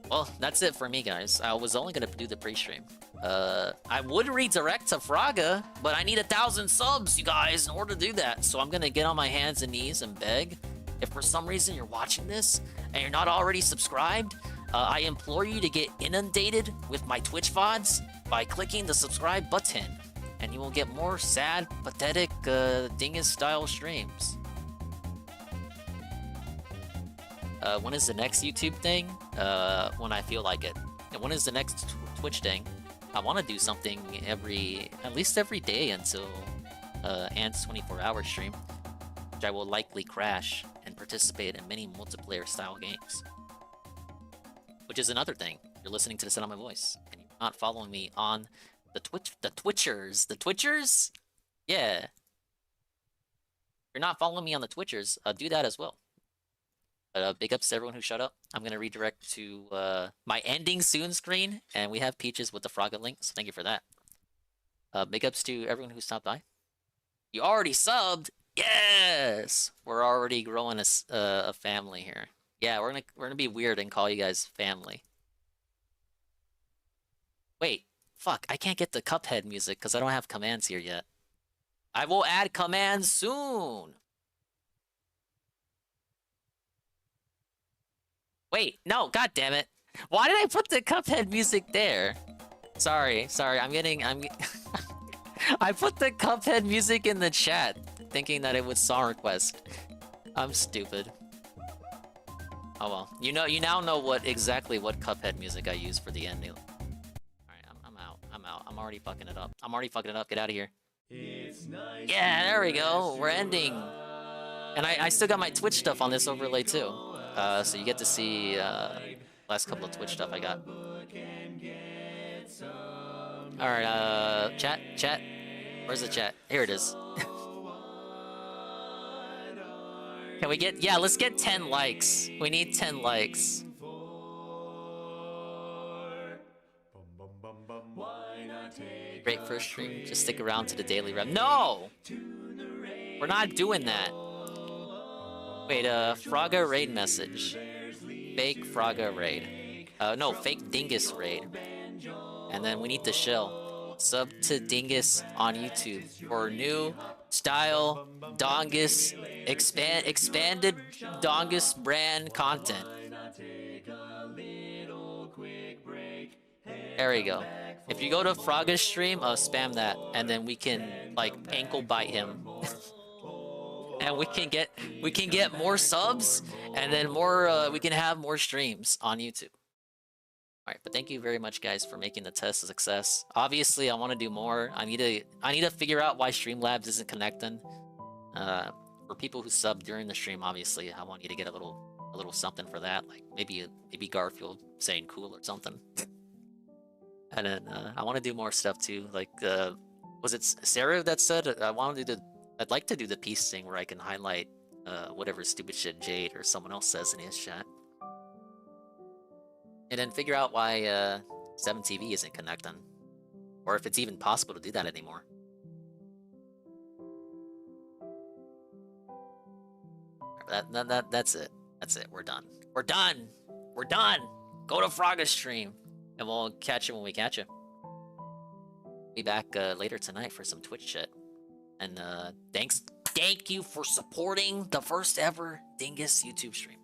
Well, that's it for me, guys. I was only gonna do the pre-stream. I would redirect to Fraga, but I need 1,000 subs, you guys, in order to do that. So I'm gonna get on my hands and knees and beg. If for some reason you're watching this and you're not already subscribed, I implore you to get inundated with my Twitch VODs by clicking the subscribe button, and you will get more sad, pathetic, Dingus-style streams. When is the next YouTube thing? When I feel like it. And when is the next Twitch thing? I want to do something at least every day until Ant's 24-hour stream, which I will likely crash and participate in many multiplayer-style games. Which is another thing. You're listening to the sound of my voice, and you're not following me on the Twitchers. The Twitchers? Yeah. You're not following me on the Twitchers. Do that as well. But big ups to everyone who shut up. I'm gonna redirect to my ending soon screen, and we have Peaches with the Frogget link, so thank you for that. Big ups to everyone who stopped by. You already subbed? Yes! We're already growing a family here. Yeah, we're gonna be weird and call you guys family. Wait, fuck! I can't get the Cuphead music because I don't have commands here yet. I will add commands soon. Wait, no, god damn it. Why did I put the Cuphead music there? Sorry, I put the Cuphead music in the chat, thinking that it was song request. I'm stupid. Oh well, you now know exactly what Cuphead music I use for the ending. Alright, I'm out. I'm already fucking it up. Get out of here. Yeah, there we go. We're ending. And I still got my Twitch stuff on this overlay too. So you get to see last couple of Twitch stuff I got. Alright, chat. Where's the chat? Here it is. Can we get, let's get 10 likes. We need 10 likes. Great first stream. Just stick around to the daily rev. No! We're not doing that. Wait, Fraga raid message. Fake Fraga raid. No, fake Dingus raid. And then we need the shell. Sub to Dingus on YouTube for new style Dongus expanded Dongus brand content. There we go. If you go to Fraga's stream, spam that, and then we can like ankle bite him. And we can get more subs, and then more we can have more streams on YouTube. Alright, but thank you very much guys for making the test a success. Obviously I want to do more. I need to figure out why Streamlabs isn't connecting. For people who sub during the stream, obviously I want you to get a little something for that, like maybe Garfield saying cool or something. And then I want to do more stuff too, like was it Sarah that said I'd like to do the peace thing where I can highlight whatever stupid shit Jade or someone else says in his chat. And then figure out why 7TV isn't connecting. Or if it's even possible to do that anymore. That's it. That's it. We're done. We're done! We're done! Go to Fraga's stream! And we'll catch you when we catch you. Be back later tonight for some Twitch shit. And thank you for supporting the first ever Dingus YouTube stream.